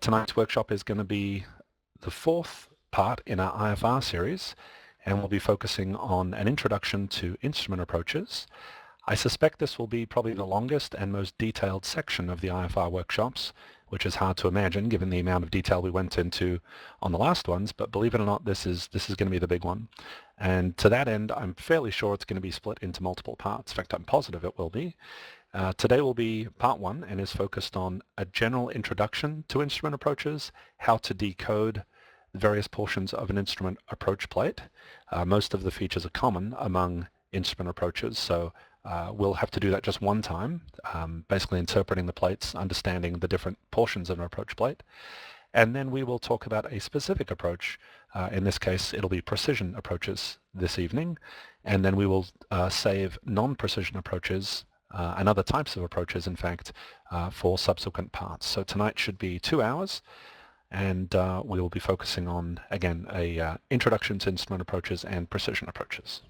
Tonight's workshop is going to be the fourth part in our IFR series, and we'll be focusing on an introduction to instrument approaches. I suspect this will be probably the longest and most detailed section of the IFR workshops, which is hard to imagine given the amount of detail we went into on the last ones, but believe it or not, this is going to be the big one. And to that end, I'm fairly sure it's going to be split into multiple parts. In fact, I'm positive it will be. Today will be part one and is focused on a general introduction to instrument approaches, how to decode various portions of an instrument approach plate. Most of the features are common among instrument approaches, so we'll have to do that just one time, basically interpreting the plates, understanding the different portions of an approach plate. And then we will talk about a specific approach. In this case, it'll be precision approaches this evening. And then we will save non-precision approaches and other types of approaches, in fact, for subsequent parts. So tonight should be 2 hours, and we will be focusing on, again, a introduction to instrument approaches and precision approaches.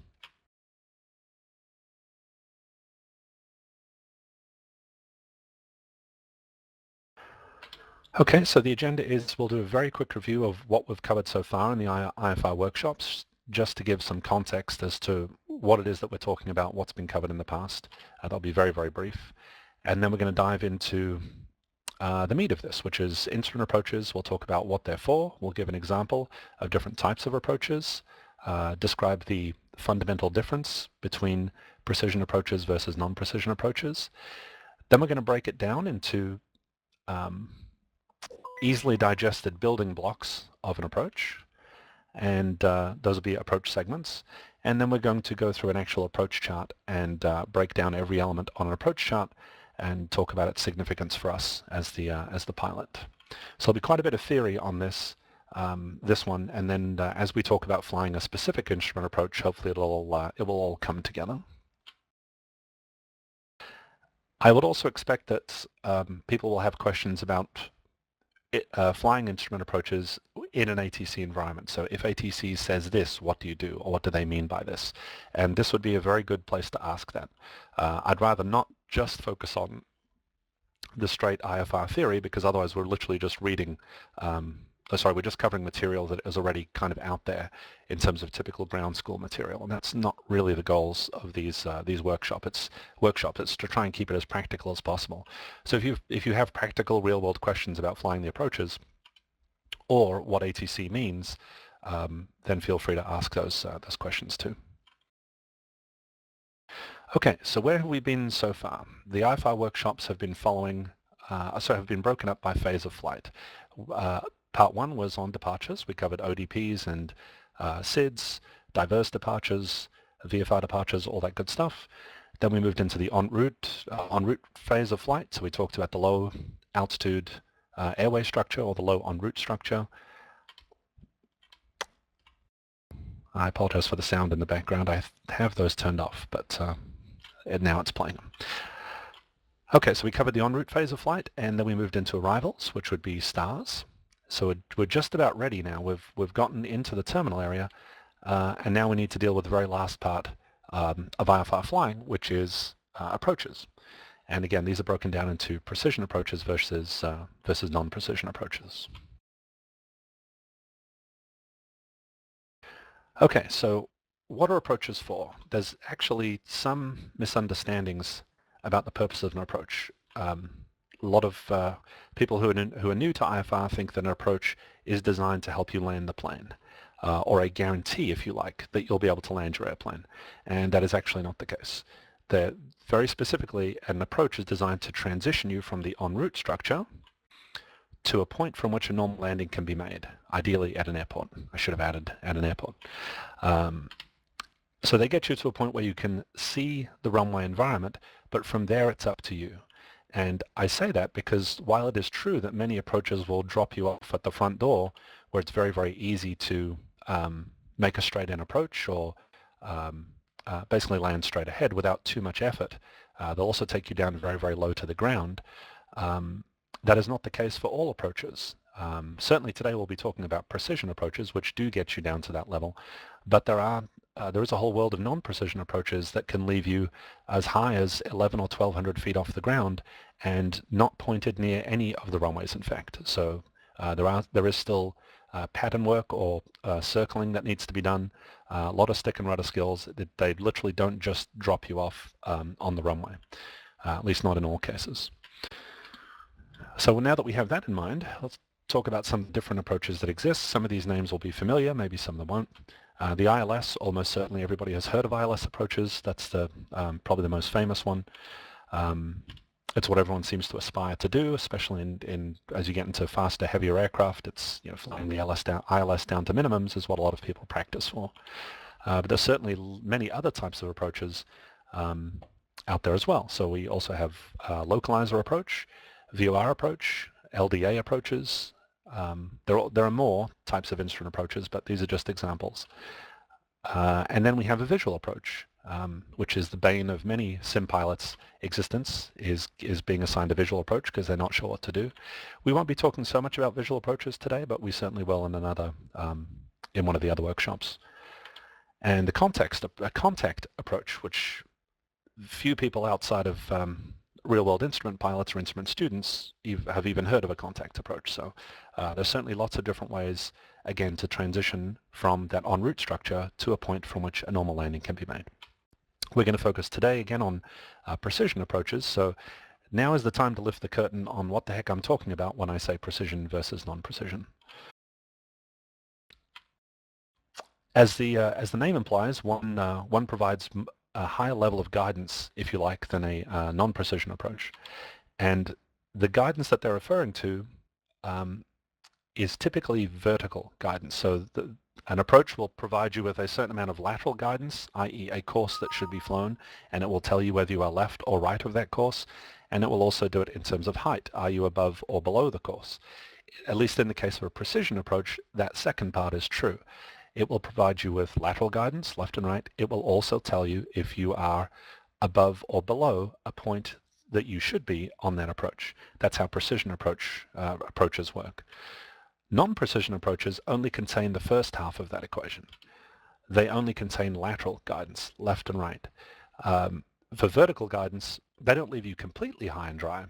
Okay, so the agenda is we'll do a very quick review of what we've covered so far in the IFR workshops, just to give some context as to what it is that we're talking about, what's been covered in the past. That'll be very, very brief. And then we're going to dive into the meat of this, which is instrument approaches. We'll talk about what they're for. We'll give an example of different types of approaches, describe the fundamental difference between precision approaches versus non-precision approaches. Then we're going to break it down into easily digested building blocks of an approach, and those will be approach segments. And then we're going to go through an actual approach chart and break down every element on an approach chart and talk about its significance for us as the pilot. So there'll be quite a bit of theory on this one, and then as we talk about flying a specific instrument approach, hopefully it will all come together. I would also expect that people will have questions about flying instrument approaches in an ATC environment. So if ATC says this, what do you do, or what do they mean by this? And this would be a very good place to ask that. I'd rather not just focus on the straight IFR theory, because otherwise we're literally just reading, we're just covering material that is already kind of out there in terms of typical ground school material, and that's not really the goals of these workshops. It's to try and keep it as practical as possible. So if you have practical real-world questions about flying the approaches or what ATC means, then feel free to ask those questions too. Okay, so where have we been so far? The IFR workshops have been following, have been broken up by phase of flight. Part one was on departures. We covered ODPs and SIDs, diverse departures, VFR departures, all that good stuff. Then we moved into the en route phase of flight. So we talked about the low altitude airway structure, or the low en route structure. I apologize for the sound in the background. I have those turned off, but now it's playing. Okay, so we covered the en route phase of flight, and then we moved into arrivals, which would be stars. So we're just about ready now. We've gotten into the terminal area, and now we need to deal with the very last part of IFR flying, which is approaches. And again, these are broken down into precision approaches versus non-precision approaches. Okay, so what are approaches for? There's actually some misunderstandings about the purpose of an approach. A lot of people who are new to IFR think that an approach is designed to help you land the plane, or a guarantee, if you like, that you'll be able to land your airplane. And that is actually not the case. Very specifically, an approach is designed to transition you from the en route structure to a point from which a normal landing can be made, ideally at an airport. I should have added at an airport. So they get you to a point where you can see the runway environment, but from there it's up to you. And I say that because while it is true that many approaches will drop you off at the front door, where it's very, very easy to make a straight-in approach or basically land straight ahead without too much effort, they'll also take you down very, very low to the ground. That is not the case for all approaches. Certainly today we'll be talking about precision approaches, which do get you down to that level, but there are there is a whole world of non-precision approaches that can leave you as high as 11 or 1200 feet off the ground and not pointed near any of the runways, in fact. So there is still pattern work or circling that needs to be done. A lot of stick and rudder skills. They literally don't just drop you off on the runway, at least not in all cases. So now that we have that in mind, let's talk about some different approaches that exist. Some of these names will be familiar, maybe some of them won't. The ILS, almost certainly everybody has heard of ILS approaches. That's the probably the most famous one. It's what everyone seems to aspire to do, especially in as you get into faster, heavier aircraft. It's flying the ILS down to minimums is what a lot of people practice for. But there's certainly many other types of approaches out there as well. So we also have localizer approach, VOR approach, LDA approaches. There are more types of instrument approaches, but these are just examples. And then we have a visual approach, which is the bane of many sim pilots' existence, is being assigned a visual approach because they're not sure what to do. We won't be talking so much about visual approaches today, but we certainly will in in one of the other workshops. And a contact approach, which few people outside of real-world instrument pilots or instrument students have even heard of a contact approach. So there's certainly lots of different ways, again, to transition from that en route structure to a point from which a normal landing can be made. We're going to focus today again on precision approaches. So now is the time to lift the curtain on what the heck I'm talking about when I say precision versus non-precision. As the name implies, one provides a higher level of guidance, if you like, than a non-precision approach. And the guidance that they're referring to is typically vertical guidance. So an approach will provide you with a certain amount of lateral guidance, i.e. a course that should be flown, and it will tell you whether you are left or right of that course, and it will also do it in terms of height. Are you above or below the course? At least in the case of a precision approach, that second part is true. It will provide you with lateral guidance, left and right. It will also tell you if you are above or below a point that you should be on that approach. That's how precision approaches work. Non-precision approaches only contain the first half of that equation. They only contain lateral guidance, left and right. For vertical guidance, they don't leave you completely high and dry.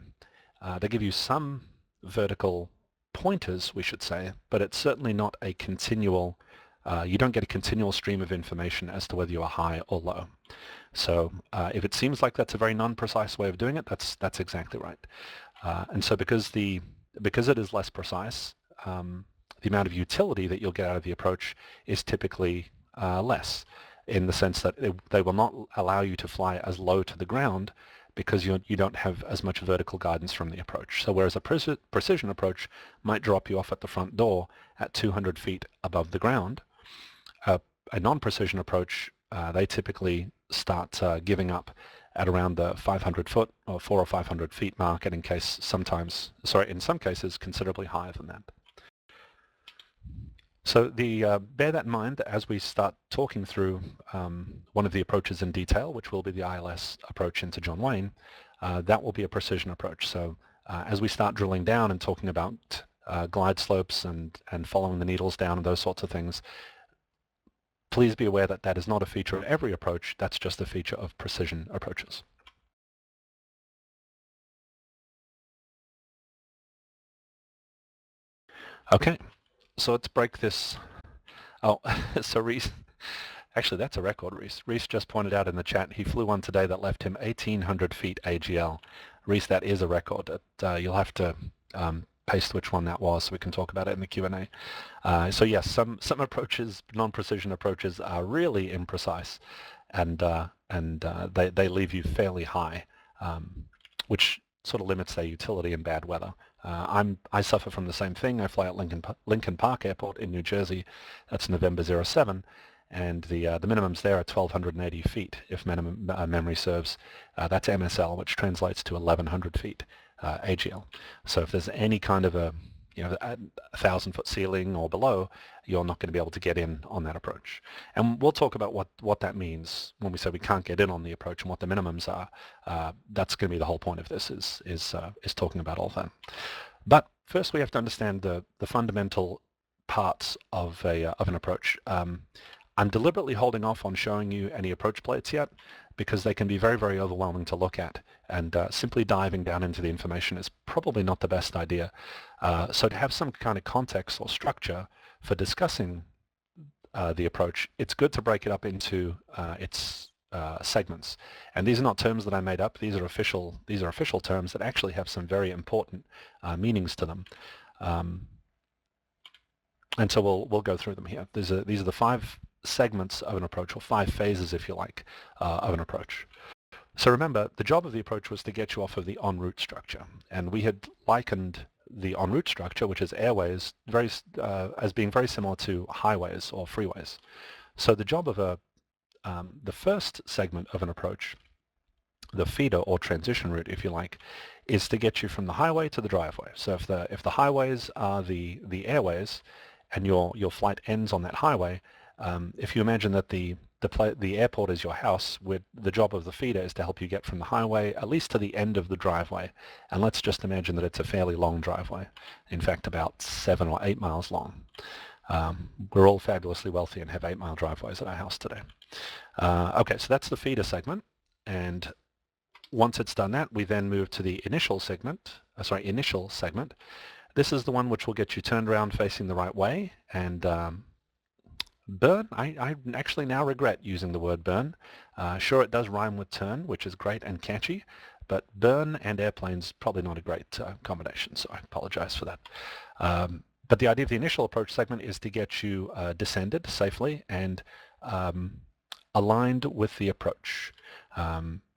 They give you some vertical pointers, we should say, but it's certainly not a continual you don't get a continual stream of information as to whether you are high or low. So if it seems like that's a very non-precise way of doing it, that's exactly right. And so because it is less precise, the amount of utility that you'll get out of the approach is typically less, in the sense that they will not allow you to fly as low to the ground because you don't have as much vertical guidance from the approach. So whereas a precision approach might drop you off at the front door at 200 feet above the ground, a non-precision approach, they typically start giving up at around the 500 foot or 400 or 500 feet mark, and in some cases considerably higher than that. So bear that in mind as we start talking through one of the approaches in detail, which will be the ILS approach into John Wayne. That will be a precision approach. So as we start drilling down and talking about glide slopes and following the needles down and those sorts of things, please be aware that that is not a feature of every approach. That's just a feature of precision approaches. Okay, so let's break this. Oh, so Reese, actually that's a record, Reese. Reese just pointed out in the chat he flew one today that left him 1,800 feet AGL. Reese, that is a record. You'll have to paste which one that was so we can talk about it in the Q&A. So yes, some approaches, non-precision approaches, are really imprecise, and they leave you fairly high, which sort of limits their utility in bad weather. I suffer from the same thing. I fly at Lincoln Park Airport in New Jersey. That's November 07, and the minimums there are 1,280 feet if memory serves. That's MSL, which translates to 1,100 feet. AGL. So if there's any kind of a 1,000-foot ceiling or below, you're not going to be able to get in on that approach. And we'll talk about what that means when we say we can't get in on the approach and what the minimums are. That's going to be the whole point of this is talking about all that. But first we have to understand the fundamental parts of an approach. I'm deliberately holding off on showing you any approach plates yet because they can be very, very overwhelming to look at, and simply diving down into the information is probably not the best idea. So to have some kind of context or structure for discussing the approach, it's good to break it up into its segments. And these are not terms that I made up. These are official terms that actually have some very important meanings to them. And so we'll go through them here. These are the 5 segments of an approach, or 5 phases, if you like, of an approach. So remember, the job of the approach was to get you off of the en route structure, and we had likened the en route structure, which is airways, as being very similar to highways or freeways. So the job of the first segment of an approach, the feeder or transition route, if you like, is to get you from the highway to the driveway. So if the highways are the airways, and your flight ends on that highway, if you imagine that the airport is your house, the job of the feeder is to help you get from the highway at least to the end of the driveway. And let's just imagine that it's a fairly long driveway, in fact about 7 or 8 miles long. We're all fabulously wealthy and have 8-mile driveways at our house today. Okay, so that's the feeder segment, and once it's done that, we then move to the initial segment. This is the one which will get you turned around facing the right way, and burn. I actually now regret using the word burn. Sure, it does rhyme with turn, which is great and catchy, but burn and airplane's probably not a great combination, so I apologize for that. But the idea of the initial approach segment is to get you descended safely and aligned with the approach.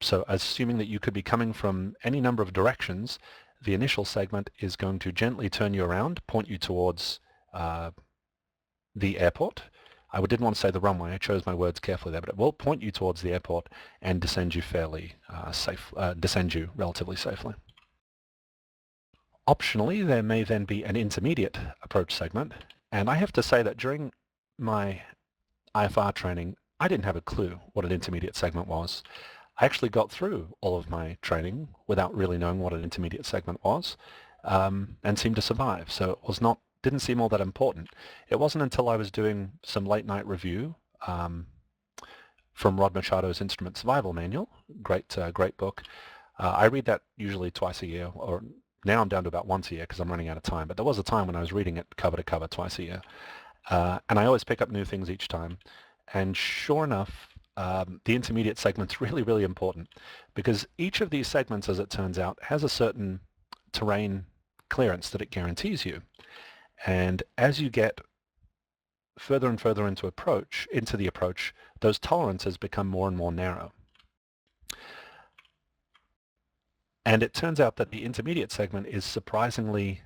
So assuming that you could be coming from any number of directions, the initial segment is going to gently turn you around, point you towards the airport. I didn't want to say the runway, I chose my words carefully there, but it will point you towards the airport and descend you descend you relatively safely. Optionally, there may then be an intermediate approach segment, and I have to say that during my IFR training, I didn't have a clue what an intermediate segment was. I actually got through all of my training without really knowing what an intermediate segment was, and seemed to survive. So it didn't seem all that important. It wasn't until I was doing some late night review from Rod Machado's Instrument Survival Manual, great book. I read that usually twice a year, or now I'm down to about once a year because I'm running out of time, but there was a time when I was reading it cover to cover twice a year. And I always pick up new things each time. And sure enough, the intermediate segment's really, really important, because each of these segments, as it turns out, has a certain terrain clearance that it guarantees you. And as you get further and further into the approach, those tolerances become more and more narrow. And it turns out that the intermediate segment is surprisingly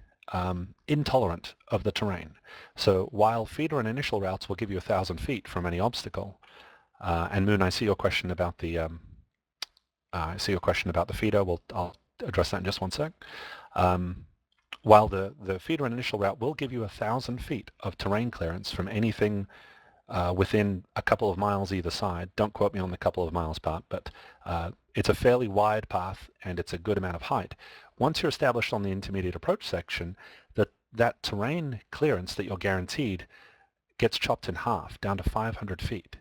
intolerant of the terrain. So while feeder and initial routes will give you 1,000 feet from any obstacle, and Moon, I see your question about the feeder. I'll address that in just one sec. While the feeder and initial route will give you 1,000 feet of terrain clearance from anything within a couple of miles either side. Don't quote me on the couple of miles part, but it's a fairly wide path and it's a good amount of height. Once you're established on the intermediate approach section, that terrain clearance that you're guaranteed gets chopped in half, down to 500 feet.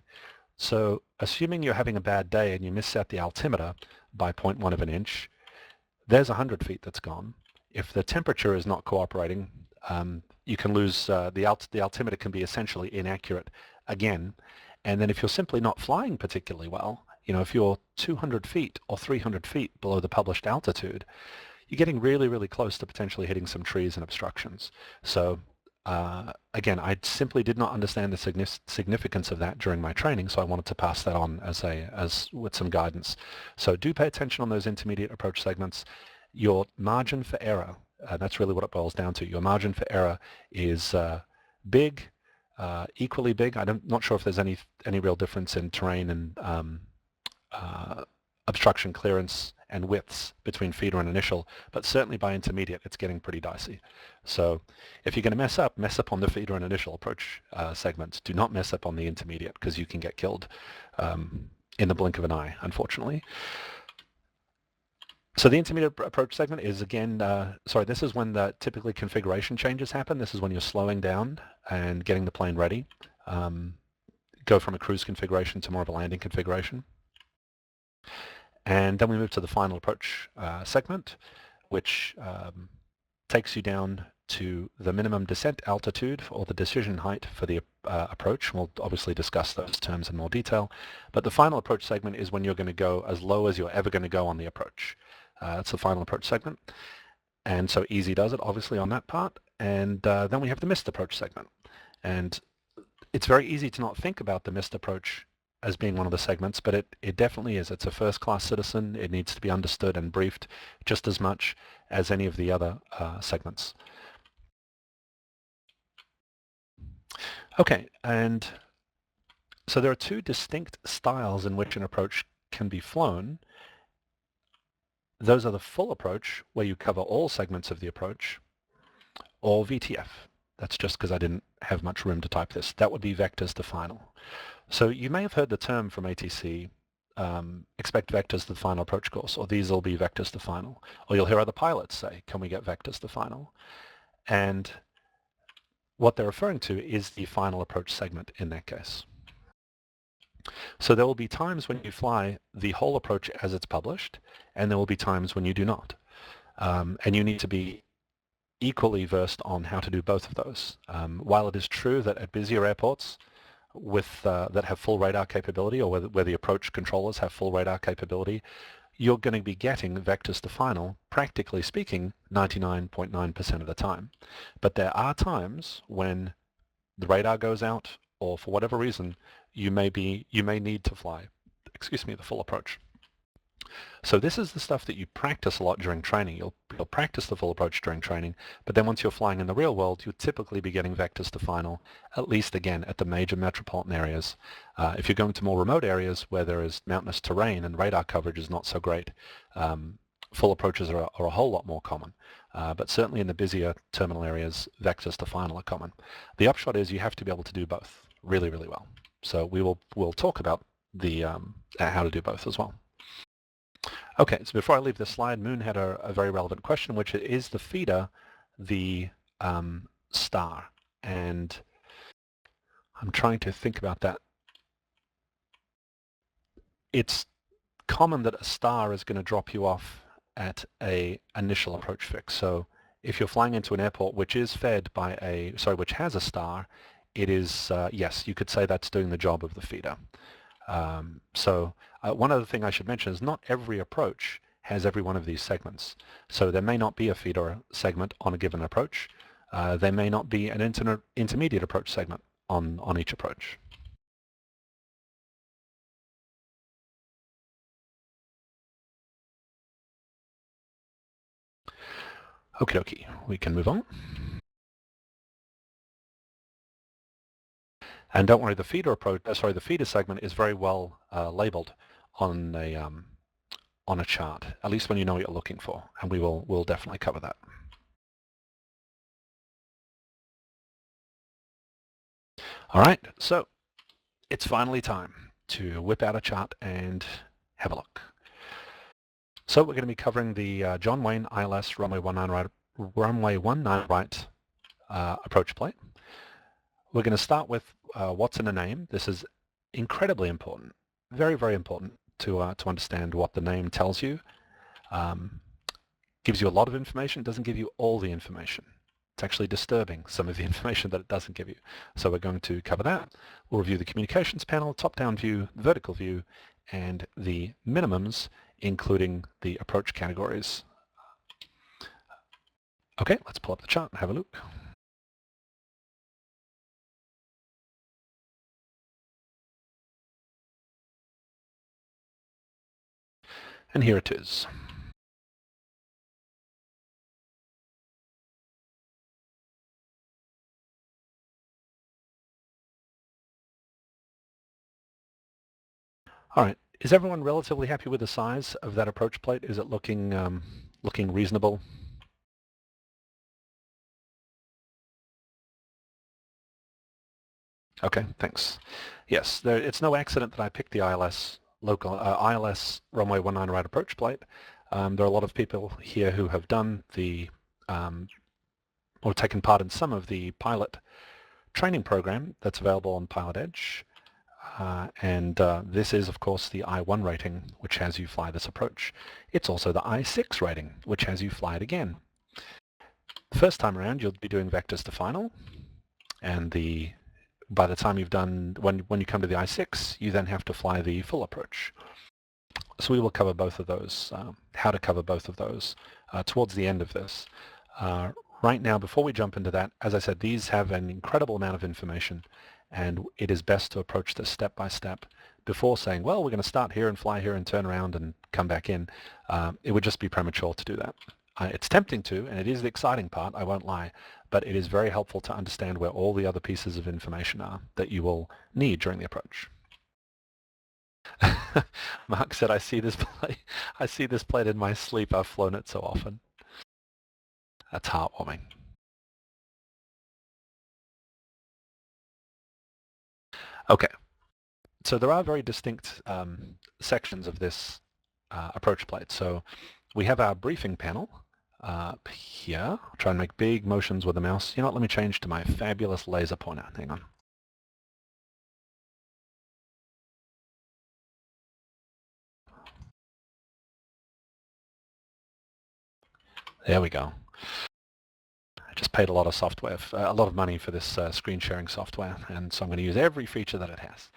So assuming you're having a bad day and you misset the altimeter by 0.1 of an inch, there's 100 feet that's gone. If the temperature is not cooperating, you can lose, the altimeter can be essentially inaccurate again. And then if you're simply not flying particularly well, if you're 200 feet or 300 feet below the published altitude, you're getting really, really close to potentially hitting some trees and obstructions. So again, I simply did not understand the significance of that during my training, so I wanted to pass that on as with some guidance. So do pay attention on those intermediate approach segments. Your margin for error, that's really what it boils down to. Your margin for error is big, equally big. I'm not sure if there's any real difference in terrain and obstruction clearance and widths between feeder and initial, but certainly by intermediate it's getting pretty dicey. So if you're going to mess up on the feeder and initial approach segments. Do not mess up on the intermediate, because you can get killed in the blink of an eye, unfortunately. So the intermediate approach segment is, again, this is when typically configuration changes happen. This is when you're slowing down and getting the plane ready. go from a cruise configuration to more of a landing configuration. And then we move to the final approach segment, which takes you down to the minimum descent altitude or the decision height for the approach. We'll obviously discuss those terms in more detail. But the final approach segment is when you're going to go as low as you're ever going to go on the approach. That's the final approach segment. And so easy does it, obviously, on that part. And then we have the missed approach segment. And it's very easy to not think about the missed approach as being one of the segments, but it definitely is. It's a first-class citizen. It needs to be understood and briefed just as much as any of the other segments. Okay, and so there are two distinct styles in which an approach can be flown. Those are the full approach, where you cover all segments of the approach, or VTF. That's just because I didn't have much room to type this. That would be vectors to final. So you may have heard the term from ATC, expect vectors to the final approach course, or these will be vectors to final. Or you'll hear other pilots say, can we get vectors to final? And what they're referring to is the final approach segment in that case. So there will be times when you fly the whole approach as it's published, and there will be times when you do not. And you need to be equally versed on how to do both of those. While it is true that at busier airports with that have full radar capability, or where the approach controllers have full radar capability, you're going to be getting vectors to final, practically speaking, 99.9% of the time. But there are times when the radar goes out, or for whatever reason, you may need to fly, the full approach. So this is the stuff that you practice a lot during training. You'll practice the full approach during training, but then once you're flying in the real world, you'll typically be getting vectors to final, at least again at the major metropolitan areas. If you're going to more remote areas where there is mountainous terrain and radar coverage is not so great, full approaches are a whole lot more common. But certainly in the busier terminal areas, vectors to final are common. The upshot is you have to be able to do both really, really well. So we'll talk about the how to do both as well. Okay, so before I leave this slide, Moon had a very relevant question, which is the feeder the star? And I'm trying to think about that. It's common that a star is going to drop you off at a initial approach fix. So if you're flying into an airport which is fed by which has a star, it is, yes, you could say that's doing the job of the feeder. One other thing I should mention is not every approach has every one of these segments. So there may not be a feeder segment on a given approach. There may not be an intermediate approach segment on each approach. Okie dokie, we can move on. And don't worry, the feeder the feeder segment is very well labeled on a chart, at least when you know what you're looking for, and we'll definitely cover that. All right, so it's finally time to whip out a chart and have a look. So we're going to be covering the John Wayne ILS runway 19 right approach plate. We're going to start with what's in a name. This is incredibly important, very, very important to understand what the name tells you. Gives you a lot of information, doesn't give you all the information. It's actually disturbing, some of the information that it doesn't give you. So we're going to cover that. We'll review the communications panel, top-down view, vertical view, and the minimums, including the approach categories. Okay, let's pull up the chart and have a look. And here it is. All right, is everyone relatively happy with the size of that approach plate? Is it looking reasonable? Okay, thanks. Yes, it's no accident that I picked the ILS ILS runway 19 right approach plate. There are a lot of people here who have done or taken part in some of the pilot training program that's available on PilotEdge. This is, of course, the I1 rating, which has you fly this approach. It's also the I6 rating, which has you fly it again. First time around, you'll be doing vectors to final, and by the time you've done, when you come to the I6, you then have to fly the full approach. So we will cover both of those, how to cover both of those towards the end of this. Right now, before we jump into that, as I said, these have an incredible amount of information, and it is best to approach this step by step before saying, well, we're going to start here and fly here and turn around and come back in. It would just be premature to do that. It's tempting to, and it is the exciting part, I won't lie, but it is very helpful to understand where all the other pieces of information are that you will need during the approach. Mark said, I see this plane in my sleep. I've flown it so often. That's heartwarming. Okay, so there are very distinct sections of this approach plate. So we have our briefing panel here. I'll try and make big motions with the mouse. You know what, let me change to my fabulous laser pointer. Hang on. There we go. I just paid a lot of software, a lot of money for this screen sharing software, and so I'm going to use every feature that it has.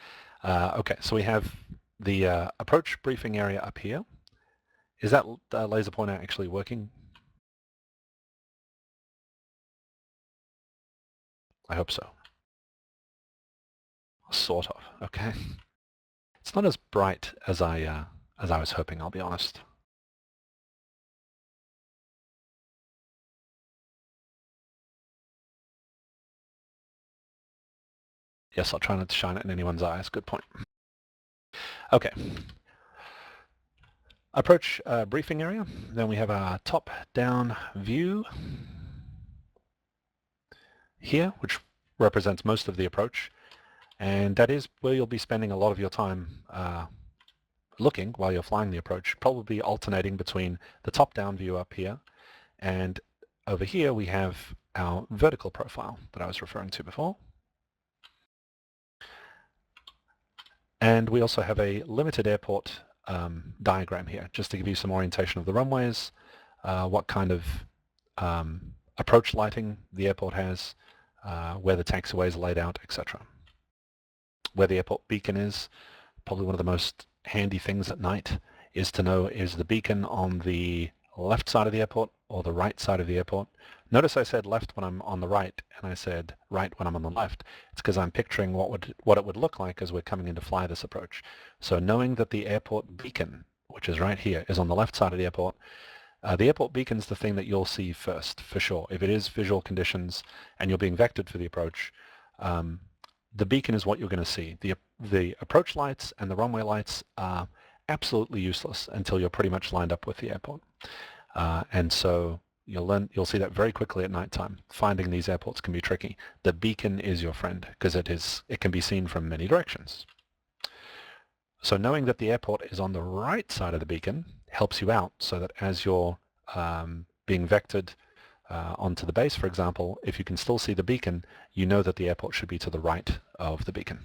Okay, so we have the approach briefing area up here. Is that laser pointer actually working? I hope so. Sort of, okay. It's not as bright as I was hoping, I'll be honest. Yes, I'll try not to shine it in anyone's eyes. Good point. Okay. Approach briefing area. Then we have our top-down view here, which represents most of the approach. And that is where you'll be spending a lot of your time looking while you're flying the approach, probably alternating between the top-down view up here, and over here we have our vertical profile that I was referring to before. And we also have a limited airport diagram here, just to give you some orientation of the runways, what kind of approach lighting the airport has, where the taxiways are laid out, etc. Where the airport beacon is, probably one of the most handy things at night is to know, is the beacon on the left side of the airport or the right side of the airport. Notice I said left when I'm on the right and I said right when I'm on the left. It's because I'm picturing what it would look like as we're coming in to fly this approach. So knowing that the airport beacon, which is right here, is on the left side of the airport beacon's the thing that you'll see first, for sure. If it is visual conditions and you're being vectored for the approach, the beacon is what you're going to see. The approach lights and the runway lights are absolutely useless until you're pretty much lined up with the airport. And so you'll see that very quickly at nighttime. Finding these airports can be tricky. The beacon is your friend because it can be seen from many directions. So knowing that the airport is on the right side of the beacon helps you out so that as you're being vectored onto the base, for example, if you can still see the beacon, you know that the airport should be to the right of the beacon.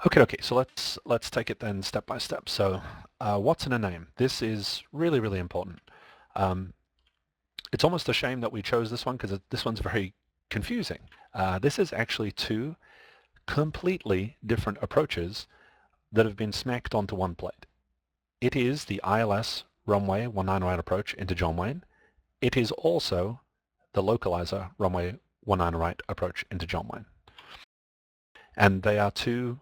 Okay, so let's take it then step by step. So what's in a name? This is really, really important. It's almost a shame that we chose this one because this one's very confusing. This is actually two completely different approaches that have been smacked onto one plate. It is the ILS runway 19 right approach into John Wayne. It is also the localizer runway 19 right approach into John Wayne. And they are two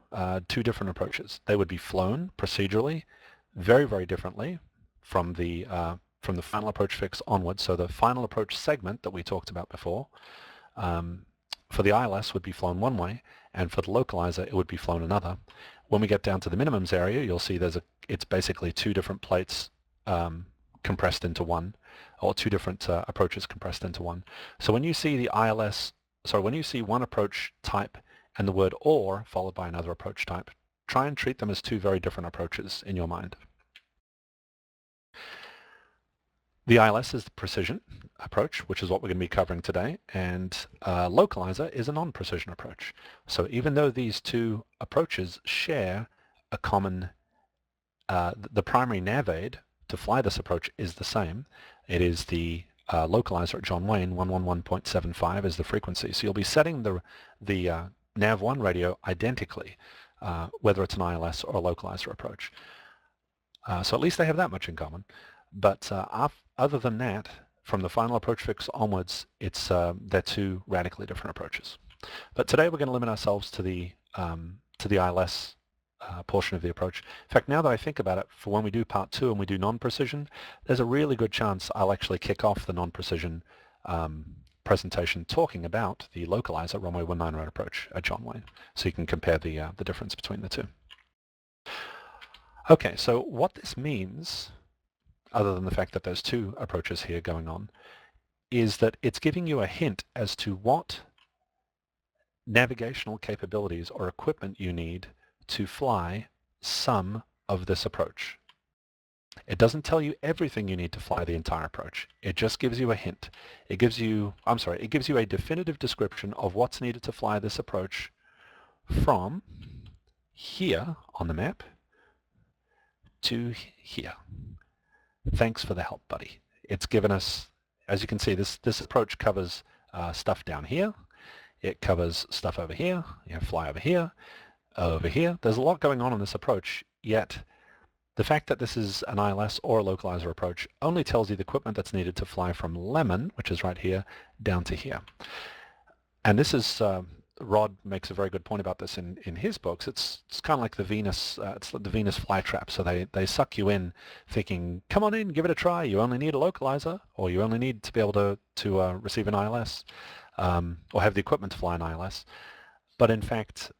different approaches. They would be flown procedurally very, very differently from the final approach fix onwards. So the final approach segment that we talked about before, for the ILS would be flown one way, and for the localizer it would be flown another. When we get down to the minimums area, you'll see it's basically two different plates compressed into one, or two different approaches compressed into one. So when you see when you see one approach type and the word or followed by another approach type, try and treat them as two very different approaches in your mind. The ILS is the precision approach, which is what we're going to be covering today, and localizer is a non-precision approach. So even though these two approaches share a common, the primary nav aid to fly this approach is the same. It is the localizer at John Wayne 111.75 is the frequency. So you'll be setting the nav1 radio identically, whether it's an ILS or a localizer approach. So at least they have that much in common. But other than that, from the final approach fix onwards, they're two radically different approaches. But today we're going to limit ourselves to the ILS portion of the approach. In fact, now that I think about it, for when we do part 2 and we do non-precision, there's a really good chance I'll actually kick off the non-precision presentation talking about the localizer runway 19 right approach at John Wayne, so you can compare the difference between the two. Okay, so what this means, other than the fact that there's two approaches here going on, is that it's giving you a hint as to what navigational capabilities or equipment you need to fly some of this approach. It doesn't tell you everything you need to fly the entire approach. It just gives you a hint. It gives you a definitive description of what's needed to fly this approach from here on the map to here. Thanks for the help, buddy. It's given us, as you can see, this approach covers stuff down here. It covers stuff over here. You fly over here. Over here. There's a lot going on in this approach, yet the fact that this is an ILS or a localizer approach only tells you the equipment that's needed to fly from Lemon, which is right here, down to here. And this is, Rod makes a very good point about this in his books. It's kind of like the Venus, it's like the Venus flytrap. So they suck you in thinking, come on in, give it a try. You only need a localizer, or you only need to be able to receive an ILS, or have the equipment to fly an ILS. But in fact,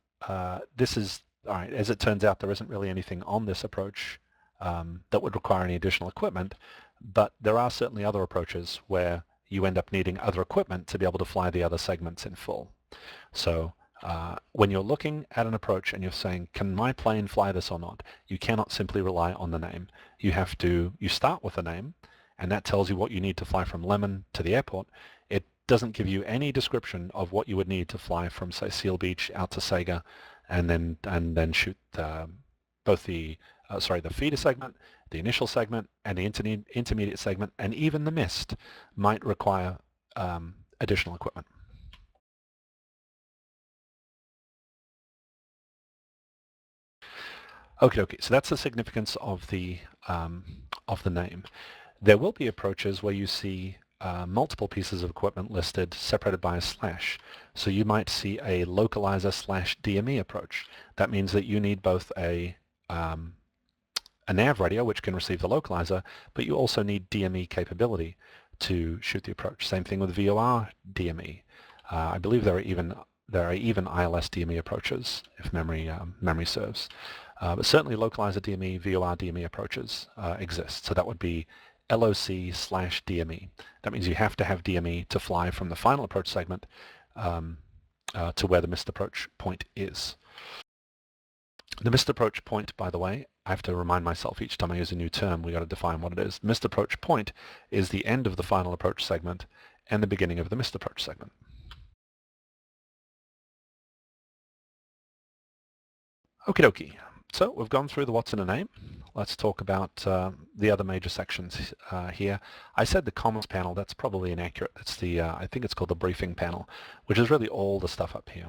this is, all right, as it turns out, there isn't really anything on this approach that would require any additional equipment, but there are certainly other approaches where you end up needing other equipment to be able to fly the other segments in full. So when you're looking at an approach and you're saying, can my plane fly this or not, you cannot simply rely on the name. You start with a name, and that tells you what you need to fly from Lemon to the airport. It doesn't give you any description of what you would need to fly from, say, Seal Beach out to Sega, and then shoot both the feeder segment, the initial segment, and the intermediate segment, and even the mist might require additional equipment. Okay, so that's the significance of the name. There will be approaches where you see multiple pieces of equipment listed separated by a slash. So you might see a localizer / DME approach. That means that you need both a nav radio, which can receive the localizer, but you also need DME capability to shoot the approach. Same thing with VOR DME. I believe there are even ILS DME approaches, if memory serves. But certainly localizer DME, VOR DME approaches exist. So that would be LOC / DME. That means you have to have DME to fly from the final approach segment to where the missed approach point is. The missed approach point, by the way, I have to remind myself each time I use a new term, we got to define what it is. Missed approach point is the end of the final approach segment and the beginning of the missed approach segment. Okie dokie. So we've gone through the what's in a name. Let's talk about the other major sections here. I said the comments panel. That's probably inaccurate. It's the I think it's called the briefing panel, which is really all the stuff up here.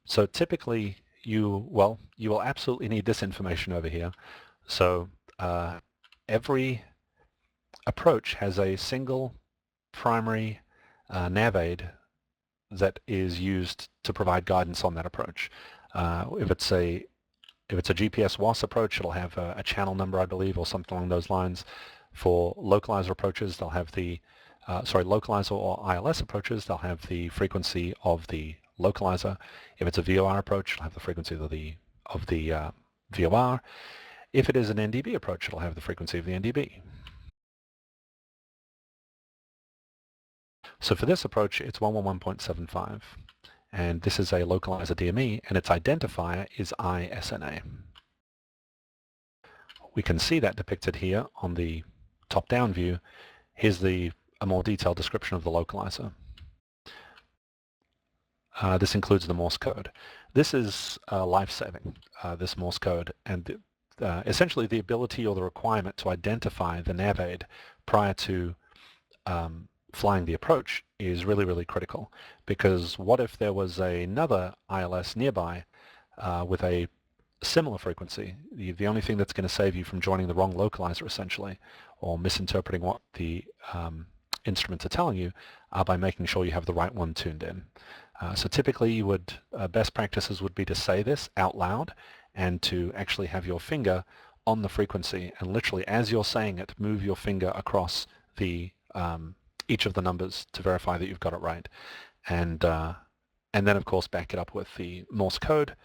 So typically you will absolutely need this information over here. So every approach has a single primary nav aid that is used to provide guidance on that approach. If it's a GPS WAS approach, it'll have a channel number, I believe, or something along those lines. For localizer approaches, they'll have the localizer or ILS approaches, they'll have the frequency of the localizer. If it's a VOR approach, it'll have the frequency of the VOR. If it is an NDB approach, it'll have the frequency of the NDB. So for this approach, it's 111.75. And this is a localizer DME, and its identifier is ISNA. We can see that depicted here on the top-down view, here's a more detailed description of the localizer. This includes the Morse code. This is life-saving, this Morse code, and essentially the ability or the requirement to identify the nav aid prior to flying the approach is really, really critical, because what if there was another ILS nearby with a similar frequency? The only thing that's going to save you from joining the wrong localizer, essentially, or misinterpreting what the instruments are telling you, are by making sure you have the right one tuned in. So typically you would, best practices would be to say this out loud and to actually have your finger on the frequency, and literally as you're saying it, move your finger across the each of the numbers to verify that you've got it right. And then of course back it up with the Morse code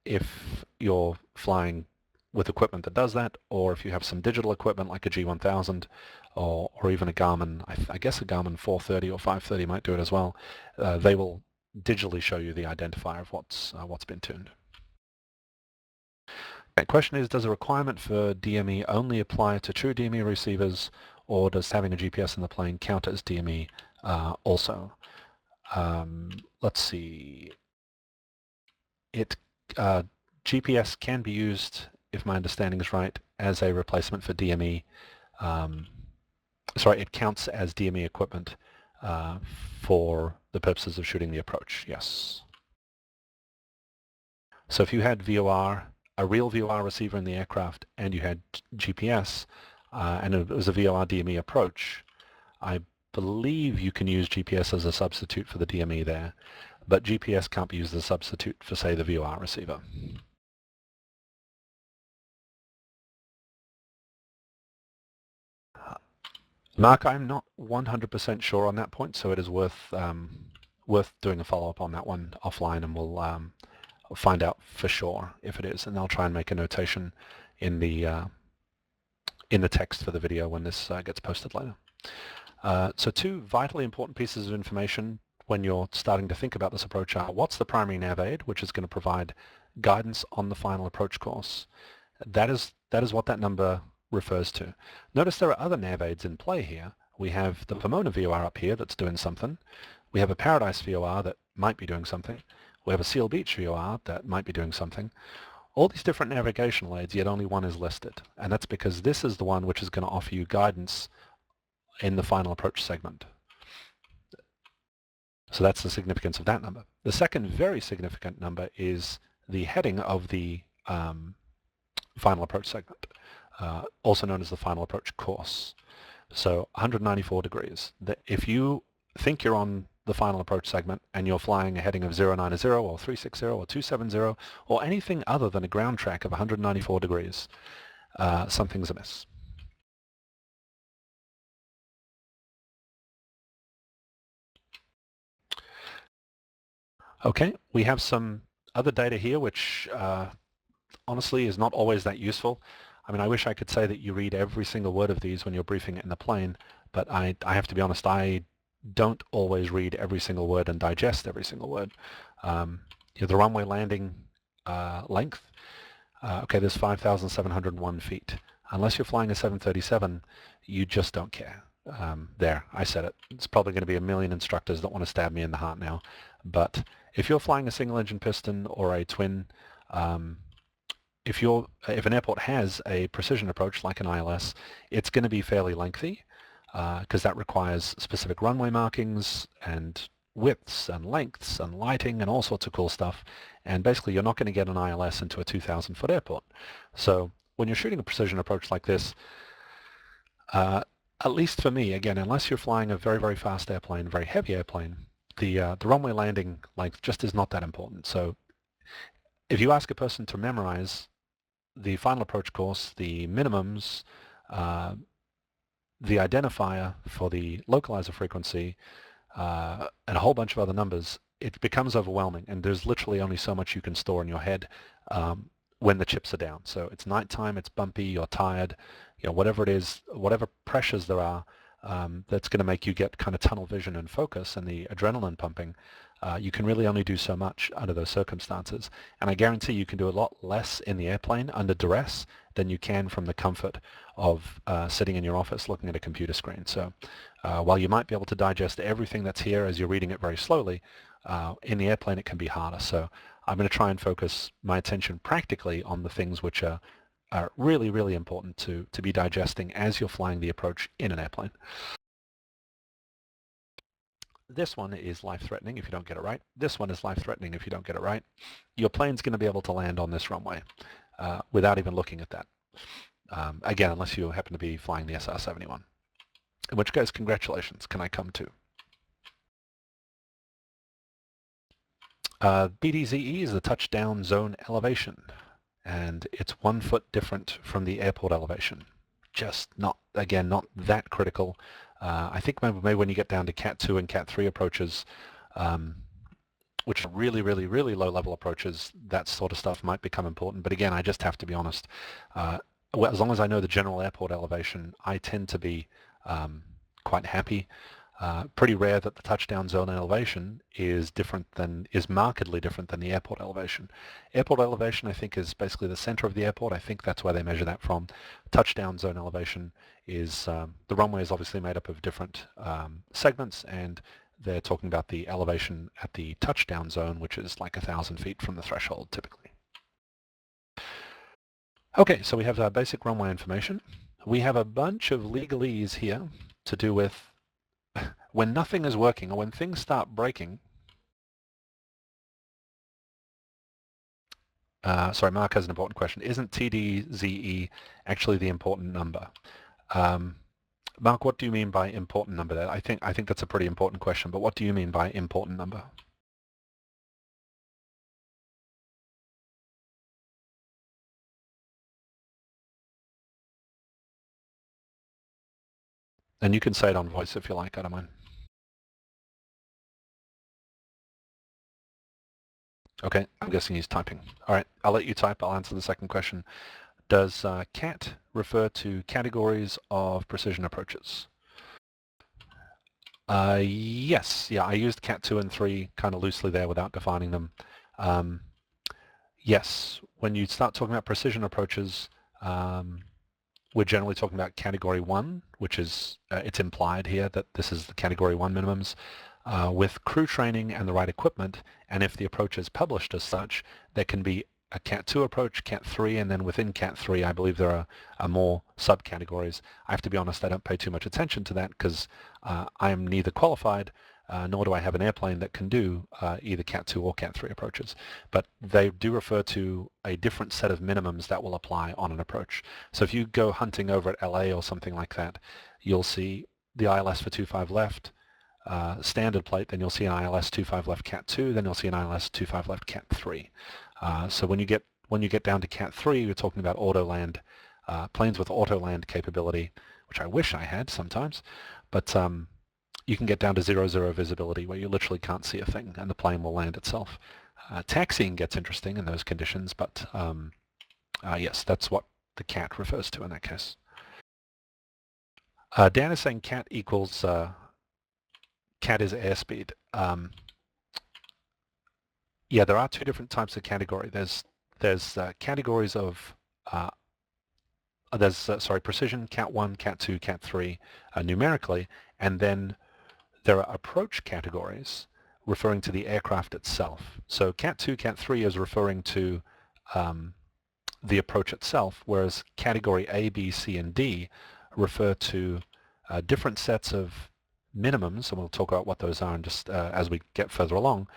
if you're flying with equipment that does that, or if you have some digital equipment like a G1000 or even a Garmin, I guess a Garmin 430 or 530 might do it as well. They will digitally show you the identifier of what's been tuned. The question is, does a requirement for DME only apply to true DME receivers, or does having a GPS in the plane count as DME also? Let's see. GPS can be used, if my understanding is right, as a replacement for DME. Sorry, it counts as DME equipment for the purposes of shooting the approach, yes. So if you had VOR, a real VOR receiver in the aircraft, and you had GPS, and it was a VOR DME approach, I believe you can use GPS as a substitute for the DME there, but GPS can't be used as a substitute for, say, the VOR receiver. Mark, I'm not 100% sure on that point, so it is worth doing a follow-up on that one offline, and we'll find out for sure if it is, and I'll try and make a notation in the text for the video when this gets posted later. So two vitally important pieces of information when you're starting to think about this approach are: what's the primary nav aid, which is going to provide guidance on the final approach course. That is what that number refers to. Notice there are other nav aids in play here. We have the Pomona VOR up here that's doing something. We have a Paradise VOR that might be doing something. We have a Seal Beach VOR that might be doing something. All these different navigational aids, yet only one is listed. And that's because this is the one which is going to offer you guidance in the final approach segment. So that's the significance of that number. The second very significant number is the heading of the final approach segment, also known as the final approach course. So 194 degrees. If you think you're on the final approach segment and you're flying a heading of 090 or 360 or 270 or anything other than a ground track of 194 degrees, something's amiss. Okay, we have some other data here which honestly is not always that useful. I mean, I wish I could say that you read every single word of these when you're briefing it in the plane, but I have to be honest, I don't always read every single word and digest every single word. The runway landing length, okay, there's 5,701 feet. Unless you're flying a 737, you just don't care. There, I said it. It's probably going to be a million instructors that want to stab me in the heart now. But if you're flying a single engine piston or a twin, if an airport has a precision approach like an ILS, it's going to be fairly lengthy because that requires specific runway markings and widths and lengths and lighting and all sorts of cool stuff. And basically you're not going to get an ILS into a 2,000-foot airport. So when you're shooting a precision approach like this, at least for me, again, unless you're flying a very, very fast airplane, very heavy airplane, the runway landing length just is not that important. So if you ask a person to memorize the final approach course, the minimums, the identifier for the localizer frequency, and a whole bunch of other numbers, it becomes overwhelming, and there's literally only so much you can store in your head when the chips are down. So it's nighttime, it's bumpy, you're tired, whatever it is, whatever pressures there are, that's going to make you get kind of tunnel vision and focus and the adrenaline pumping, you can really only do so much under those circumstances. And I guarantee you can do a lot less in the airplane under duress than you can from the comfort of sitting in your office looking at a computer screen. So while you might be able to digest everything that's here as you're reading it very slowly, in the airplane it can be harder. So I'm going to try and focus my attention practically on the things which are really, really important to be digesting as you're flying the approach in an airplane. This one is life-threatening if you don't get it right. This one is life-threatening if you don't get it right. Your plane's going to be able to land on this runway without even looking at that. Again, unless you happen to be flying the SR-71. In which case, congratulations. Can I come too? BDZE is the touchdown zone elevation, and it's 1 foot different from the airport elevation. Just not, again, not that critical. I think maybe when you get down to Cat 2 and Cat 3 approaches, which are really, really, really low-level approaches, that sort of stuff might become important. But again, I just have to be honest. As long as I know the general airport elevation, I tend to be quite happy. Pretty rare that the touchdown zone elevation is markedly different than the airport elevation. Airport elevation, I think, is basically the center of the airport. I think that's where they measure that from. Touchdown zone elevation is, the runway is obviously made up of different segments, and they're talking about the elevation at the touchdown zone, which is like 1,000 feet from the threshold, typically. Okay, so we have our basic runway information. We have a bunch of legalese here to do with when nothing is working or when things start breaking. Sorry, Mark has an important question. Isn't TDZE actually the important number? Mark, what do you mean by important number there? I think that's a pretty important question, but what do you mean by important number? And you can say it on voice if you like, I don't mind. Okay, I'm guessing he's typing. All right, I'll let you type. I'll answer the second question. Does CAT refer to categories of precision approaches? Yes, yeah, I used Cat 2 and 3 kind of loosely there without defining them. Yes, when you start talking about precision approaches, we're generally talking about Category 1, which is, it's implied here that this is the Category 1 minimums. With crew training and the right equipment, and if the approach is published as such, there can be a Cat 2 approach, Cat 3, and then within Cat 3, I believe there are more subcategories. I have to be honest, I don't pay too much attention to that because I am neither qualified nor do I have an airplane that can do either Cat 2 or Cat 3 approaches. But they do refer to a different set of minimums that will apply on an approach. So if you go hunting over at LA or something like that, you'll see the ILS for 25 left, standard plate, then you'll see an ILS 25 left Cat 2, then you'll see an ILS 25 left Cat 3. So when you get down to Cat 3, you're talking about auto land, planes with auto land capability, which I wish I had sometimes, but you can get down to 0-0 visibility where you literally can't see a thing and the plane will land itself. Taxiing gets interesting in those conditions, but yes, that's what the CAT refers to in that case. Dan is saying CAT equals CAT is airspeed. Yeah, there are two different types of category. There's categories of precision, Cat 1, Cat 2, Cat 3 numerically, and then there are approach categories referring to the aircraft itself. So Cat 2, Cat 3 is referring to the approach itself, whereas category A, B, C, and D refer to different sets of minimums, and we'll talk about what those are just as we get further along,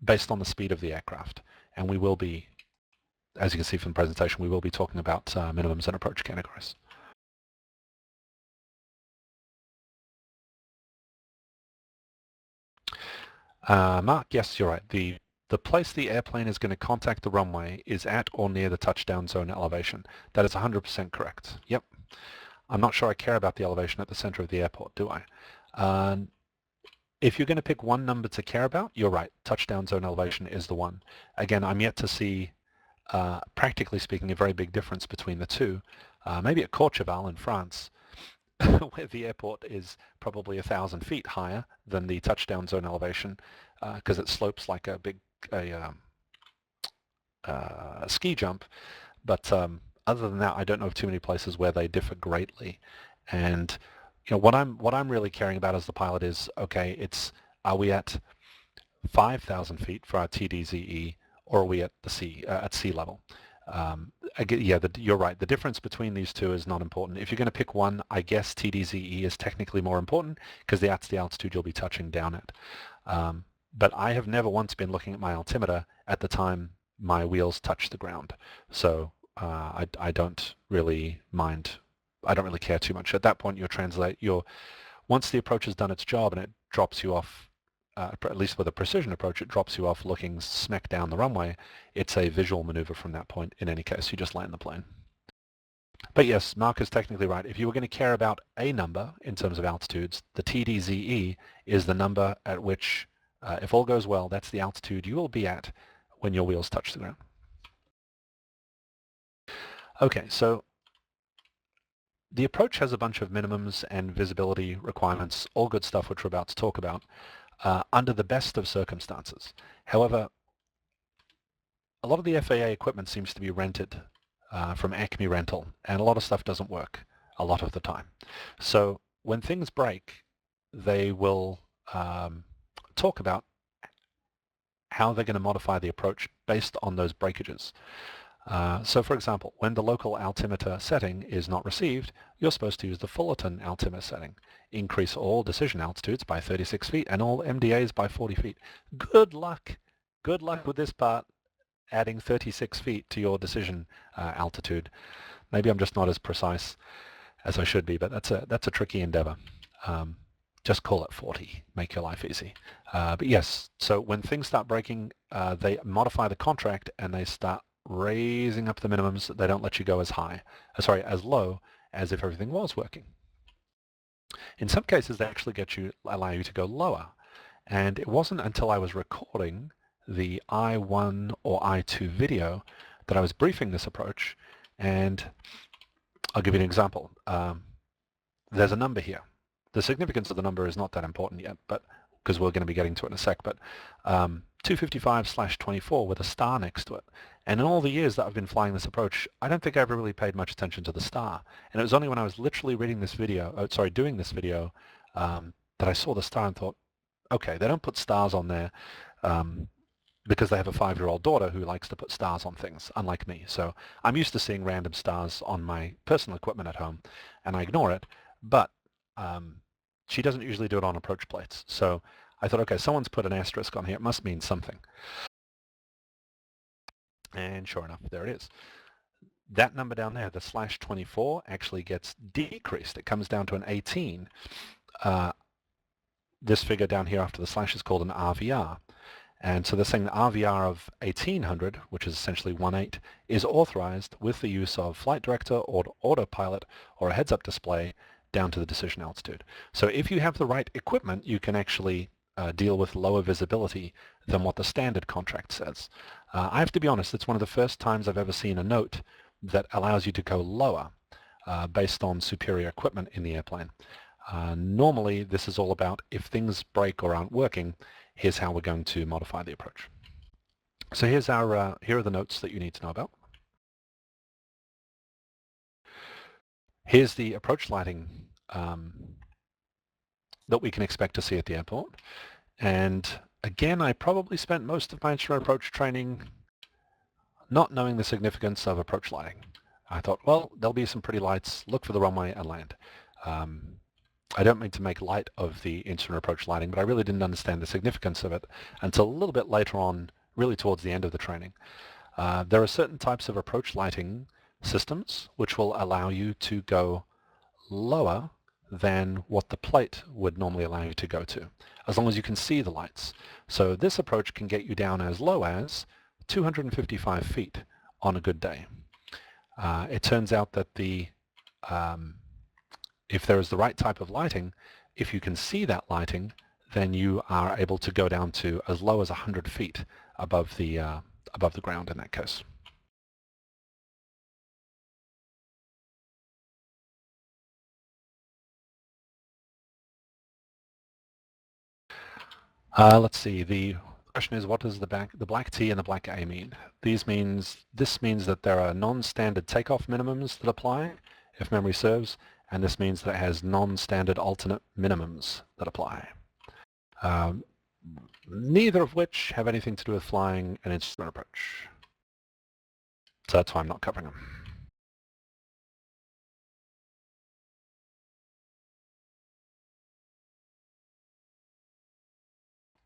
based on the speed of the aircraft. And we will be, as you can see from the presentation, we will be talking about minimums and approach categories. Mark, yes, you're right. The place the airplane is going to contact the runway is at or near the touchdown zone elevation. That is 100% correct. Yep. I'm not sure I care about the elevation at the center of the airport, do I? If you're going to pick one number to care about, you're right. Touchdown zone elevation is the one. Again, I'm yet to see, practically speaking, a very big difference between the two. Maybe at Courchevel in France, where the airport is probably 1,000 feet higher than the touchdown zone elevation because it slopes like a big ski jump. But other than that, I don't know of too many places where they differ greatly. And what I'm really caring about as the pilot is, okay, are we at 5,000 feet for our TDZE, or are we at sea level? Yeah, you're right. The difference between these two is not important. If you're going to pick one, I guess TDZE is technically more important because that's the altitude you'll be touching down at. But I have never once been looking at my altimeter at the time my wheels touch the ground. So I don't really mind. I don't really care too much. At that point, once the approach has done its job and it drops you off, at least with a precision approach, it drops you off looking smack down the runway. It's a visual maneuver from that point. In any case, you just land the plane. But yes, Mark is technically right. If you were going to care about a number in terms of altitudes, the TDZE is the number at which, if all goes well, that's the altitude you will be at when your wheels touch the ground. Okay, so the approach has a bunch of minimums and visibility requirements, all good stuff which we're about to talk about, under the best of circumstances. However, a lot of the FAA equipment seems to be rented from Acme Rental, and a lot of stuff doesn't work a lot of the time. So when things break, they will talk about how they're going to modify the approach based on those breakages. So for example, when the local altimeter setting is not received, you're supposed to use the Fullerton altimeter setting. Increase all decision altitudes by 36 feet and all MDAs by 40 feet. Good luck. Good luck with this part, adding 36 feet to your decision altitude. Maybe I'm just not as precise as I should be, but that's a tricky endeavor. Just call it 40, make your life easy. But yes, so when things start breaking, they modify the contract and they start raising up the minimums. They don't let you go as as low as if everything was working. In some cases, they actually allow you to go lower. And it wasn't until I was recording the I1 or I2 video that I was briefing this approach. And I'll give you an example. There's a number here. The significance of the number is not that important yet, but because we're going to be getting to it in a sec, but 255/24 with a star next to it. And in all the years that I've been flying this approach, I don't think I ever really paid much attention to the star. And it was only when I was literally doing this video, that I saw the star and thought, okay, they don't put stars on there because they have a 5-year-old daughter who likes to put stars on things, unlike me. So I'm used to seeing random stars on my personal equipment at home, and I ignore it. But she doesn't usually do it on approach plates. So I thought, okay, someone's put an asterisk on here. It must mean something. And sure enough, there it is. That number down there, the /24, actually gets decreased. It comes down to an 18. This figure down here after the slash is called an RVR. And so they're saying the RVR of 1800, which is essentially 1.8, is authorized with the use of flight director or autopilot or a heads-up display down to the decision altitude. So if you have the right equipment, you can actually deal with lower visibility than what the standard contract says. I have to be honest, it's one of the first times I've ever seen a note that allows you to go lower based on superior equipment in the airplane. Normally, this is all about if things break or aren't working, here's how we're going to modify the approach. So here are the notes that you need to know about. Here's the approach lighting that we can expect to see at the airport. And again, I probably spent most of my instrument approach training not knowing the significance of approach lighting. I thought, well, there'll be some pretty lights, look for the runway and land. I don't mean to make light of the instrument approach lighting, but I really didn't understand the significance of it until a little bit later on, really towards the end of the training. There are certain types of approach lighting systems which will allow you to go lower than what the plate would normally allow you to go to, as long as you can see the lights. So this approach can get you down as low as 255 feet on a good day. It turns out that if there is the right type of lighting, if you can see that lighting, then you are able to go down to as low as 100 feet above the ground in that case. Let's see. The question is, what does the black T and the black A mean? This means that there are non-standard takeoff minimums that apply, if memory serves, and this means that it has non-standard alternate minimums that apply. Neither of which have anything to do with flying an instrument approach. So that's why I'm not covering them.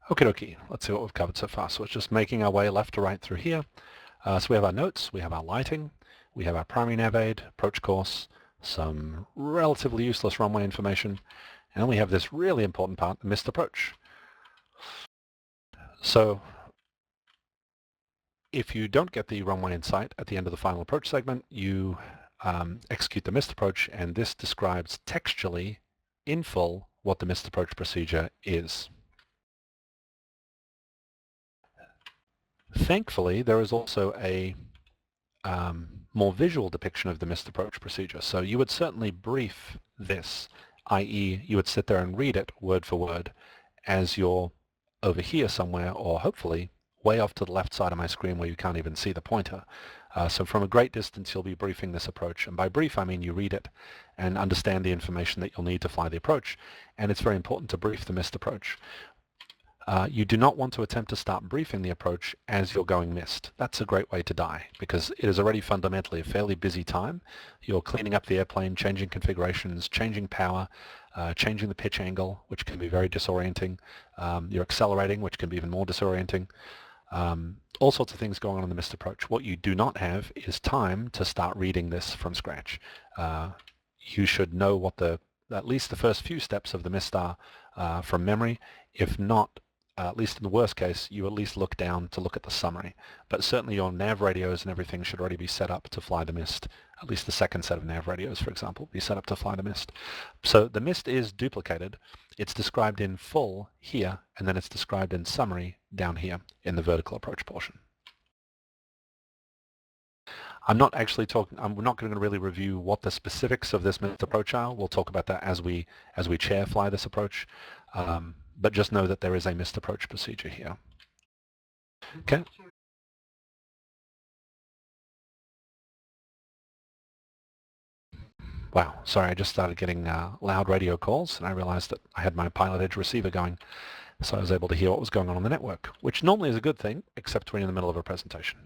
Okie dokie, let's see what we've covered so far. So it's just making our way left to right through here. So we have our notes, we have our lighting, we have our primary nav aid, approach course, some relatively useless runway information, and then we have this really important part, the missed approach. So if you don't get the runway in sight at the end of the final approach segment, you execute the missed approach, and this describes textually in full what the missed approach procedure is. Thankfully, there is also a more visual depiction of the missed approach procedure. So you would certainly brief this, i.e. you would sit there and read it word for word as you're over here somewhere, or hopefully way off to the left side of my screen where you can't even see the pointer. So from a great distance you'll be briefing this approach, and by brief I mean you read it and understand the information that you'll need to fly the approach, and it's very important to brief the missed approach. You do not want to attempt to start briefing the approach as you're going missed. That's a great way to die because it is already fundamentally a fairly busy time. You're cleaning up the airplane, changing configurations, changing power, changing the pitch angle, which can be very disorienting. You're accelerating, which can be even more disorienting. All sorts of things going on in the missed approach. What you do not have is time to start reading this from scratch. You should know what at least the first few steps of the missed are from memory. If not, at least in the worst case, you at least look down to look at the summary. But certainly your nav radios and everything should already be set up to fly the missed. At least the second set of nav radios, for example, be set up to fly the missed. So the missed is duplicated. It's described in full here, and then it's described in summary down here in the vertical approach portion. I'm not going to really review what the specifics of this missed approach are. We'll talk about that as we chair fly this approach. But just know that there is a missed approach procedure here. Okay. Wow, sorry, I just started getting loud radio calls, and I realized that I had my PilotEdge receiver going, so I was able to hear what was going on the network, which normally is a good thing, except when you're in the middle of a presentation.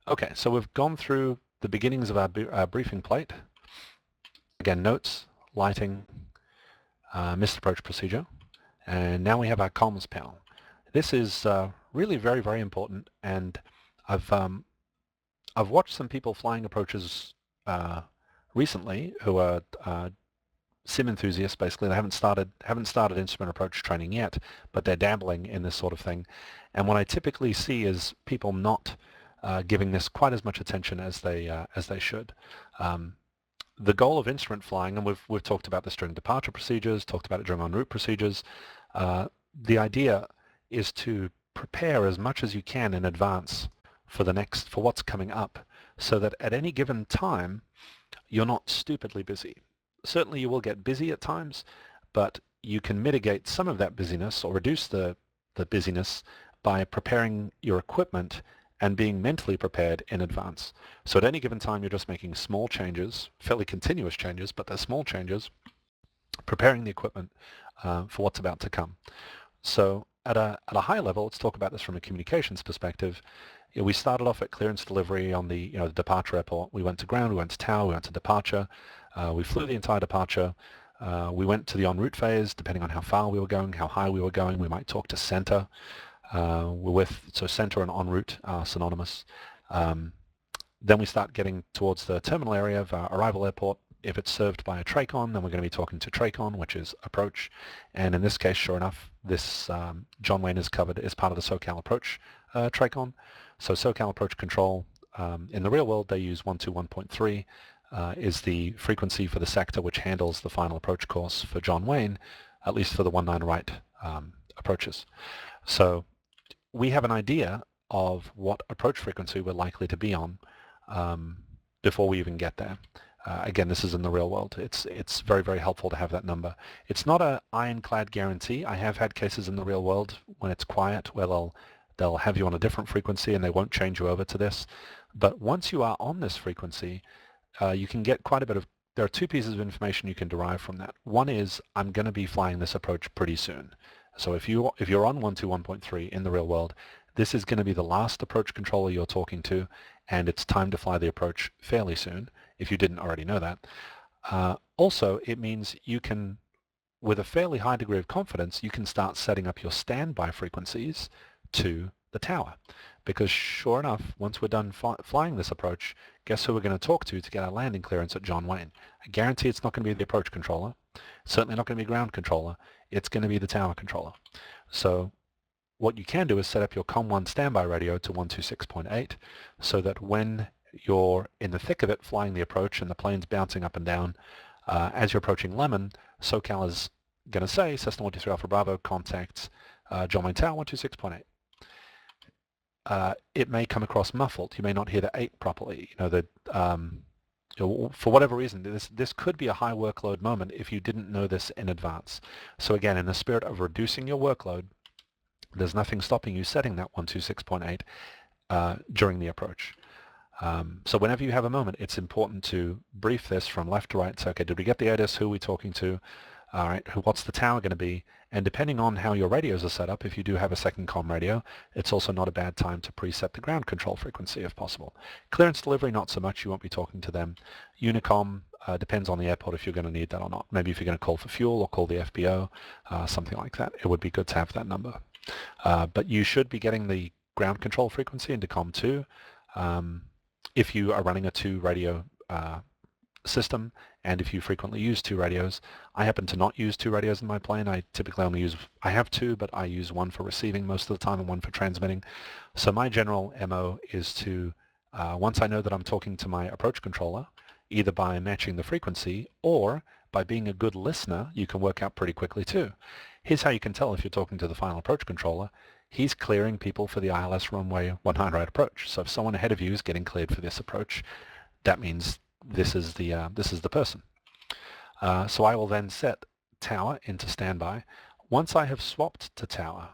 Okay, so we've gone through the beginnings of our briefing plate. Again, notes, lighting, missed approach procedure, and now we have our comms panel. This is really very, very important, and I've watched some people flying approaches recently who are sim enthusiasts. Basically, they haven't started instrument approach training yet, but they're dabbling in this sort of thing. And what I typically see is people not giving this quite as much attention as they should. The goal of instrument flying, and we've talked about this during departure procedures, talked about it during en route procedures. The idea is to prepare as much as you can in advance for what's coming up, so that at any given time you're not stupidly busy. Certainly you will get busy at times, but you can mitigate some of that busyness or reduce the busyness by preparing your equipment and being mentally prepared in advance. So at any given time you're just making small changes, fairly continuous changes, but they're small changes, preparing the equipment for what's about to come. So at a high level, let's talk about this from a communications perspective. We started off at clearance delivery on the departure airport. We went to ground, we went to tower, we went to departure. We flew the entire departure. We went to the en route phase, depending on how far we were going, how high we were going. We might talk to center. So center and en route are synonymous. Then we start getting towards the terminal area of our arrival airport. If it's served by a TRACON, then we're going to be talking to TRACON, which is approach. And in this case, sure enough, this John Wayne is covered as part of the SoCal approach TRACON. So SoCal approach control, in the real world, they use 121.3 is the frequency for the sector which handles the final approach course for John Wayne, at least for the 19 right approaches. So we have an idea of what approach frequency we're likely to be on before we even get there. Again, this is in the real world. It's very, very helpful to have that number. It's not an ironclad guarantee. I have had cases in the real world when it's quiet where they'll have you on a different frequency and they won't change you over to this. But once you are on this frequency, you can get quite a bit of, there are two pieces of information you can derive from that. One is, I'm going to be flying this approach pretty soon. So if you're on 121.3 in the real world, this is going to be the last approach controller you're talking to, and it's time to fly the approach fairly soon, if you didn't already know that. Also, it means you can, with a fairly high degree of confidence, you can start setting up your standby frequencies to the tower. Because sure enough, once we're done flying this approach, guess who we're going to talk to get our landing clearance at John Wayne? I guarantee it's not going to be the approach controller. It's certainly not going to be ground controller. It's going to be the tower controller. So what you can do is set up your COM1 standby radio to 126.8 so that when you're in the thick of it flying the approach and the plane's bouncing up and down, as you're approaching Lemon, SoCal is going to say Cessna 123 Alpha Bravo contacts John Wayne Tower 126.8. It may come across muffled. You may not hear the 8 properly. For whatever reason, this could be a high workload moment if you didn't know this in advance. So again, in the spirit of reducing your workload, there's nothing stopping you setting that 126.8 during the approach. So whenever you have a moment, it's important to brief this from left to right. So, okay, did we get the ATIS? Who are we talking to? All right, what's the tower going to be? And depending on how your radios are set up, if you do have a second comm radio, it's also not a bad time to preset the ground control frequency if possible. Clearance delivery, not so much. You won't be talking to them. Unicom, depends on the airport if you're going to need that or not. Maybe if you're going to call for fuel or call the FBO, something like that, it would be good to have that number. But you should be getting the ground control frequency into COM2 if you are running a 2 radio system, and if you frequently use 2 radios. I happen to not use 2 radios in my plane. I typically only use, I have 2, but I use one for receiving most of the time and one for transmitting. So my general MO is to, once I know that I'm talking to my approach controller, either by matching the frequency or by being a good listener, you can work out pretty quickly too. Here's how you can tell if you're talking to the final approach controller. He's clearing people for the ILS runway 19 right approach. So if someone ahead of you is getting cleared for this approach, that means this is the person. So I will then set tower into standby. Once I have swapped to tower,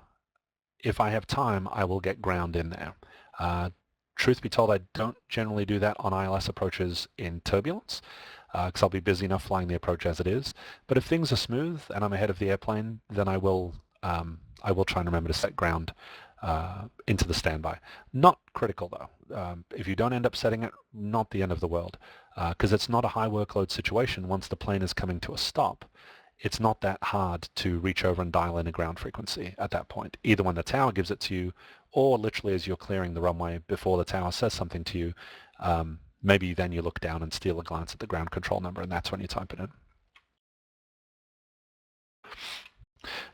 if I have time, I will get ground in there. Truth be told, I don't generally do that on ILS approaches in turbulence because I'll be busy enough flying the approach as it is. But if things are smooth and I'm ahead of the airplane, then I will try and remember to set ground into the standby. Not critical though. If you don't end up setting it, not the end of the world, because it's not a high workload situation. Once the plane is coming to a stop, it's not that hard to reach over and dial in a ground frequency at that point, either when the tower gives it to you or literally as you're clearing the runway before the tower says something to you. Maybe then you look down and steal a glance at the ground control number, and that's when you type it in.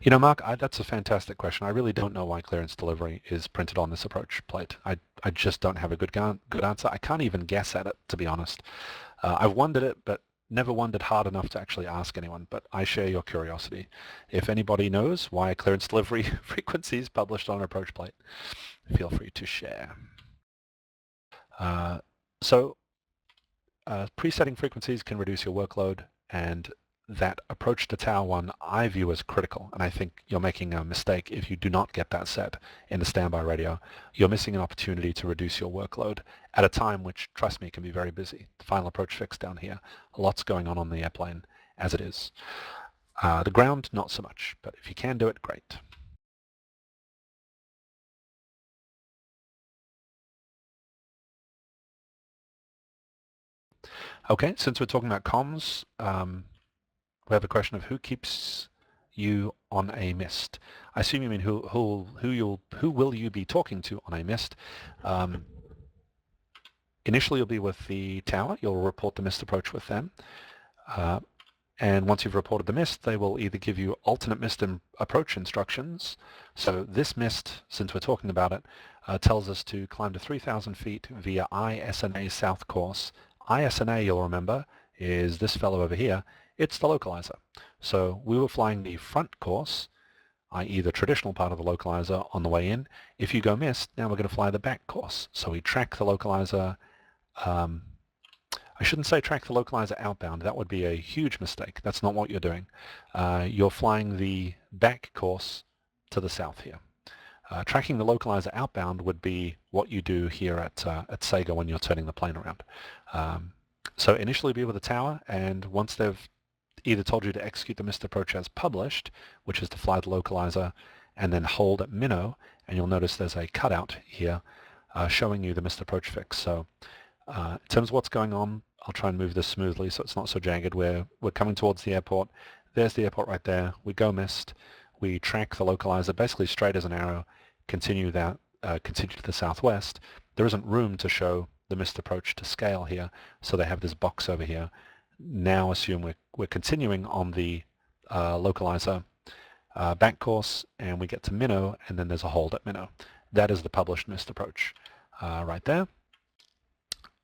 You know, Mark, that's a fantastic question. I really don't know why clearance delivery is printed on this approach plate. I just don't have a good answer. I can't even guess at it, to be honest. I've wondered it, but never wondered hard enough to actually ask anyone, but I share your curiosity. If anybody knows why clearance delivery frequency is published on an approach plate, feel free to share. Presetting frequencies can reduce your workload, and that approach to tower 1 I view as critical, and I think you're making a mistake if you do not get that set in the standby radio. You're missing an opportunity to reduce your workload at a time which, trust me, can be very busy. The final approach fix down here, lots going on the airplane as it is. The ground, not so much, but if you can do it, great. Okay, since we're talking about comms, we have a question of who keeps you on a mist. I assume you mean who will you be talking to on a mist. Initially you'll be with the tower. You'll report the mist approach with them. And once you've reported the mist, they will either give you alternate mist approach instructions. So this mist, since we're talking about it, tells us to climb to 3,000 feet via ISNA south course. ISNA, you'll remember, is this fellow over here. It's the localizer. So we were flying the front course, i.e. the traditional part of the localizer on the way in. If you go mist, now we're going to fly the back course. So we track the localizer. I shouldn't say track the localizer outbound. That would be a huge mistake. That's not what you're doing. You're flying the back course to the south here. Tracking the localizer outbound would be what you do here at Sega when you're turning the plane around. So initially be with the tower, and once they've either told you to execute the missed approach as published, which is to fly the localizer and then hold at minnow, and you'll notice there's a cutout here showing you the missed approach fix. So in terms of what's going on, I'll try and move this smoothly so it's not so jagged. We're coming towards the airport. There's the airport right there. We go missed. We track the localizer basically straight as an arrow, continue to the southwest. There isn't room to show the missed approach to scale here, so they have this box over here. Now assume we're continuing on the localizer back course, and we get to minnow, and then there's a hold at minnow. That is the published missed approach right there.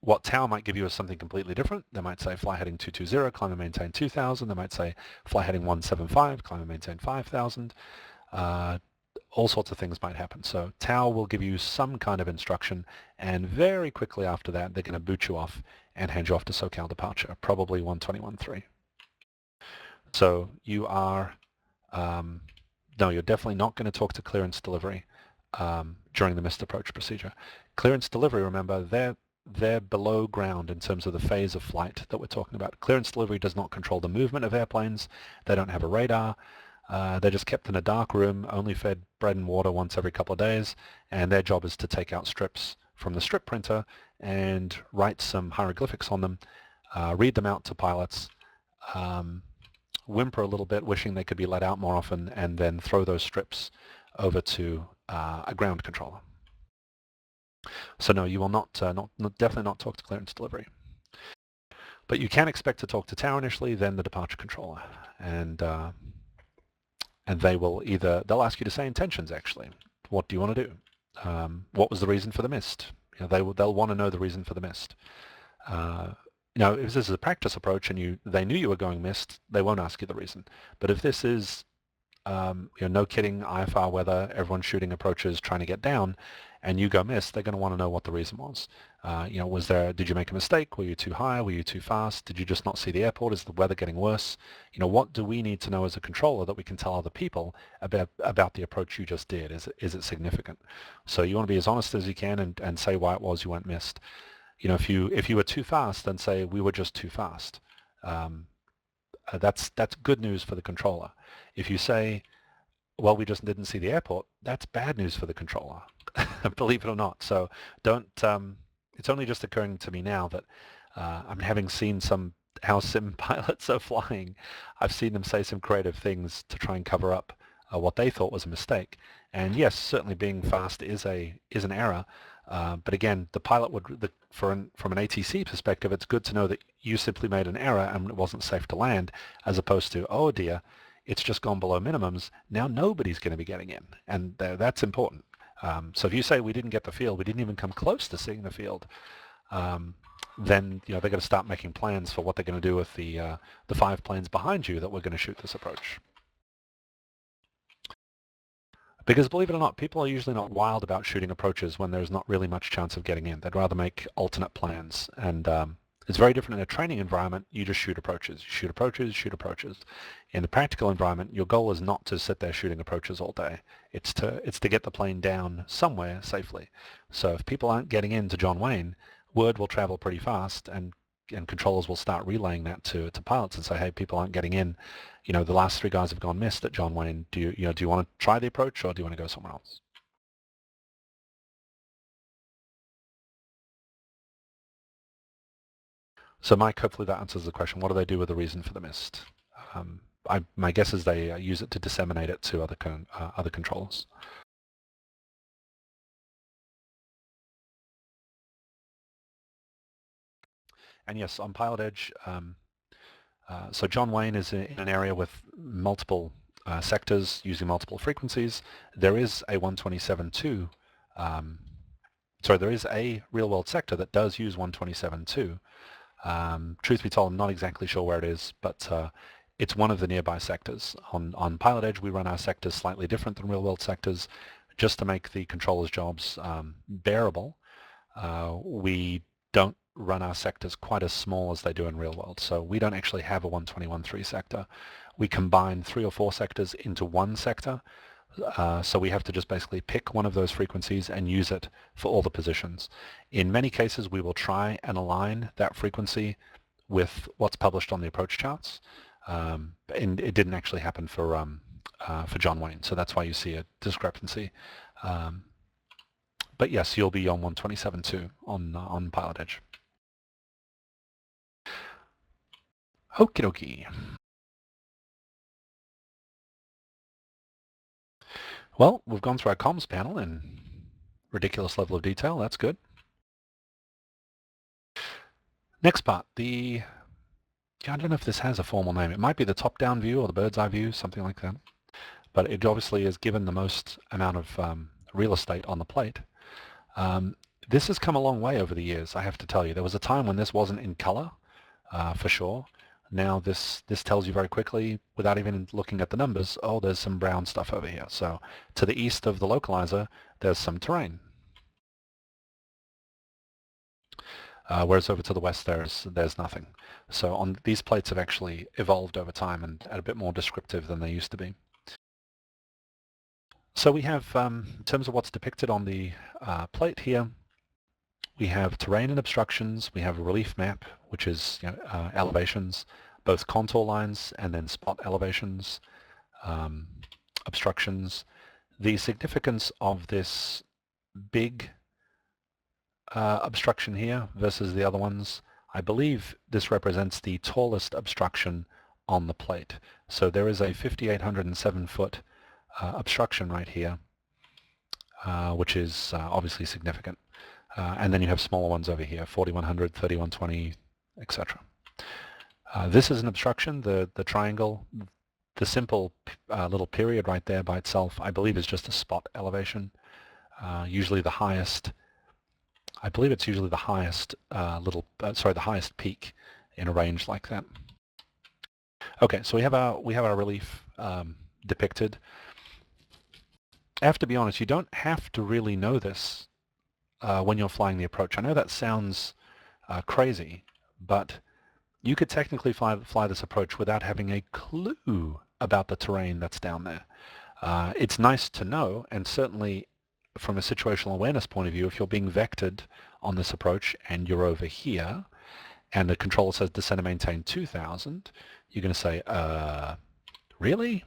What tower might give you is something completely different. They might say fly heading 220, climb and maintain 2000. They might say fly heading 175, climb and maintain 5000. All sorts of things might happen. So tower will give you some kind of instruction, and very quickly after that they're going to boot you off and hand you off to SoCal departure, probably 121.3. So you are, no, you're definitely not going to talk to clearance delivery during the missed approach procedure. Clearance delivery, remember, they're below ground in terms of the phase of flight that we're talking about. Clearance delivery does not control the movement of airplanes. They don't have a radar. They're just kept in a dark room, only fed bread and water once every couple of days, and their job is to take out strips from the strip printer and write some hieroglyphics on them, read them out to pilots, whimper a little bit, wishing they could be let out more often, and then throw those strips over to a ground controller. So no, you will definitely not talk to clearance delivery. But you can expect to talk to tower initially, then the departure controller, and they'll ask you to say intentions actually. What do you want to do? What was the reason for the missed? They'll want to know the reason for the missed. If this is a practice approach and they knew you were going missed, they won't ask you the reason. But if this is no kidding, IFR weather, everyone's shooting approaches trying to get down, and you go missed, they're going to want to know what the reason was. Did you make a mistake? Were you too high? Were you too fast? Did you just not see the airport? Is the weather getting worse? What do we need to know as a controller that we can tell other people about the approach you just did? Is it significant? So you want to be as honest as you can and say why it was you went missed. If you were too fast, then say we were just too fast. That's good news for the controller. If you say, well, we just didn't see the airport, that's bad news for the controller, believe it or not. So don't, it's only just occurring to me now that I'm having seen how sim pilots are flying. I've seen them say some creative things to try and cover up what they thought was a mistake. And yes, certainly being fast is an error. But again, the pilot from an ATC perspective, it's good to know that you simply made an error and it wasn't safe to land, as opposed to, oh dear, it's just gone below minimums. Now nobody's going to be getting in, and that's important. So if you say we didn't get the field, we didn't even come close to seeing the field, then they're going to start making plans for what they're going to do with the 5 planes behind you that we're going to shoot this approach. Because believe it or not, people are usually not wild about shooting approaches when there's not really much chance of getting in. They'd rather make alternate plans. And it's very different in a training environment. You just shoot approaches. You shoot approaches, shoot approaches. In the practical environment, your goal is not to sit there shooting approaches all day. It's to get the plane down somewhere safely. So if people aren't getting into John Wayne, word will travel pretty fast, and controllers will start relaying that to pilots and say, hey, people aren't getting in. The last 3 guys have gone missed at John Wayne. Do you want to try the approach, or do you want to go somewhere else? So Mike, hopefully that answers the question. What do they do with the reason for the missed? My guess is they use it to disseminate it to other controllers. And yes, on PilotEdge, so John Wayne is in an area with multiple sectors using multiple frequencies. There is a 127.2, there is a real-world sector that does use 127.2. Truth be told, I'm not exactly sure where it is, but it's one of the nearby sectors. On PilotEdge, we run our sectors slightly different than real-world sectors, just to make the controllers' jobs bearable. We don't run our sectors quite as small as they do in real world. So we don't actually have a 121.3 sector. We combine 3 or 4 sectors into one sector. So we have to just basically pick one of those frequencies and use it for all the positions. In many cases, we will try and align that frequency with what's published on the approach charts. And it didn't actually happen for John Wayne, so that's why you see a discrepancy. But yes, you'll be on 127.2 on PilotEdge. Okie dokie. Well, we've gone through our comms panel in ridiculous level of detail. That's good. Next part, I don't know if this has a formal name. It might be the top-down view or the bird's eye view, something like that. But it obviously is given the most amount of real estate on the plate. This has come a long way over the years, I have to tell you. There was a time when this wasn't in color, for sure. Now this tells you very quickly, without even looking at the numbers, oh, there's some brown stuff over here. So to the east of the localizer, there's some terrain. Whereas over to the west, there's nothing. So these plates have actually evolved over time and are a bit more descriptive than they used to be. So we have, in terms of what's depicted on the plate here, we have terrain and obstructions. We have a relief map, which is elevations, both contour lines and then spot elevations, obstructions. The significance of this big obstruction here versus the other ones, I believe this represents the tallest obstruction on the plate. So there is a 5,807 foot obstruction right here, which is obviously significant. And then you have smaller ones over here, 4,100, 3,120, etc. This is an obstruction, the triangle. The simple little period right there by itself, I believe, is just a spot elevation. Usually the highest, I believe it's usually the highest the highest peak in a range like that. Okay, so we have our relief depicted. I have to be honest, you don't have to really know this when you're flying the approach. I know that sounds crazy, but you could technically fly this approach without having a clue about the terrain that's down there. It's nice to know, and certainly from a situational awareness point of view, if you're being vectored on this approach and you're over here, and the controller says descend and maintain 2,000, you're going to say, really?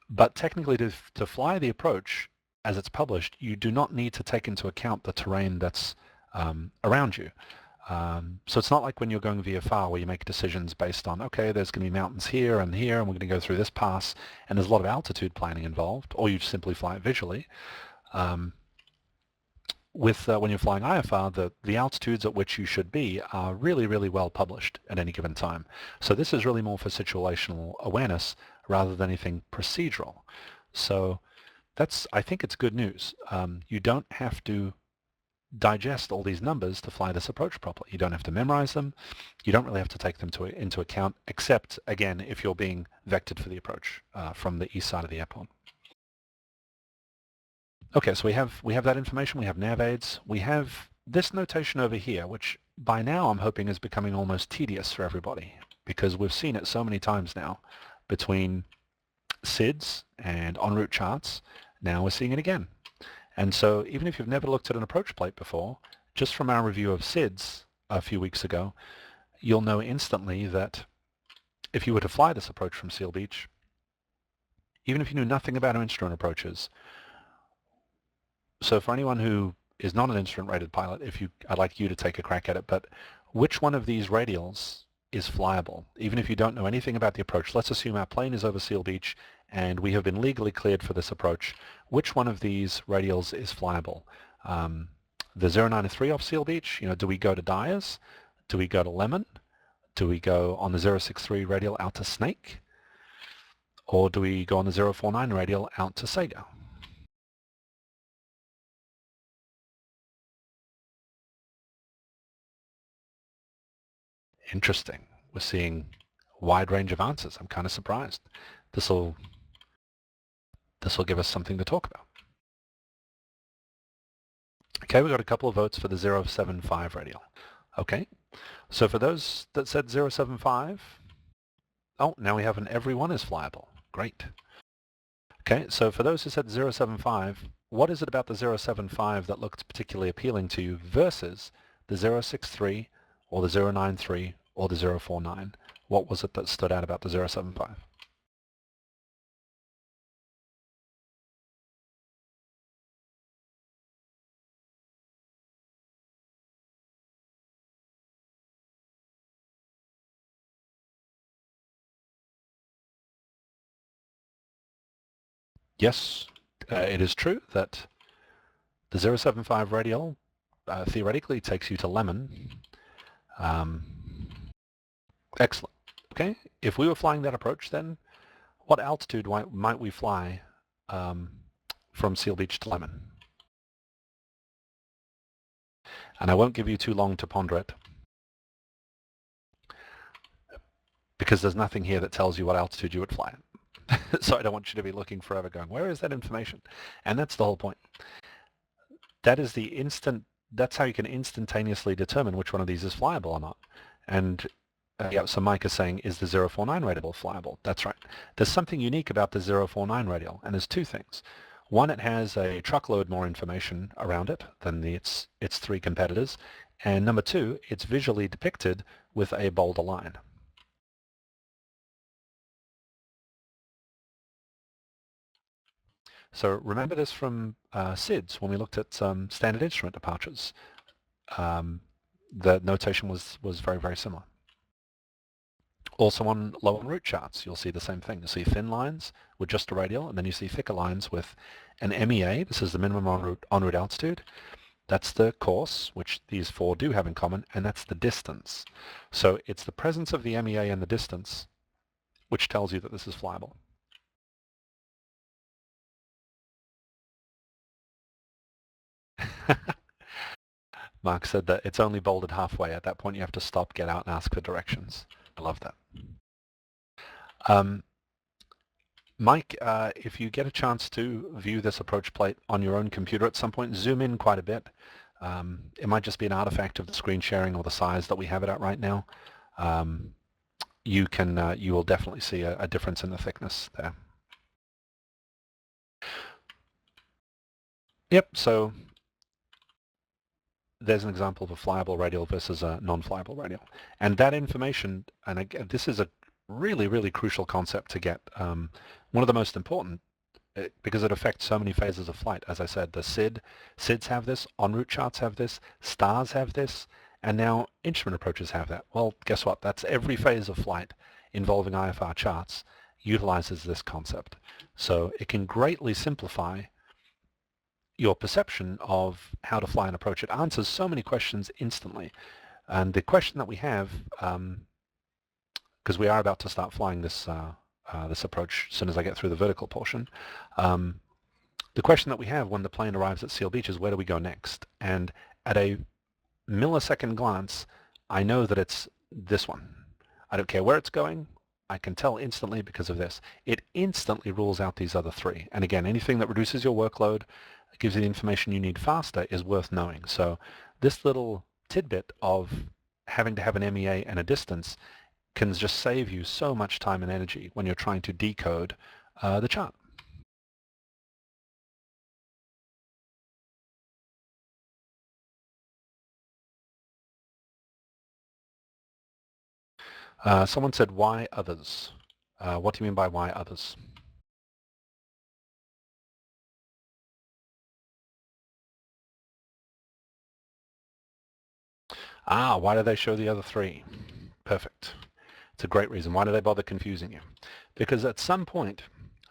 But technically to fly the approach as it's published, you do not need to take into account the terrain that's around you. So it's not like when you're going VFR where you make decisions based on, okay, there's going to be mountains here, and we're going to go through this pass, and there's a lot of altitude planning involved, or you simply fly it visually. When you're flying IFR, the altitudes at which you should be are really, really well published at any given time. So this is really more for situational awareness rather than anything procedural. So I think it's good news. You don't have to digest all these numbers to fly this approach properly. You don't have to memorize them. You don't really have to take them into account, except, again, if you're being vectored for the approach from the east side of the airport. Okay, so we have that information. We have nav aids. We have this notation over here, which by now I'm hoping is becoming almost tedious for everybody, because we've seen it so many times now between SIDS and en route charts. Now we're seeing it again. And so even if you've never looked at an approach plate before, just from our review of SIDS a few weeks ago, you'll know instantly that if you were to fly this approach from Seal Beach, even if you knew nothing about our instrument approaches, so for anyone who is not an instrument-rated pilot, I'd like you to take a crack at it, but which one of these radials is flyable? Even if you don't know anything about the approach, let's assume our plane is over Seal Beach and we have been legally cleared for this approach. Which one of these radials is flyable? The 093 off Seal Beach, do we go to Dyers? Do we go to Lemon? Do we go on the 063 radial out to Snake? Or do we go on the 049 radial out to Sega? Interesting. We're seeing a wide range of answers. I'm kind of surprised. This will give us something to talk about. Okay, we got a couple of votes for the 075 radial. Okay, so for those that said 075, oh, now we have an everyone is flyable. Great. Okay, so for those who said 075, what is it about the 075 that looked particularly appealing to you versus the 063 or the 093 or the 049? What was it that stood out about the 075? Yes, it is true that the 075 radial theoretically takes you to Lemon. Excellent. Okay, if we were flying that approach, then what altitude might we fly from Seal Beach to Lemon? And I won't give you too long to ponder it, because there's nothing here that tells you what altitude you would fly at. So I don't want you to be looking forever going, where is that information? And that's the whole point. That is that's how you can instantaneously determine which one of these is flyable or not. And yeah, so Mike is saying, is the 049 radial flyable? That's right. There's something unique about the 049 radial, and there's two things. One, it has a truckload more information around it than its three competitors. And number two, it's visually depicted with a bolder line. So remember this from SIDS when we looked at standard instrument departures. The notation was very, very similar. Also on low en route charts, you'll see the same thing. You'll see thin lines with just a radial, and then you see thicker lines with an MEA. This is the minimum en route altitude. That's the course, which these four do have in common, and that's the distance. So it's the presence of the MEA and the distance which tells you that this is flyable. Mark said that it's only bolded halfway. At that point, you have to stop, get out, and ask for directions. I love that. Mike, if you get a chance to view this approach plate on your own computer at some point, zoom in quite a bit. It might just be an artifact of the screen sharing or the size that we have it at right now. You will definitely see a difference in the thickness there. Yep, so there's an example of a flyable radial versus a non-flyable radial. And that information, and again, this is a really, really crucial concept to get. One of the most important, because it affects so many phases of flight. As I said, the SIDS have this, en route charts have this, stars have this, and now instrument approaches have that. Well, guess what? That's every phase of flight involving IFR charts utilizes this concept. So it can greatly simplify your perception of how to fly an approach. It answers so many questions instantly. And the question that we have, because we are about to start flying this this approach as soon as I get through the vertical portion, the question that we have when the plane arrives at Seal Beach is, where do we go next? And at a millisecond glance, I know that it's this one. I don't care where it's going. I can tell instantly because of this. It instantly rules out these other three. And again, anything that reduces your workload, gives you the information you need faster, is worth knowing. So this little tidbit of having to have an MEA and a distance can just save you so much time and energy when you're trying to decode the chart. Someone said, why others? What do you mean by why others? Why do they show the other three? Perfect. It's a great reason. Why do they bother confusing you? Because at some point,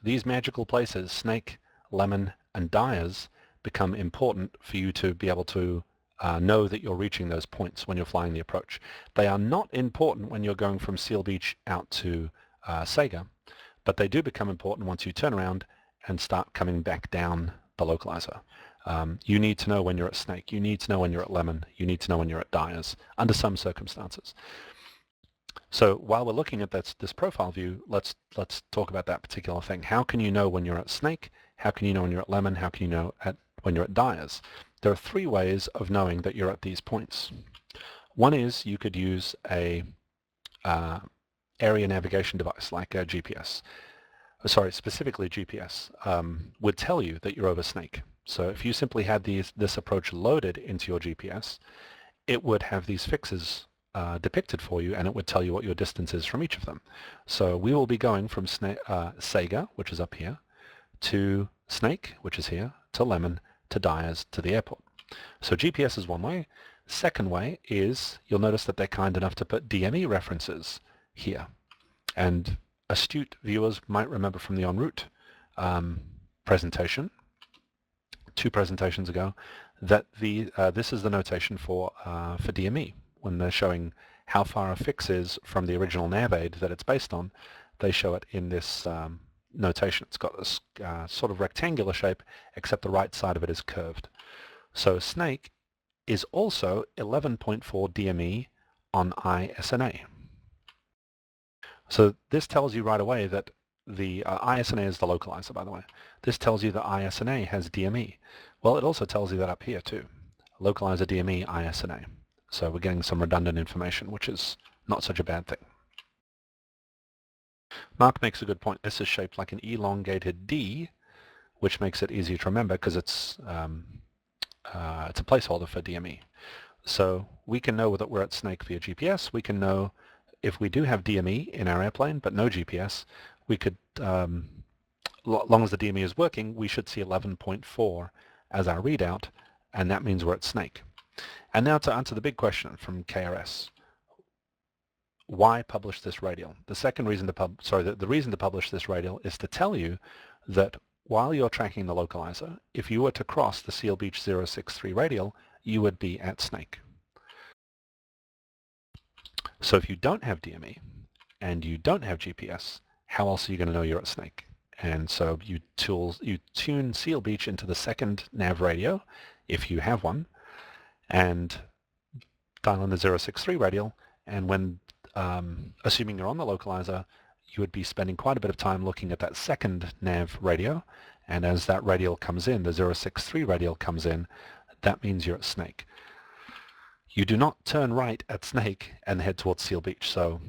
these magical places, Snake, Lemon, and Dyers, become important for you to be able to know that you're reaching those points when you're flying the approach. They are not important when you're going from Seal Beach out to Sega, but they do become important once you turn around and start coming back down the localizer. You need to know when you're at Snake. You need to know when you're at Lemon. You need to know when you're at Dyers, under some circumstances. So while we're looking at this profile view, let's talk about that particular thing. How can you know when you're at Snake? How can you know when you're at Lemon? How can you know when you're at Dyers? there are three ways of knowing that you're at these points. One is you could use a area navigation device like a GPS. Sorry, specifically GPS, would tell you that you're over Snake. So if you simply had this approach loaded into your GPS, it would have these fixes depicted for you, and it would tell you what your distance is from each of them. So we will be going from Sega, which is up here, to Snake, which is here, to Lemon, to Dyers, to the airport. So GPS is one way. Second way is, you'll notice that they're kind enough to put DME references here. And astute viewers might remember from the en route presentation, 2 presentations ago, that this is the notation for DME. When they're showing how far a fix is from the original nav aid that it's based on, they show it in this notation. It's got this sort of rectangular shape, except the right side of it is curved. So Snake is also 11.4 DME on ISNA. So this tells you right away that the ISNA is the localizer, by the way. This tells you that ISNA has DME. Well, it also tells you that up here too. Localizer DME ISNA. So we're getting some redundant information, which is not such a bad thing. Mark makes a good point. This is shaped like an elongated D, which makes it easier to remember because it's a placeholder for DME. So we can know that we're at Snake via GPS. We can know if we do have DME in our airplane but no GPS, we could, long as the DME is working, we should see 11.4 as our readout, and that means we're at Snake. And now to answer the big question from KRS. Why publish this radial? The second reason to the reason to publish this radial is to tell you that while you're tracking the localizer, if you were to cross the Seal Beach 063 radial, you would be at Snake. So if you don't have DME and you don't have GPS, how else are you going to know you're at Snake? And so you tune Seal Beach into the second nav radio, if you have one, and dial in the 063 radial, and when, assuming you're on the localizer, you would be spending quite a bit of time looking at that second nav radio, and as that radial comes in, the 063 radial comes in, that means you're at Snake. You do not turn right at Snake and head towards Seal Beach, so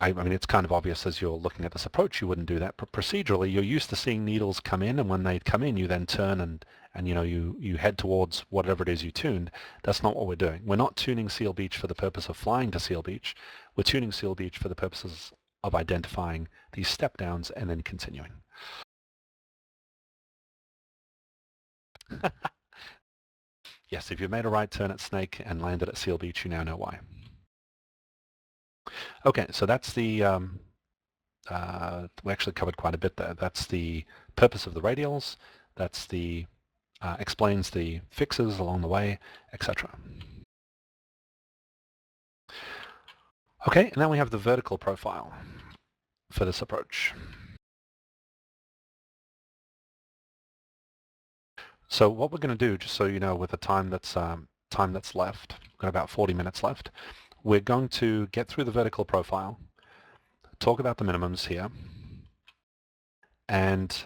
I mean, it's kind of obvious as you're looking at this approach you wouldn't do that, but procedurally you're used to seeing needles come in, and when they come in you then turn and you know, you head towards whatever it is you tuned. That's not what we're doing. We're not tuning Seal Beach for the purpose of flying to Seal Beach. We're tuning Seal Beach for the purposes of identifying these step downs and then continuing. Yes, if you've made a right turn at Snake and landed at Seal Beach, you now know why. Okay, so that's the, we actually covered quite a bit there. That's the purpose of the radials. That's the, explains the fixes along the way, etc. Okay, and then we have the vertical profile for this approach. So what we're going to do, just so you know, with the time that's left, we've got about 40 minutes left, we're going to get through the vertical profile, talk about the minimums here, and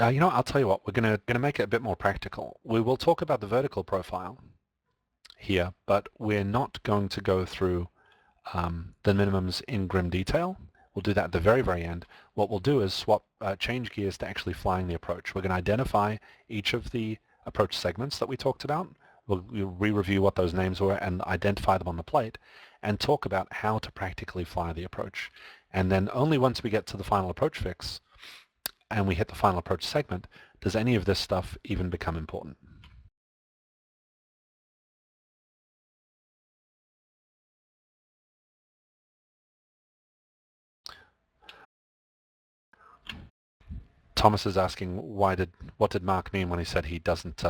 you know, I'll tell you what, we're going to make it a bit more practical. We will talk about the vertical profile here, but we're not going to go through the minimums in grim detail. We'll do that at the very, very end. What we'll do is change gears to actually flying the approach. We're going to identify each of the approach segments that we talked about. We'll re-review what those names were and identify them on the plate and talk about how to practically fly the approach. And then only once we get to the final approach fix and we hit the final approach segment does any of this stuff even become important. Thomas is asking what did Mark mean when he said he doesn't,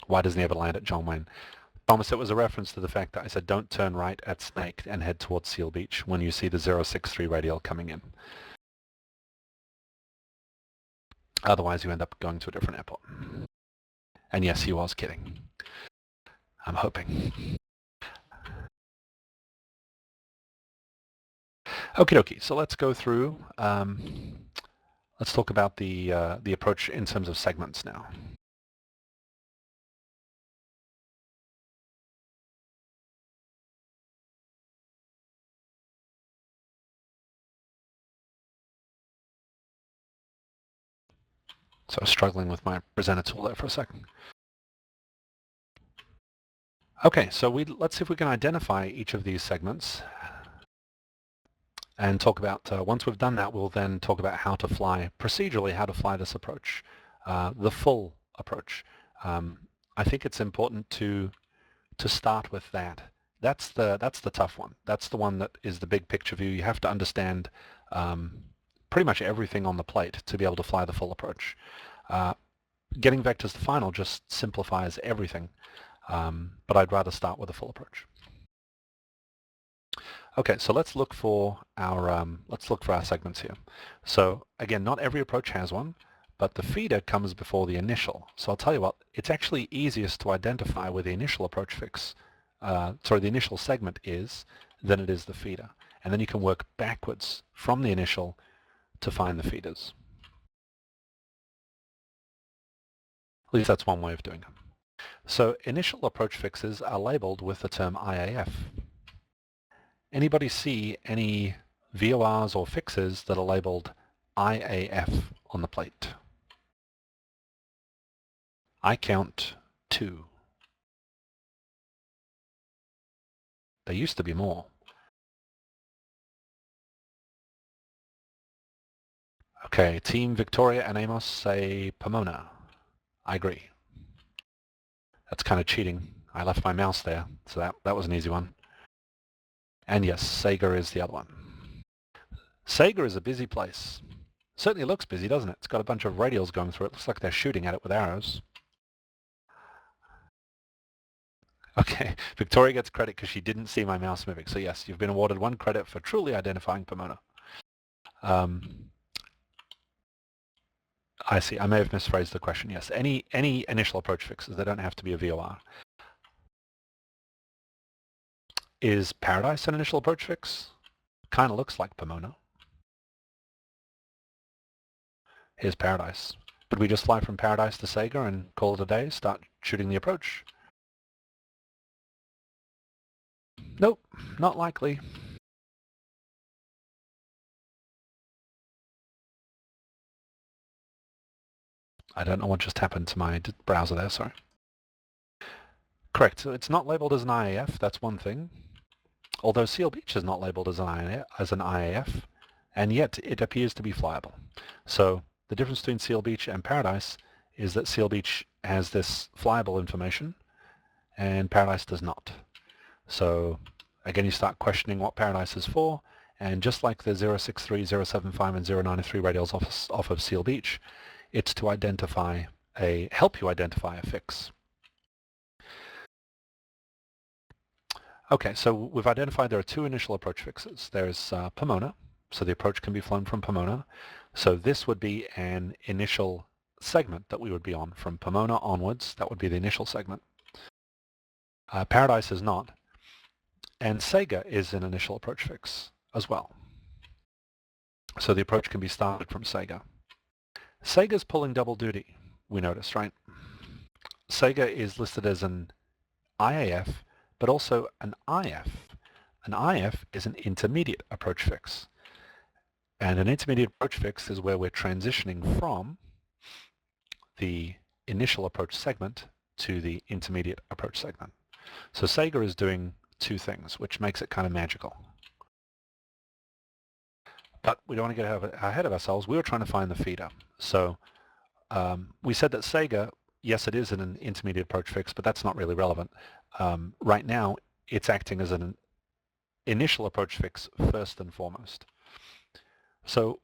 why doesn't he ever land at John Wayne? Thomas, it was a reference to the fact that I said don't turn right at Snake and head towards Seal Beach when you see the 063 radial coming in. Otherwise you end up going to a different airport. And yes, he was kidding. I'm hoping. Okie dokie, so let's go through Let's talk about the approach in terms of segments now. So I was struggling with my presenter tool there for a second. Okay, so let's see if we can identify each of these segments and talk about, once we've done that, we'll then talk about how to fly, procedurally, how to fly this approach, the full approach. I think it's important to start with that. That's the tough one. That's the one that is the big picture view. You have to understand pretty much everything on the plate to be able to fly the full approach. Getting vectors to final just simplifies everything, but I'd rather start with a full approach. Okay, so let's look for our segments here. So again, not every approach has one, but the feeder comes before the initial. So I'll tell you what, it's actually easiest to identify where the initial approach fix, the initial segment is, than it is the feeder. And then you can work backwards from the initial to find the feeders. At least that's one way of doing it. So initial approach fixes are labeled with the term IAF. Anybody see any VORs or fixes that are labeled IAF on the plate? I count 2. There used to be more. Okay, Team Victoria and Amos say Pomona. I agree. That's kind of cheating. I left my mouse there, so that was an easy one. And yes, Sega is the other one. Sega is a busy place. Certainly looks busy, doesn't it? It's got a bunch of radials going through it. Looks like they're shooting at it with arrows. Okay, Victoria gets credit because she didn't see my mouse moving. So yes, you've been awarded 1 credit for truly identifying Pomona. I see. I may have misphrased the question. Yes, any initial approach fixes. They don't have to be a VOR. Is Paradise an initial approach fix? Kind of looks like Pomona. Here's Paradise. Would we just fly from Paradise to Sega and call it a day, start shooting the approach? Nope, not likely. I don't know what just happened to my browser there, sorry. Correct, so it's not labeled as an IAF, that's one thing. Although Seal Beach is not labeled as an IAF, and yet it appears to be flyable. So the difference between Seal Beach and Paradise is that Seal Beach has this flyable information and Paradise does not. So again, you start questioning what Paradise is for, and just like the 063, 075, and 093 radials off of Seal Beach, it's to help you identify a fix. Okay, so we've identified there are 2 initial approach fixes. There's Pomona, so the approach can be flown from Pomona. So this would be an initial segment that we would be on. From Pomona onwards, that would be the initial segment. Paradise is not. And Sega is an initial approach fix as well. So the approach can be started from Sega. Sega's pulling double duty, we noticed, right? Sega is listed as an IAF, but also an IF. An IF is an intermediate approach fix. And an intermediate approach fix is where we're transitioning from the initial approach segment to the intermediate approach segment. So Sega is doing 2 things, which makes it kind of magical. But we don't want to get ahead of ourselves. We were trying to find the feeder. So we said that Sega, yes, it is an intermediate approach fix, but that's not really relevant. Right now, it's acting as an initial approach fix first and foremost. So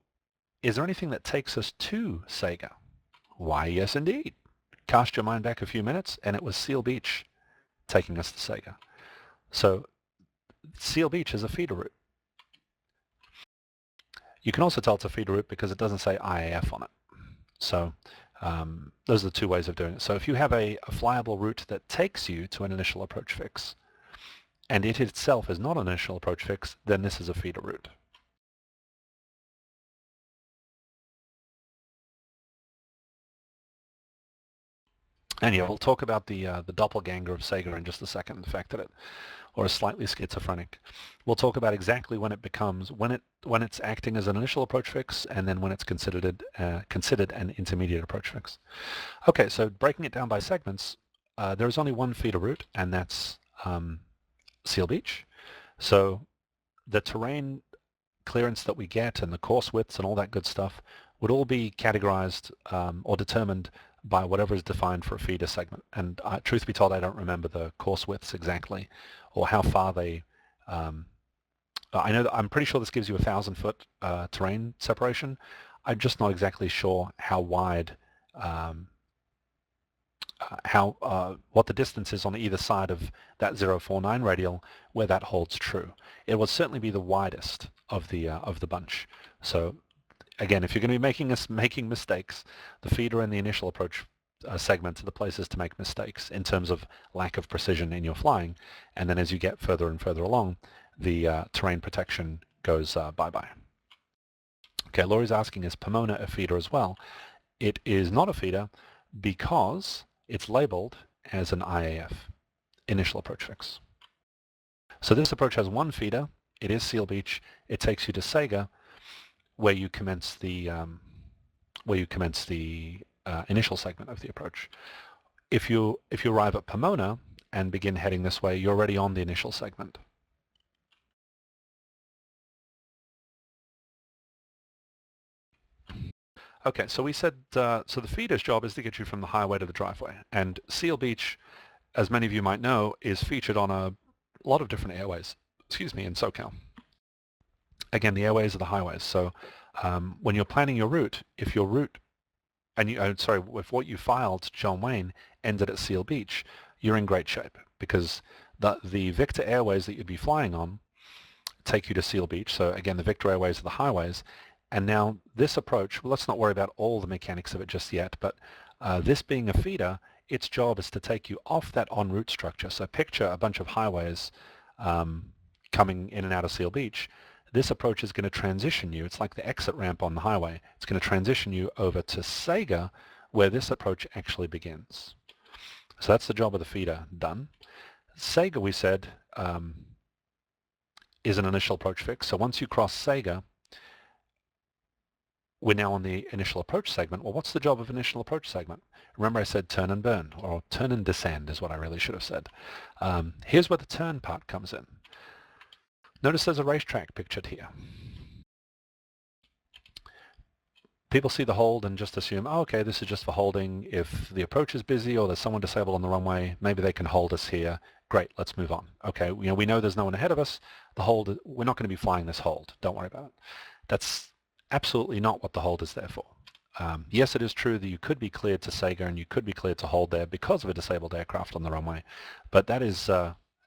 is there anything that takes us to Sega? Why, yes, indeed. Cast your mind back a few minutes, and it was Seal Beach taking us to Sega. So Seal Beach is a feeder route. You can also tell it's a feeder route because it doesn't say IAF on it. So those are the 2 ways of doing it. So if you have a flyable route that takes you to an initial approach fix, and it itself is not an initial approach fix, then this is a feeder route. And yeah, we'll talk about the doppelganger of Sega in just a second, the fact that it, or is slightly schizophrenic. We'll talk about exactly when it becomes, when it's acting as an initial approach fix, and then when it's considered an intermediate approach fix. Okay, so breaking it down by segments, there's only one feeder route, and that's Seal Beach. So the terrain clearance that we get and the course widths and all that good stuff would all be categorized or determined by whatever is defined for a feeder segment. And truth be told, I don't remember the course widths exactly or how far they... I know that I'm pretty sure this gives you 1,000-foot terrain separation. I'm just not exactly sure how wide, what the distance is on either side of that 049 radial where that holds true. It will certainly be the widest of the bunch. So again, if you're going to be making mistakes, the feeder and the initial approach segments are the places to make mistakes in terms of lack of precision in your flying. And then as you get further and further along, the terrain protection goes bye-bye. Okay, Laurie's asking, is Pomona a feeder as well? It is not a feeder because it's labeled as an IAF, initial approach fix. So this approach has one feeder. It is Seal Beach. It takes you to Sega, where you commence the initial segment of the approach. If you arrive at Pomona and begin heading this way, you're already on the initial segment. Okay, so we said, so the feeder's job is to get you from the highway to the driveway. And Seal Beach, as many of you might know, is featured on a lot of different airways, excuse me, in SoCal. Again, the airways are the highways. So when you're planning your route, if your route, and if what you filed to John Wayne ended at Seal Beach, you're in great shape because the Victor Airways that you'd be flying on take you to Seal Beach. So again, the Victor Airways are the highways. And now this approach, well, let's not worry about all the mechanics of it just yet, but this being a feeder, its job is to take you off that en route structure. So picture a bunch of highways coming in and out of Seal Beach. This approach is going to transition you. It's like the exit ramp on the highway. It's going to transition you over to Sega, where this approach actually begins. So that's the job of the feeder done. Sega, we said, is an initial approach fix. So once you cross Sega, we're now on the initial approach segment. Well, what's the job of initial approach segment? Remember I said turn and burn, or turn and descend is what I really should have said. Here's where the turn part comes in. Notice there's a racetrack pictured here. People see the hold and just assume, oh, okay, this is just for holding. If the approach is busy or there's someone disabled on the runway, maybe they can hold us here. Great, let's move on. Okay, we know there's no one ahead of us. The hold, we're not going to be flying this hold. Don't worry about it. That's absolutely not what the hold is there for. Yes, it is true that you could be cleared to Sega and you could be cleared to hold there because of a disabled aircraft on the runway, but that is,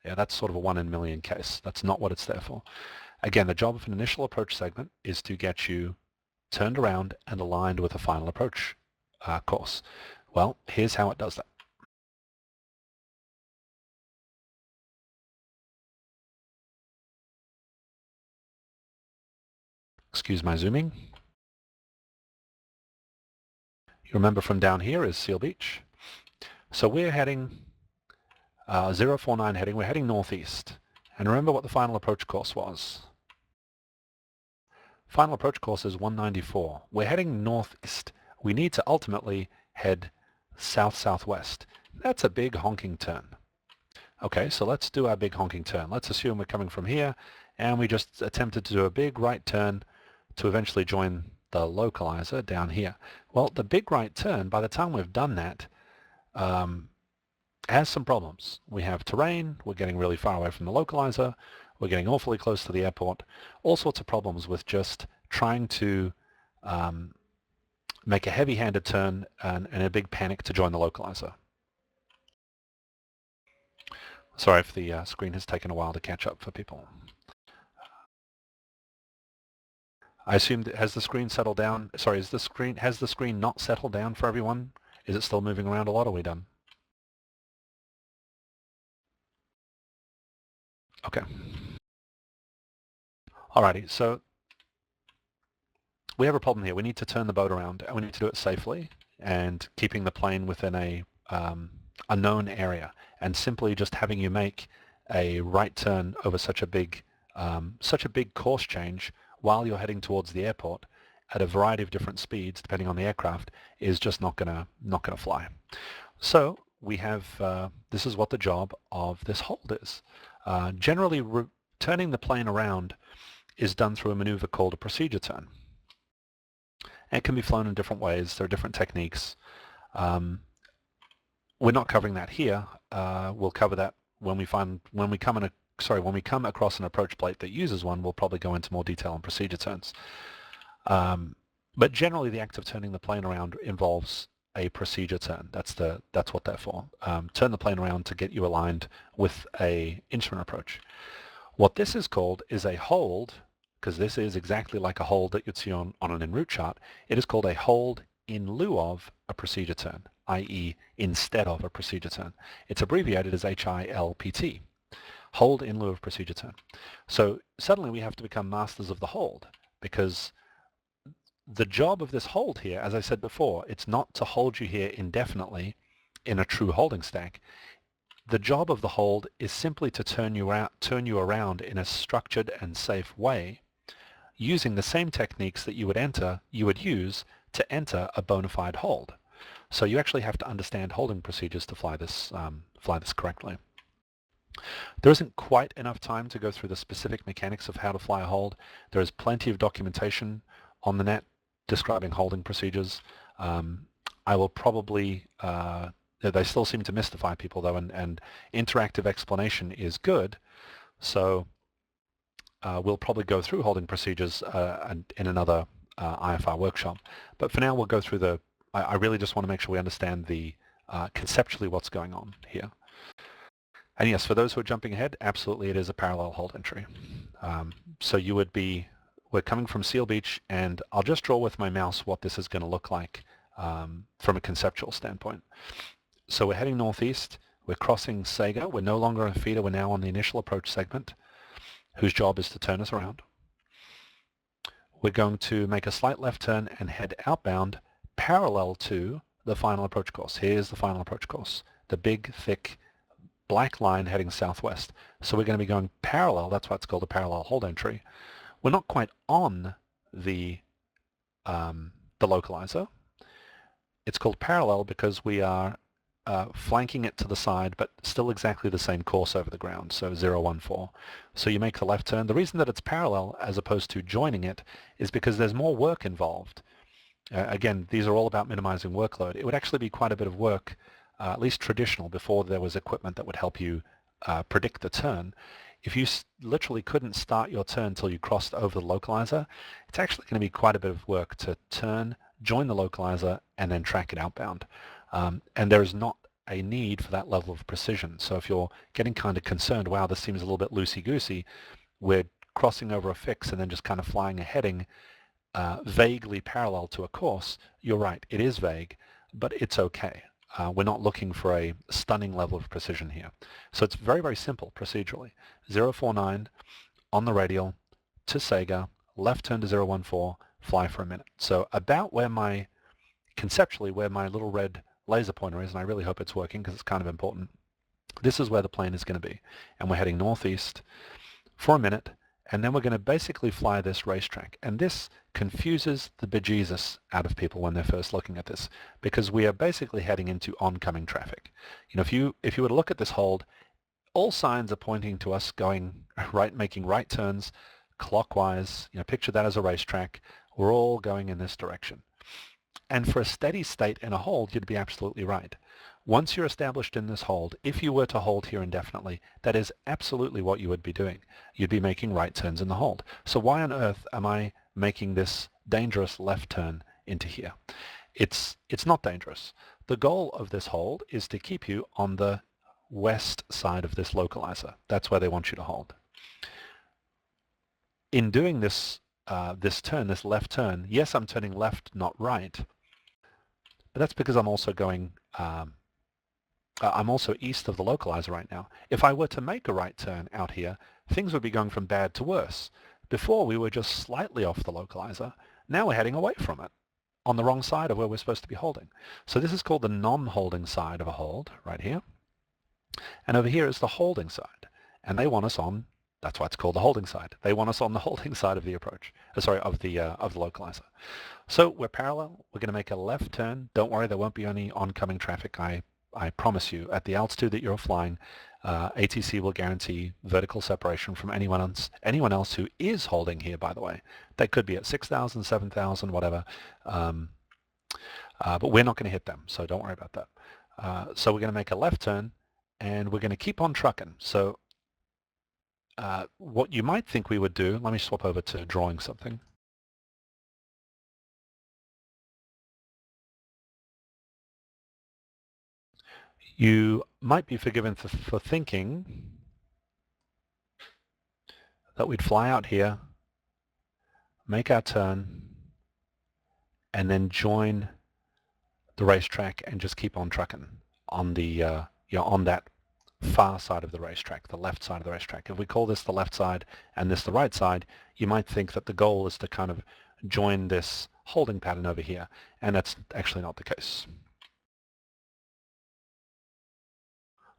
that's sort of a 1 in a million case. That's not what it's there for. Again, the job of an initial approach segment is to get you turned around and aligned with a final approach course. Well, here's how it does that. Excuse my zooming. You remember from down here is Seal Beach. So we're heading 049 heading, we're heading northeast. And remember what the final approach course was. Final approach course is 194. We're heading northeast. We need to ultimately head south-southwest. That's a big honking turn. Okay, so let's do our big honking turn. Let's assume we're coming from here and we just attempted to do a big right turn to eventually join the localizer down here. Well, the big right turn, by the time we've done that, has some problems. We have terrain, we're getting really far away from the localizer, we're getting awfully close to the airport, all sorts of problems with just trying to make a heavy-handed turn and a big panic to join the localizer. Sorry if the screen has taken a while to catch up for people. I assume that has the screen settled down? Sorry, has the screen not settled down for everyone? Is it still moving around a lot? Or are we done? Okay. Alrighty, so we have a problem here. We need to turn the boat around and we need to do it safely and keeping the plane within a a known area, and simply just having you make a right turn over such a big course change while you're heading towards the airport at a variety of different speeds depending on the aircraft is just not gonna fly. So we have this is what the job of this hold is. Generally, turning the plane around is done through a maneuver called a procedure turn. And it can be flown in different ways. There are different techniques. We're not covering that here. We'll cover that when we come across an approach plate that uses one. We'll probably go into more detail on procedure turns. But generally, the act of turning the plane around involves a procedure turn. That's what they're for. Turn the plane around to get you aligned with a instrument approach. What this is called is a hold, because this is exactly like a hold that you'd see on an en route chart. It is called a hold in lieu of a procedure turn, i.e. instead of a procedure turn. It's abbreviated as HILPT, hold in lieu of procedure turn. So suddenly we have to become masters of the hold, because the job of this hold here, as I said before, it's not to hold you here indefinitely in a true holding stack. The job of the hold is simply to turn you around in a structured and safe way using the same techniques that you would use to enter a bona fide hold. So you actually have to understand holding procedures to fly this correctly. There isn't quite enough time to go through the specific mechanics of how to fly a hold. There is plenty of documentation on the net describing holding procedures. I will probably, they still seem to mystify people though, and interactive explanation is good. So we'll probably go through holding procedures in another IFR workshop. But for now, we'll go through I really just want to make sure we understand conceptually what's going on here. And yes, for those who are jumping ahead, absolutely it is a parallel hold entry. So we're coming from Seal Beach, and I'll just draw with my mouse what this is going to look like from a conceptual standpoint. So we're heading northeast, we're crossing Sega, we're no longer a feeder, we're now on the initial approach segment, whose job is to turn us around. We're going to make a slight left turn and head outbound parallel to the final approach course. Here's the final approach course, the big, thick, black line heading southwest. So we're going to be going parallel, that's why it's called a parallel hold entry. We're not quite on the localizer. It's called parallel because we are flanking it to the side, but still exactly the same course over the ground, so 014. So you make the left turn. The reason that it's parallel as opposed to joining it is because there's more work involved. Again, these are all about minimizing workload. It would actually be quite a bit of work, at least traditional, before there was equipment that would help you predict the turn. If you literally couldn't start your turn until you crossed over the localizer, it's actually going to be quite a bit of work to turn, join the localizer, and then track it outbound. And there's not a need for that level of precision. So if you're getting kind of concerned, wow, this seems a little bit loosey-goosey, we're crossing over a fix and then just kind of flying a heading vaguely parallel to a course, you're right, it is vague, but it's okay. We're not looking for a stunning level of precision here. So it's very, very simple procedurally. 049 on the radial to Sega, left turn to 014, fly for a minute. So about conceptually where my little red laser pointer is, and I really hope it's working because it's kind of important, this is where the plane is going to be. And we're heading northeast for a minute, and then we're going to basically fly this racetrack. And this confuses the bejesus out of people when they're first looking at this, because we are basically heading into oncoming traffic. You know, if you were to look at this hold, all signs are pointing to us going right, making right turns clockwise. You know, picture that as a racetrack. We're all going in this direction. And for a steady state in a hold, you'd be absolutely right. Once you're established in this hold, if you were to hold here indefinitely, that is absolutely what you would be doing. You'd be making right turns in the hold. So why on earth am I making this dangerous left turn into here? It's not dangerous. The goal of this hold is to keep you on the west side of this localizer. That's where they want you to hold. In doing this this left turn, yes, I'm turning left, not right, but that's because I'm also going I'm also east of the localizer right now. If I were to make a right turn out here, things would be going from bad to worse. Before we were just slightly off the localizer. Now we're heading away from it on the wrong side of where we're supposed to be holding. So this is called the non-holding side of a hold, right here. And over here is the holding side. And they want us on, that's why it's called the holding side. They want us on the holding side of the approach, of the localizer. So we're parallel. We're going to make a left turn. Don't worry, there won't be any oncoming traffic. I promise you. At the altitude that you're flying, ATC will guarantee vertical separation from anyone else who is holding here, by the way. They could be at 6,000, 7,000, whatever. But we're not going to hit them, so don't worry about that. So we're going to make a left turn, and we're going to keep on trucking. So what you might think we would do, let me swap over to drawing something. You might be forgiven for thinking that we'd fly out here, make our turn, and then join the racetrack and just keep on trucking on the on that far side of the racetrack, the left side of the racetrack. If we call this the left side and this the right side, you might think that the goal is to kind of join this holding pattern over here, and that's actually not the case.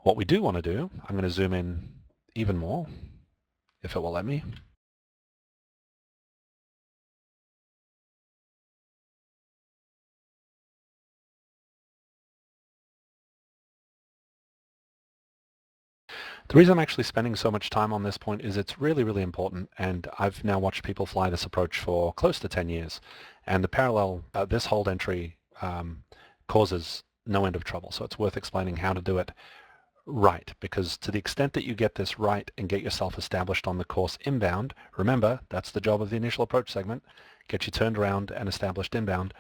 What we do want to do, I'm going to zoom in even more, if it will let me. The reason I'm actually spending so much time on this point is it's really, really important, and I've now watched people fly this approach for close to 10 years, and the parallel, this hold entry causes no end of trouble, so it's worth explaining how to do it right, because to the extent that you get this right and get yourself established on the course inbound, remember, that's the job of the initial approach segment, get you turned around and established inbound.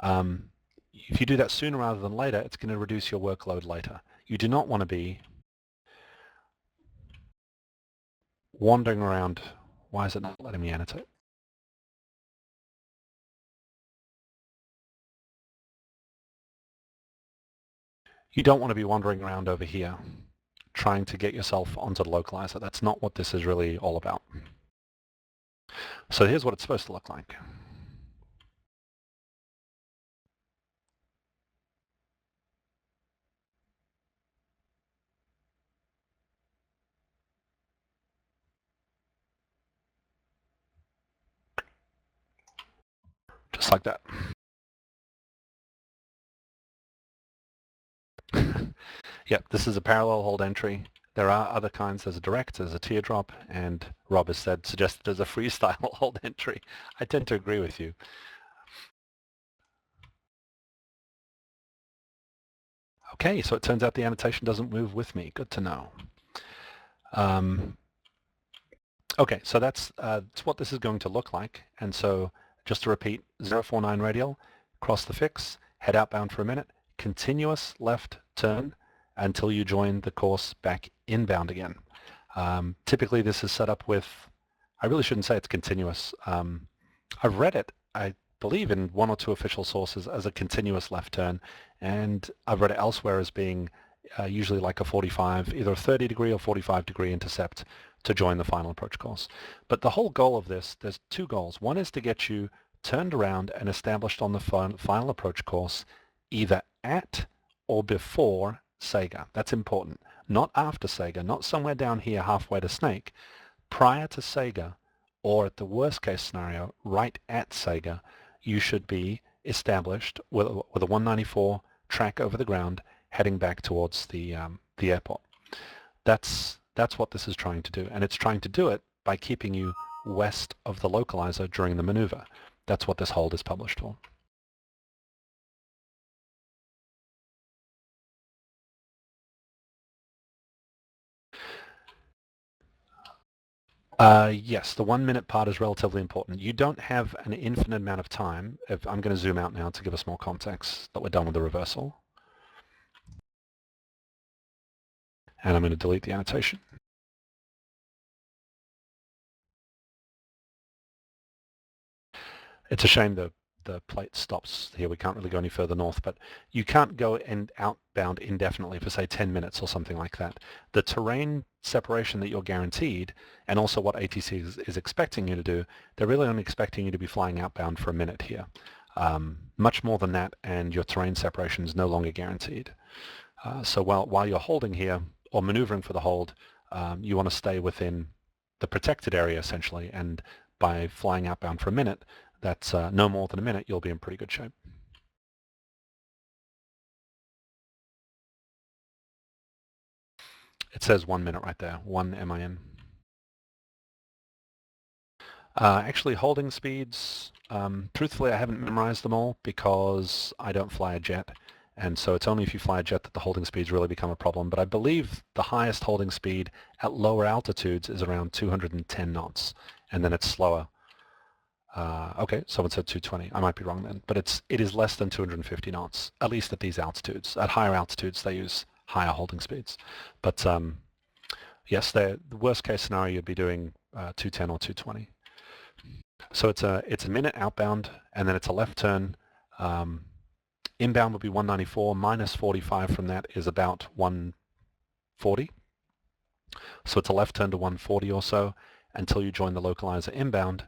If you do that sooner rather than later, it's going to reduce your workload later. You do not want to be wandering around. Why is it not letting me annotate? You don't want to be wandering around over here trying to get yourself onto the localizer. That's not what this is really all about. So here's what it's supposed to look like. Just like that. Yep, this is a parallel hold entry. There are other kinds. There's a direct, there's a teardrop, and Rob has suggested there's a freestyle hold entry. I tend to agree with you. Okay, so it turns out the annotation doesn't move with me. Good to know. Okay, so that's what this is going to look like. And so just to repeat, 049 radial, cross the fix, head outbound for a minute, continuous left turn until you join the course back inbound again. Typically this is set up with, I really shouldn't say it's continuous. I've read it, I believe in one or two official sources as a continuous left turn, and I've read it elsewhere as being usually like a 45, either a 30 degree or 45 degree intercept to join the final approach course. But the whole goal of this, there's two goals. One is to get you turned around and established on the final approach course either at or before Sega. That's important. Not after Sega, not somewhere down here halfway to Snake. Prior to Sega, or at the worst case scenario, right at Sega, you should be established with a 194 track over the ground heading back towards the airport. That's what this is trying to do, and it's trying to do it by keeping you west of the localizer during the maneuver. That's what this hold is published for. Yes, the 1 minute part is relatively important. You don't have an infinite amount of time. I'm going to zoom out now to give us more context that we're done with the reversal. And I'm going to delete the annotation. It's a shame the plate stops here. We can't really go any further north, but you can't go outbound indefinitely for, say, 10 minutes or something like that. The terrain separation that you're guaranteed, and also what ATC is expecting you to do, they're really only expecting you to be flying outbound for a minute here. Much more than that, and your terrain separation is no longer guaranteed. So while you're holding here, or maneuvering for the hold, you want to stay within the protected area essentially, and by flying outbound for a minute, that's no more than a minute, you'll be in pretty good shape. It says 1 minute right there, 1 MIN. Actually, holding speeds, truthfully, I haven't memorized them all because I don't fly a jet. And so it's only if you fly a jet that the holding speeds really become a problem. But I believe the highest holding speed at lower altitudes is around 210 knots, and then it's slower. Okay, someone said 220. I might be wrong then, but it is less than 250 knots, at least at these altitudes. At higher altitudes, they use higher holding speeds. But yes, the worst case scenario, you'd be doing 210 or 220. So it's a minute outbound, and then it's a left turn. Inbound would be 194, minus 45 from that is about 140. So it's a left turn to 140 or so until you join the localizer inbound,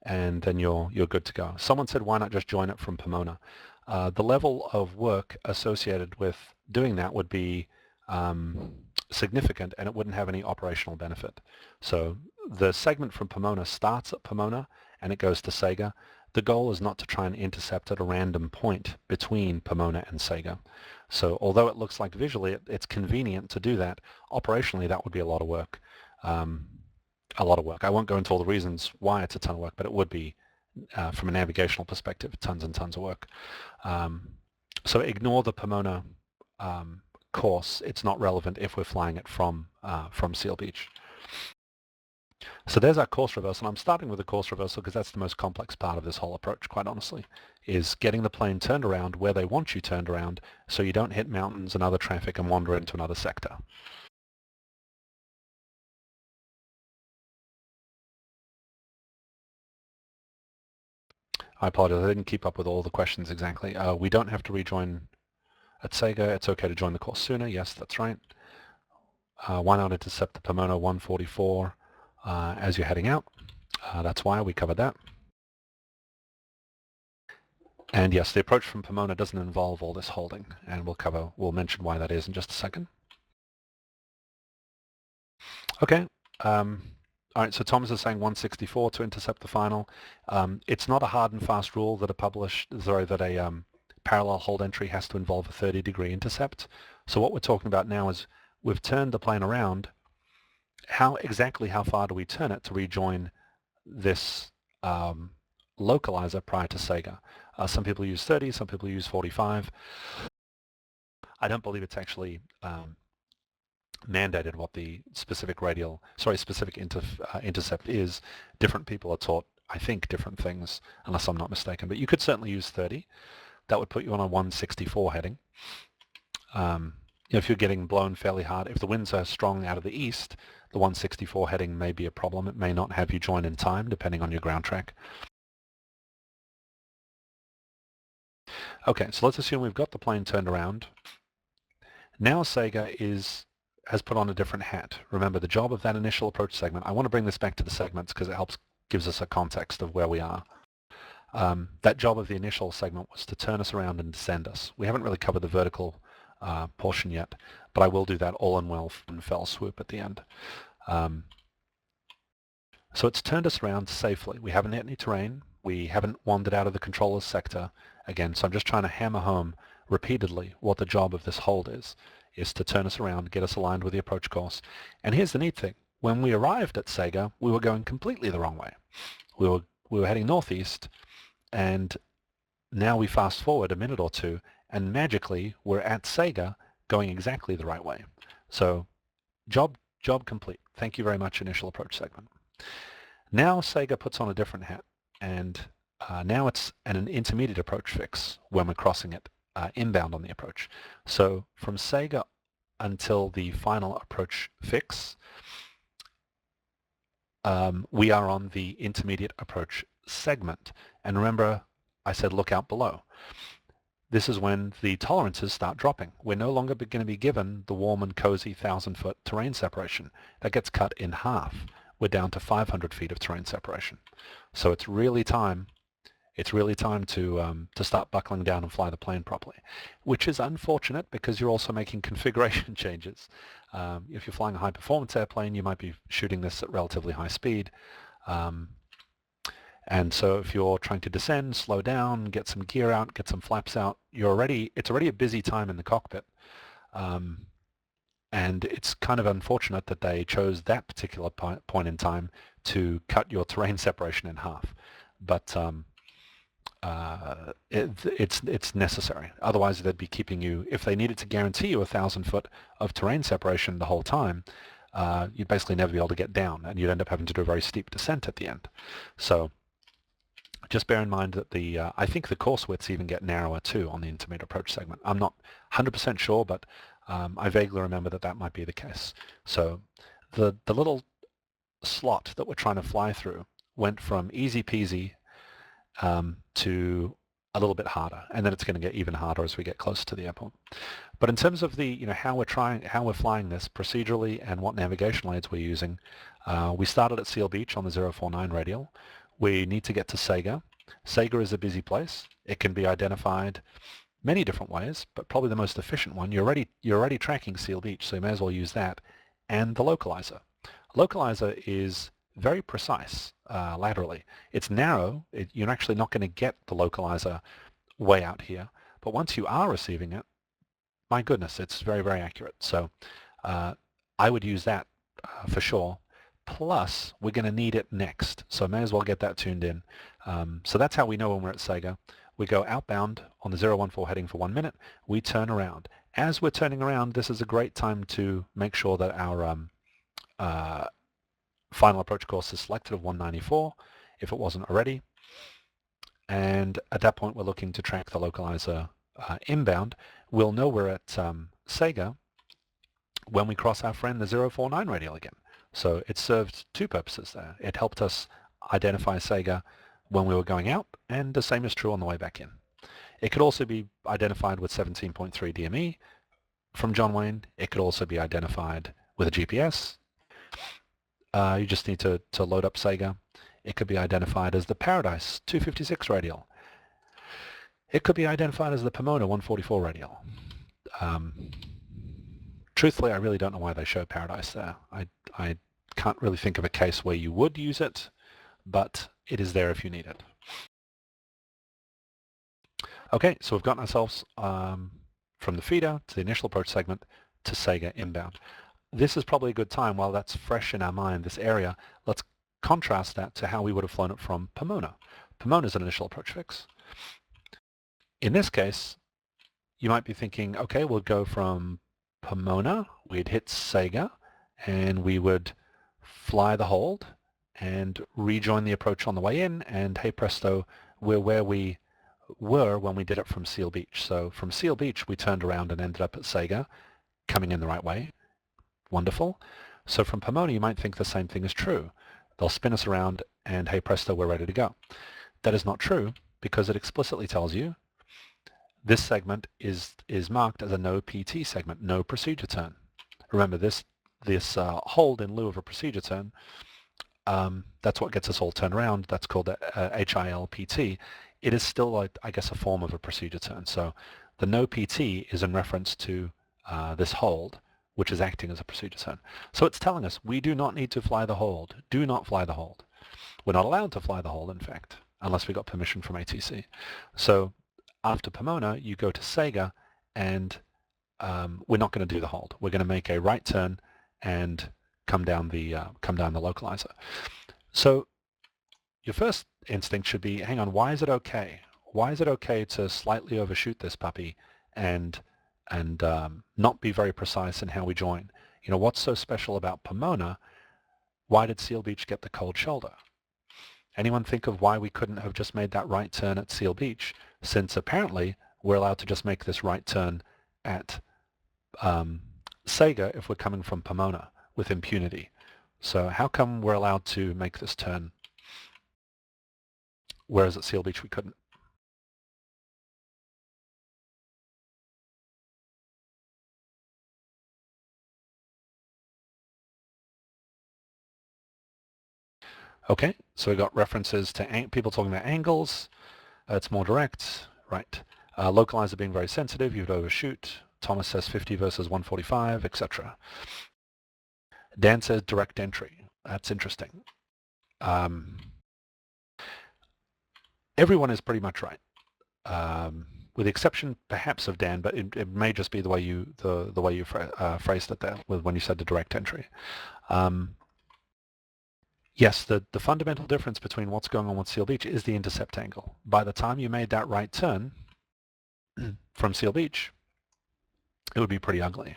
and then you're good to go. Someone said, why not just join it from Pomona? The level of work associated with doing that would be significant, and it wouldn't have any operational benefit. So the segment from Pomona starts at Pomona and it goes to Sega. The goal is not to try and intercept at a random point between Pomona and Sega. So although it looks like visually it's convenient to do that, operationally that would be a lot of work. A lot of work. I won't go into all the reasons why it's a ton of work, but it would be, from a navigational perspective, tons and tons of work. So ignore the Pomona course. It's not relevant if we're flying it from Seal Beach. So there's our course reversal. I'm starting with the course reversal because that's the most complex part of this whole approach, quite honestly, is getting the plane turned around where they want you turned around so you don't hit mountains and other traffic and wander into another sector. I apologize, I didn't keep up with all the questions exactly. We don't have to rejoin at Sega. It's okay to join the course sooner. Yes, that's right. Why not intercept the Pomona 144 as you're heading out? That's why we covered that. And yes, the approach from Pomona doesn't involve all this holding, and we'll mention why that is in just a second. Okay. All right, so Thomas is saying 164 to intercept the final. It's not a hard and fast rule that a parallel hold entry has to involve a 30-degree intercept. So what we're talking about now is we've turned the plane around. Exactly how far do we turn it to rejoin this localizer prior to Sega? Some people use 30, some people use 45. I don't believe it's actually mandated what the specific intercept is. Different people are taught, I think, different things, unless I'm not mistaken. But you could certainly use 30. That would put you on a 164 heading. If you're getting blown fairly hard, if the winds are strong out of the east, the 164 heading may be a problem. It may not have you join in time, depending on your ground track. Okay, so let's assume we've got the plane turned around. Now Sega has put on a different hat. Remember, the job of that initial approach segment, I want to bring this back to the segments because it gives us a context of where we are. That job of the initial segment was to turn us around and descend us. We haven't really covered the vertical portion yet, but I will do that all in one fell swoop at the end. So it's turned us around safely. We haven't hit any terrain. We haven't wandered out of the controller's sector again. So I'm just trying to hammer home repeatedly what the job of this hold is to turn us around, get us aligned with the approach course. And here's the neat thing. When we arrived at Sega, we were going completely the wrong way. We were heading northeast, and now we fast forward a minute or two, and magically we're at Sega going exactly the right way. So job complete. Thank you very much, initial approach segment. Now Sega puts on a different hat, and now it's an intermediate approach fix when we're crossing it inbound on the approach. So from Sega until the final approach fix, we are on the intermediate approach segment. And remember, I said look out below. This is when the tolerances start dropping. We're no longer going to be given the warm and cozy 1,000-foot terrain separation. That gets cut in half. We're down to 500 feet of terrain separation. So it's really time. It's really time to start buckling down and fly the plane properly, which is unfortunate because you're also making configuration changes. If you're flying a high-performance airplane, you might be shooting this at relatively high speed. And so if you're trying to descend, slow down, get some gear out, get some flaps out, it's already a busy time in the cockpit. And it's kind of unfortunate that they chose that particular point in time to cut your terrain separation in half. But it's necessary. Otherwise, they'd be keeping you, if they needed to guarantee you 1,000 foot of terrain separation the whole time, you'd basically never be able to get down, and you'd end up having to do a very steep descent at the end. So just bear in mind that I think the course widths even get narrower too on the intermediate approach segment. I'm not 100% sure, but I vaguely remember that might be the case. So the little slot that we're trying to fly through went from easy peasy to a little bit harder, and then it's going to get even harder as we get closer to the airport. But in terms of how we're flying this procedurally and what navigation aids we're using, we started at Seal Beach on the 049 radial. We need to get to Sega. Sega is a busy place. It can be identified many different ways, but probably the most efficient one. You're already tracking Seal Beach, so you may as well use that, and the localizer. Localizer is very precise laterally. It's narrow. You're actually not going to get the localizer way out here, but once you are receiving it, my goodness, it's very, very accurate. So I would use that for sure. Plus, we're going to need it next, so I may as well get that tuned in. So that's how we know when we're at Sega. We go outbound on the 014 heading for 1 minute. We turn around. As we're turning around, this is a great time to make sure that our final approach course is selected of 194, if it wasn't already. And at that point, we're looking to track the localizer inbound. We'll know we're at Sega when we cross our friend the 049 radial again. So it served two purposes there. It helped us identify Sega when we were going out, and the same is true on the way back in. It could also be identified with 17.3 DME from John Wayne. It could also be identified with a GPS. You just need to load up Sega. It could be identified as the Paradise 256 radial. It could be identified as the Pomona 144 radial. Truthfully, I really don't know why they show Paradise there. I can't really think of a case where you would use it, but it is there if you need it. Okay, so we've gotten ourselves from the feeder to the initial approach segment to Sega inbound. This is probably a good time, while that's fresh in our mind, this area, let's contrast that to how we would have flown it from Pomona. Pomona is an initial approach fix. In this case, you might be thinking, okay, we'll go from Pomona, we'd hit Sega, and we would fly the hold and rejoin the approach on the way in, and hey presto, we're where we were when we did it from Seal Beach. So from Seal Beach, we turned around and ended up at Sega, coming in the right way. Wonderful. So from Pomona, you might think the same thing is true. They'll spin us around, and hey presto, we're ready to go. That is not true, because it explicitly tells you this segment is marked as a no PT segment, no procedure turn. Remember, this hold in lieu of a procedure turn, that's what gets us all turned around. That's called HILPT. It is still, I guess, a form of a procedure turn. So the no PT is in reference to this hold, which is acting as a procedure turn. So it's telling us we do not need to fly the hold. Do not fly the hold. We're not allowed to fly the hold, in fact, unless we got permission from ATC. So after Pomona, you go to Sega, and we're not going to do the hold. We're going to make a right turn and come down the localizer. So your first instinct should be, hang on, why is it okay? Why is it okay to slightly overshoot this puppy and not be very precise in how we join? You know, what's so special about Pomona? Why did Seal Beach get the cold shoulder? Anyone think of why we couldn't have just made that right turn at Seal Beach, since apparently we're allowed to just make this right turn at Sega if we're coming from Pomona with impunity? So how come we're allowed to make this turn, whereas at Seal Beach we couldn't? Okay, so we got references to people talking about angles. It's more direct, right. Localizer being very sensitive, you'd overshoot. Thomas says 50 versus 145, etc. Dan says direct entry. That's interesting. Everyone is pretty much right, with the exception perhaps of Dan, but it may just be the way you phrased it there when you said the direct entry. Yes, the fundamental difference between what's going on with Seal Beach is the intercept angle. By the time you made that right turn from Seal Beach, it would be pretty ugly.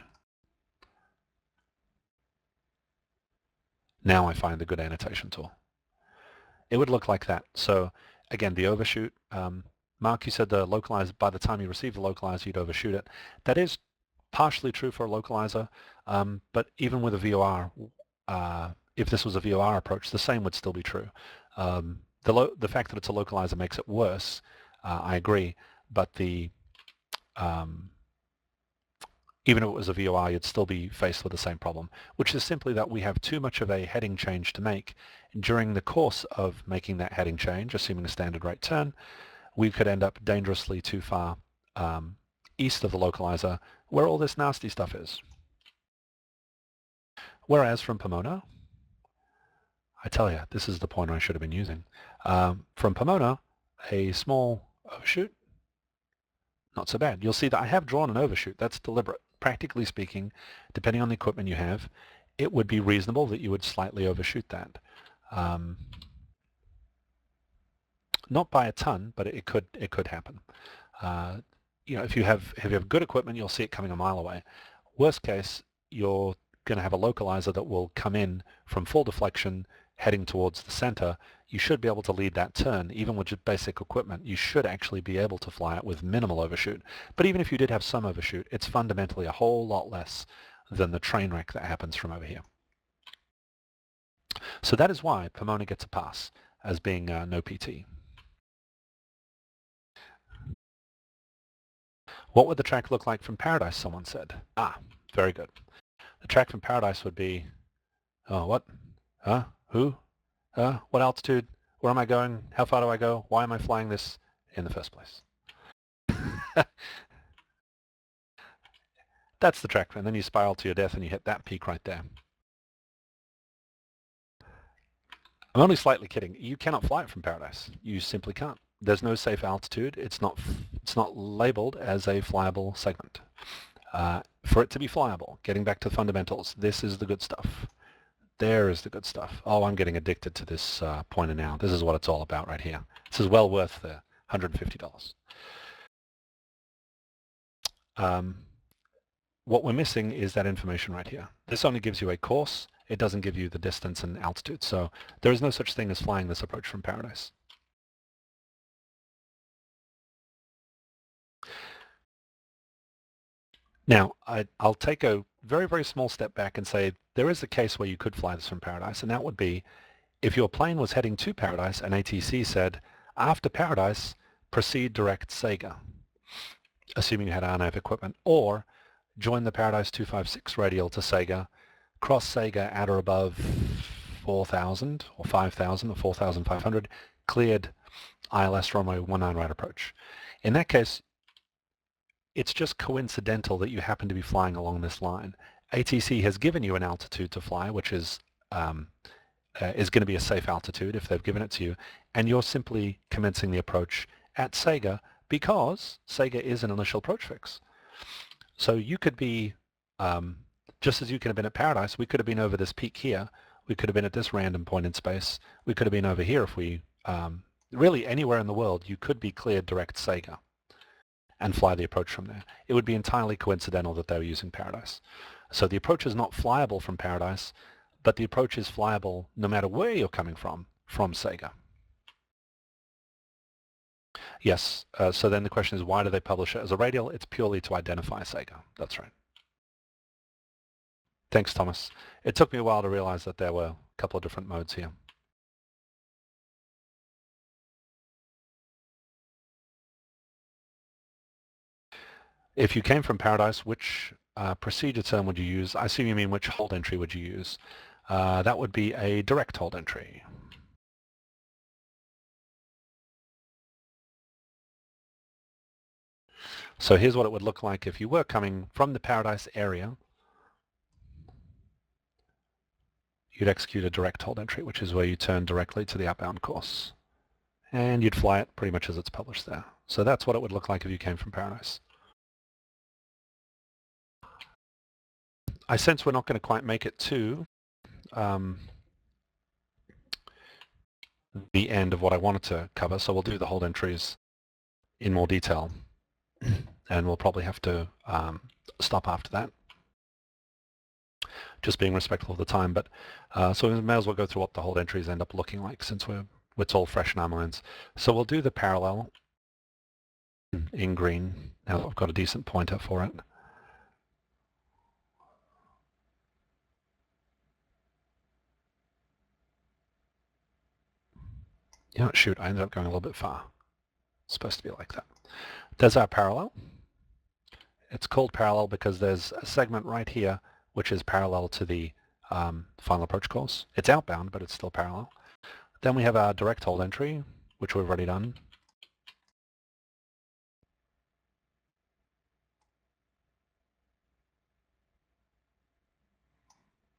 Now I find the good annotation tool. It would look like that. So again, the overshoot. Mark, you said the localizer, by the time you receive the localizer, you'd overshoot it. That is partially true for a localizer, but even with a VOR, if this was a VOR approach, the same would still be true. The fact that it's a localizer makes it worse, I agree, but even if it was a VOR, you'd still be faced with the same problem, which is simply that we have too much of a heading change to make. During the course of making that heading change, assuming a standard right turn, we could end up dangerously too far east of the localizer where all this nasty stuff is. Whereas from Pomona, I tell you, this is the pointer I should have been using. From Pomona, a small overshoot, not so bad. You'll see that I have drawn an overshoot. That's deliberate. Practically speaking, depending on the equipment you have, it would be reasonable that you would slightly overshoot that. Not by a ton, but it could happen. If you have good equipment, you'll see it coming a mile away. Worst case, you're going to have a localizer that will come in from full deflection heading towards the center. You should be able to lead that turn. Even with just basic equipment, you should actually be able to fly it with minimal overshoot. But even if you did have some overshoot, it's fundamentally a whole lot less than the train wreck that happens from over here. So that is why Pomona gets a pass as being no PT. What would the track look like from Paradise, someone said? Ah, very good. The track from Paradise would be, oh, what? Huh? Who? What altitude? Where am I going? How far do I go? Why am I flying this in the first place? That's the track, and then you spiral to your death and you hit that peak right there. I'm only slightly kidding. You cannot fly it from Paradise. You simply can't. There's no safe altitude. It's not labeled as a flyable segment. For it to be flyable, getting back to the fundamentals, this is the good stuff. There is the good stuff. Oh, I'm getting addicted to this pointer now. This is what it's all about right here. This is well worth the $150. What we're missing is that information right here. This only gives you a course. It doesn't give you the distance and altitude. So there is no such thing as flying this approach from Paradise. Now, I'll take a very, very small step back and say there is a case where you could fly this from Paradise, and that would be if your plane was heading to Paradise and ATC said, after Paradise, proceed direct Sega, assuming you had RNAV equipment, or join the Paradise 256 radial to Sega, cross Sega at or above 4,000 or 5,000 or 4,500, cleared ILS runway 19 right approach. In that case, it's just coincidental that you happen to be flying along this line. ATC has given you an altitude to fly, which is going to be a safe altitude if they've given it to you, and you're simply commencing the approach at Sega because Sega is an initial approach fix. So you could be, just as you could have been at Paradise, we could have been over this peak here, we could have been at this random point in space, we could have been over here if we, really anywhere in the world, you could be cleared direct Sega and fly the approach from there. It would be entirely coincidental that they were using Paradise. So the approach is not flyable from Paradise, but the approach is flyable no matter where you're coming from Sega. Yes, so then the question is why do they publish it as a radial? It's purely to identify Sega. That's right. Thanks, Thomas. It took me a while to realize that there were a couple of different modes here. If you came from Paradise, which procedure term would you use? I assume you mean which hold entry would you use? That would be a direct hold entry. So here's what it would look like if you were coming from the Paradise area. You'd execute a direct hold entry, which is where you turn directly to the outbound course. And you'd fly it pretty much as it's published there. So that's what it would look like if you came from Paradise. I sense we're not going to quite make it to the end of what I wanted to cover, so we'll do the hold entries in more detail, and we'll probably have to stop after that, just being respectful of the time. But so we may as well go through what the hold entries end up looking like, since it's all fresh in our minds. So we'll do the parallel in green, now that I've got a decent pointer for it. Yeah, shoot, I ended up going a little bit far. It's supposed to be like that. There's our parallel. It's called parallel because there's a segment right here which is parallel to the final approach course. It's outbound, but it's still parallel. Then we have our direct hold entry, which we've already done.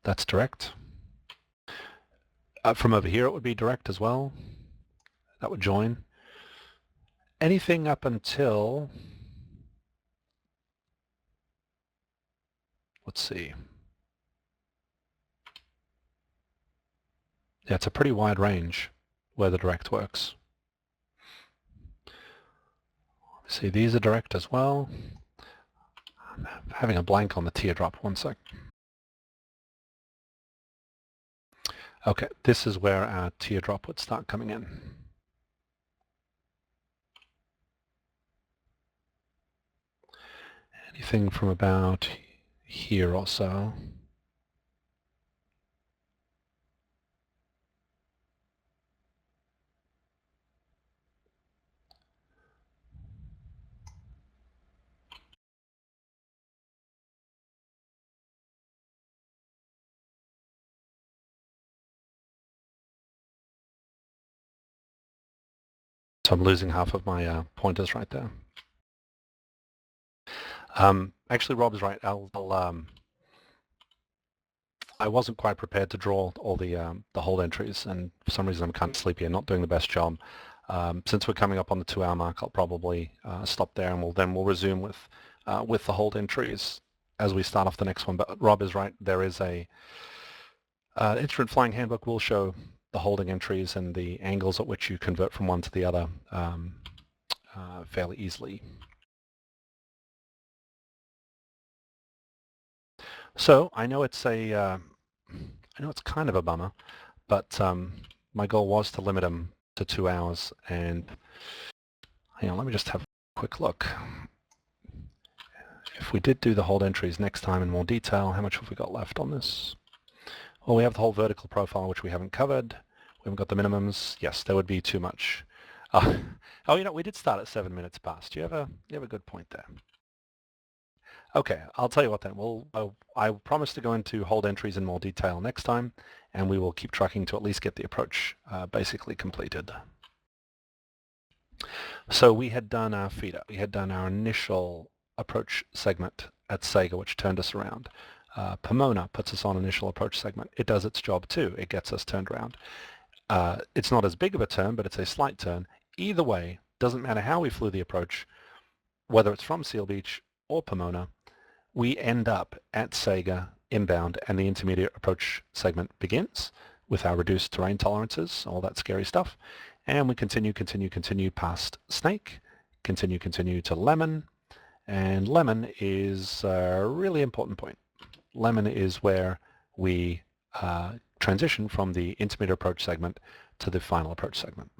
That's direct. From over here it would be direct as well. That would join. Anything up until, let's see. Yeah, it's a pretty wide range where the direct works. See, these are direct as well. I'm having a blank on the teardrop. One sec. Okay, this is where our teardrop would start coming in. Anything from about here or so. So I'm losing half of my pointers right there. Actually, Rob is right. I wasn't quite prepared to draw all the hold entries, and for some reason I'm kind of sleepy and not doing the best job. Since we're coming up on the 2-hour mark, I'll probably stop there, and we'll resume with the hold entries as we start off the next one. But Rob is right. There is a instrument flying handbook will show the holding entries and the angles at which you convert from one to the other fairly easily. So I know it's I know it's kind of a bummer, but my goal was to limit them to 2 hours. And hang on, let me just have a quick look. If we did do the hold entries next time in more detail, how much have we got left on this? Well, we have the whole vertical profile, which we haven't covered. We haven't got the minimums. Yes, there would be too much. Oh, you know, we did start at 7 minutes past. You have a good point there. Okay, I'll tell you what then. I promise to go into hold entries in more detail next time, and we will keep tracking to at least get the approach basically completed. So we had done our feeder. We had done our initial approach segment at Sega, which turned us around. Pomona puts us on initial approach segment. It does its job too. It gets us turned around. It's not as big of a turn, but it's a slight turn. Either way, doesn't matter how we flew the approach, whether it's from Seal Beach or Pomona, we end up at Sega inbound, and the intermediate approach segment begins with our reduced terrain tolerances, all that scary stuff. And we continue past Snake, continue to Lemon, and Lemon is a really important point. Lemon is where we transition from the intermediate approach segment to the final approach segment.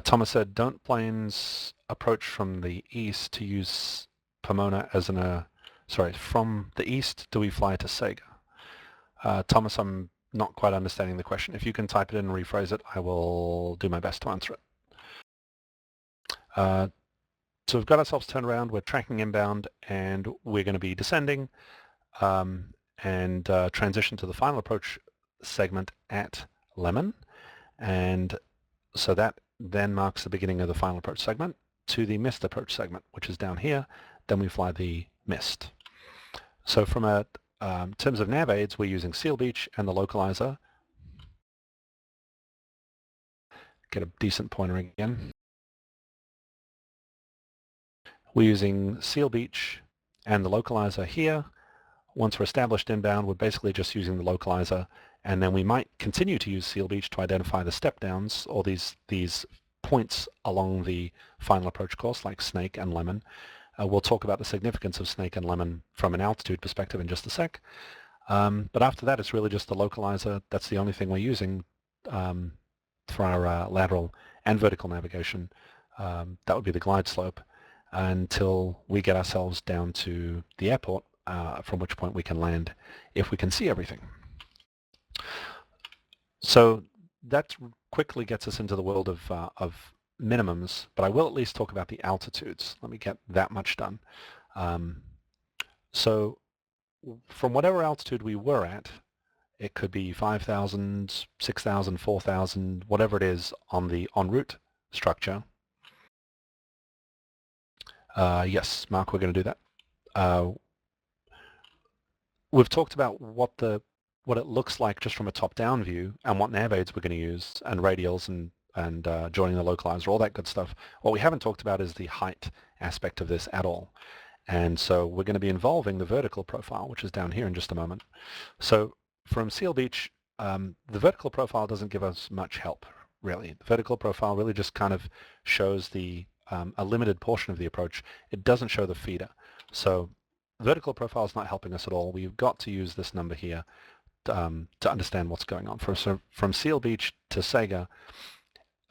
Thomas said, don't planes approach from the east to use Pomona as from the east do we fly to Sega? Thomas, I'm not quite understanding the question. If you can type it in and rephrase it, I will do my best to answer it. So we've got ourselves turned around, we're tracking inbound, and we're going to be descending and transition to the final approach segment at Lemon. And So that then marks the beginning of the final approach segment to the missed approach segment, which is down here. Then we fly the missed. So from a terms of nav aids, we're using Seal Beach and the localizer. Get a decent pointer again. We're using Seal Beach and the localizer here. Once we're established inbound, we're basically just using the localizer, and then we might continue to use Seal Beach to identify the step downs or these points along the final approach course like Snake and Lemon. We'll talk about the significance of Snake and Lemon from an altitude perspective in just a sec. But after that, it's really just the localizer. That's the only thing we're using for our lateral and vertical navigation. That would be the glide slope until we get ourselves down to the airport, from which point we can land if we can see everything. So that quickly gets us into the world of minimums, but I will at least talk about the altitudes. Let me get that much done. So from whatever altitude we were at, it could be 5,000, 6,000, 4,000, whatever it is on the en route structure. Yes, Mark, we're going to do that. We've talked about what it looks like just from a top-down view and what nav aids we're going to use and radials and joining the localizer, all that good stuff. What we haven't talked about is the height aspect of this at all. And so we're going to be involving the vertical profile, which is down here in just a moment. So from Seal Beach, the vertical profile doesn't give us much help, really. The vertical profile really just kind of shows a limited portion of the approach. It doesn't show the feeder. So vertical profile is not helping us at all. We've got to use this number here to understand what's going on. From Seal Beach to Sega,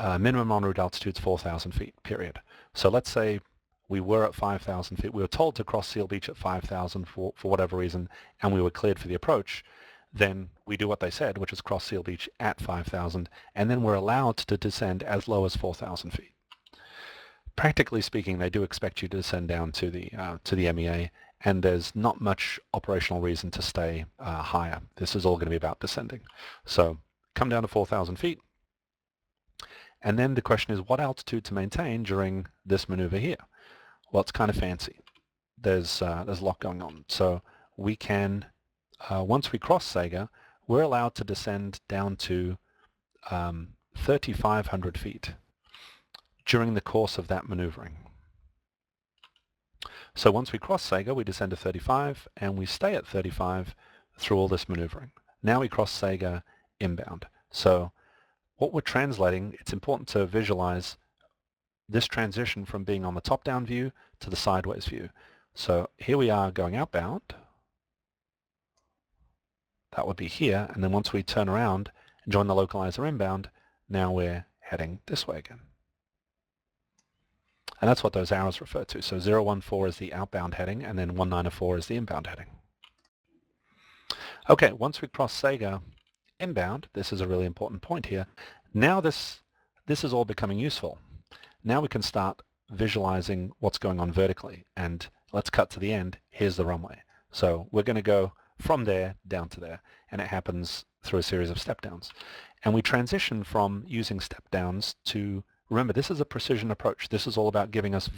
minimum en route altitude is 4,000 feet, period. So let's say we were at 5,000 feet. We were told to cross Seal Beach at 5,000 for whatever reason, and we were cleared for the approach. Then we do what they said, which is cross Seal Beach at 5,000, and then we're allowed to descend as low as 4,000 feet. Practically speaking, they do expect you to descend down to the MEA, and there's not much operational reason to stay higher. This is all going to be about descending. So come down to 4,000 feet, and then the question is what altitude to maintain during this maneuver here. Well, it's kind of fancy. There's a lot going on. So we can, once we cross Sega, we're allowed to descend down to 3,500 feet during the course of that maneuvering. So once we cross Sega, we descend to 35, and we stay at 35 through all this maneuvering. Now we cross Sega inbound. So what we're translating, it's important to visualize this transition from being on the top-down view to the sideways view. So here we are going outbound. That would be here, and then once we turn around and join the localizer inbound, now we're heading this way again. And that's what those arrows refer to. So 014 is the outbound heading, and then 194 is the inbound heading. Okay, once we cross Sega inbound, this is a really important point here. Now this is all becoming useful. Now we can start visualizing what's going on vertically, and let's cut to the end. Here's the runway. So we're going to go from there down to there, and it happens through a series of step downs. And we transition from using step downs to, remember, this is a precision approach. This is all about giving us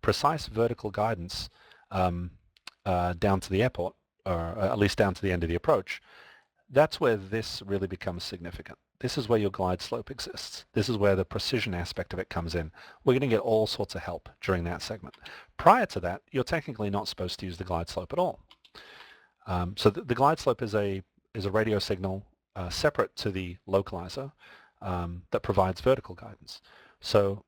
precise vertical guidance down to the airport, or at least down to the end of the approach. That's where this really becomes significant. This is where your glide slope exists. This is where the precision aspect of it comes in. We're going to get all sorts of help during that segment. Prior to that, you're technically not supposed to use the glide slope at all. So the glide slope is a radio signal separate to the localizer that provides vertical guidance. So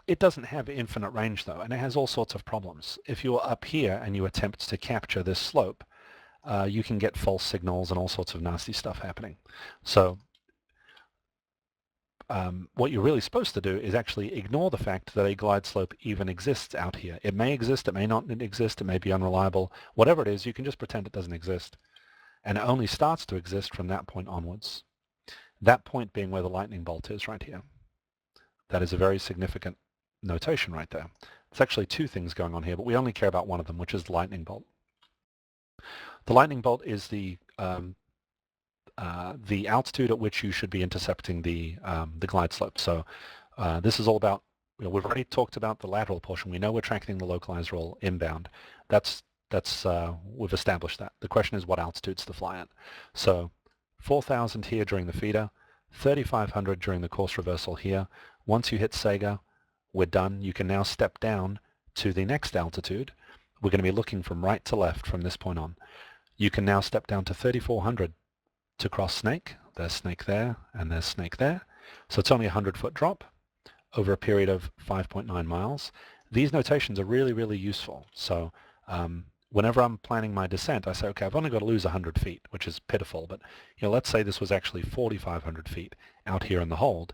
it doesn't have infinite range though, and it has all sorts of problems. If you're up here and you attempt to capture this slope, you can get false signals and all sorts of nasty stuff happening. So what you're really supposed to do is actually ignore the fact that a glide slope even exists out here. It may exist, it may not exist, it may be unreliable. Whatever it is, you can just pretend it doesn't exist. And it only starts to exist from that point onwards. That point being where the lightning bolt is right here. That is a very significant notation right there. There's actually two things going on here, but we only care about one of them, which is the lightning bolt. The lightning bolt is the the altitude at which you should be intercepting the glide slope. So this is all about, we've already talked about the lateral portion. We know we're tracking the localized roll inbound. We've established that. The question is what altitudes to fly at. So 4,000 here during the feeder, 3,500 during the course reversal here. Once you hit Sega, we're done. You can now step down to the next altitude. We're going to be looking from right to left from this point on. You can now step down to 3,400 to cross Snake. There's Snake there, and there's Snake there. So it's only a 100-foot drop over a period of 5.9 miles. These notations are really, really useful. So whenever I'm planning my descent, I say, okay, I've only got to lose 100 feet, which is pitiful. But let's say this was actually 4,500 feet out here in the hold,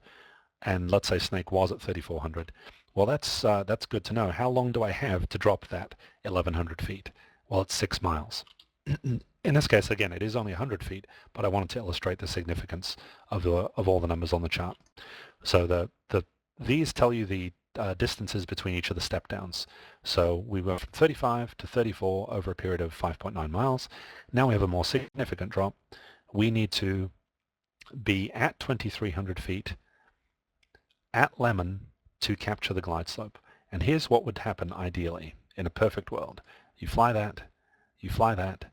and let's say Snake was at 3,400. Well, that's good to know. How long do I have to drop that 1,100 feet? Well, it's 6 miles. In this case, again, it is only 100 feet, but I wanted to illustrate the significance of all the numbers on the chart. So these tell you the distances between each of the step downs. So we went from 35 to 34 over a period of 5.9 miles. Now we have a more significant drop. We need to be at 2,300 feet at Lemon to capture the glide slope. And here's what would happen ideally in a perfect world. You fly that,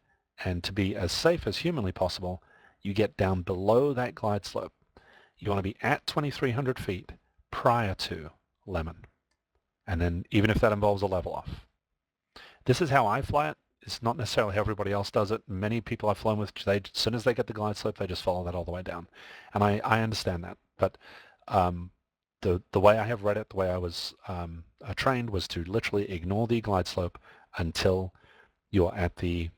and to be as safe as humanly possible, you get down below that glide slope. You want to be at 2,300 feet prior to Lemon. And then even if that involves a level off. This is how I fly it. It's not necessarily how everybody else does it. Many people I've flown with, as soon as they get the glide slope, they just follow that all the way down. And I understand that. But the way I have read it, the way I was trained, was to literally ignore the glide slope until you're at the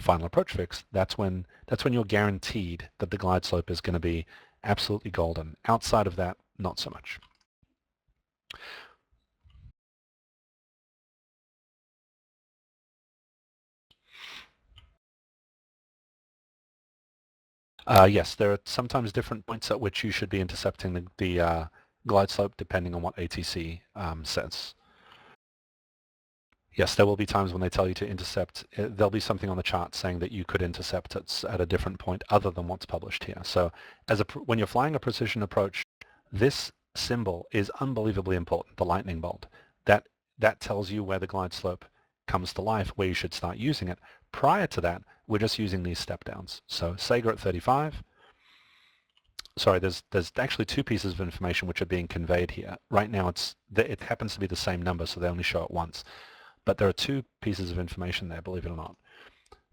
final approach fix. That's when you're guaranteed that the glide slope is going to be absolutely golden. Outside of that, not so much. Yes, there are sometimes different points at which you should be intercepting the glide slope depending on what ATC says. Yes, there will be times when they tell you to intercept. There'll be something on the chart saying that you could intercept at a different point other than what's published here. So when you're flying a precision approach, this symbol is unbelievably important, the lightning bolt. That tells you where the glide slope comes to life, where you should start using it. Prior to that, we're just using these step downs. So Sega at 35. Sorry, there's actually two pieces of information which are being conveyed here. Right now it happens to be the same number, so they only show it once. But there are two pieces of information there, believe it or not.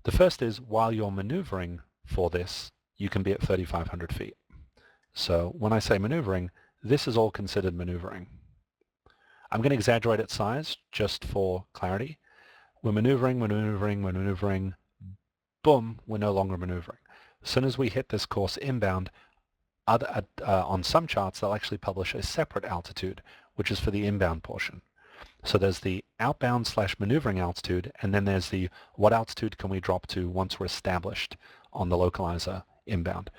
The first is, while you're maneuvering for this, you can be at 3,500 feet. So when I say maneuvering, this is all considered maneuvering. I'm going to exaggerate its size just for clarity. We're maneuvering, boom, we're no longer maneuvering. As soon as we hit this course inbound, on some charts, they'll actually publish a separate altitude, which is for the inbound portion. So there's the outbound / maneuvering altitude, and then there's the what altitude can we drop to once we're established on the localizer inbound.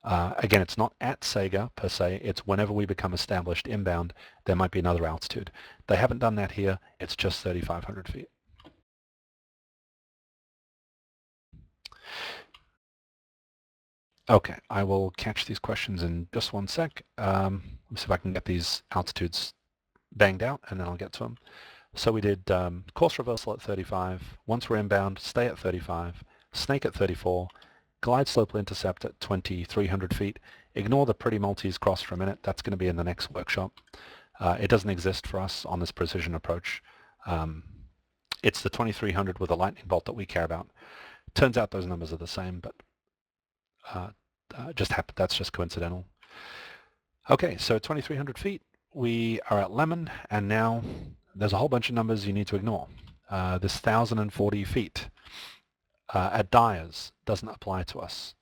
Again, it's not at Sega per se, it's whenever we become established inbound, there might be another altitude. They haven't done that here, it's just 3,500 feet. Okay, I will catch these questions in just one sec. Let me see if I can get these altitudes banged out, and then I'll get to them. So we did course reversal at 35. Once we're inbound, stay at 35. Snake at 34. Glide slope intercept at 2,300 feet. Ignore the pretty Maltese cross for a minute. That's going to be in the next workshop. It doesn't exist for us on this precision approach. It's the 2,300 with a lightning bolt that we care about. Turns out those numbers are the same, but that's just coincidental. Okay, so 2,300 feet. We are at Lemon, and now there's a whole bunch of numbers you need to ignore. This 1,040 feet at Dyers doesn't apply to us.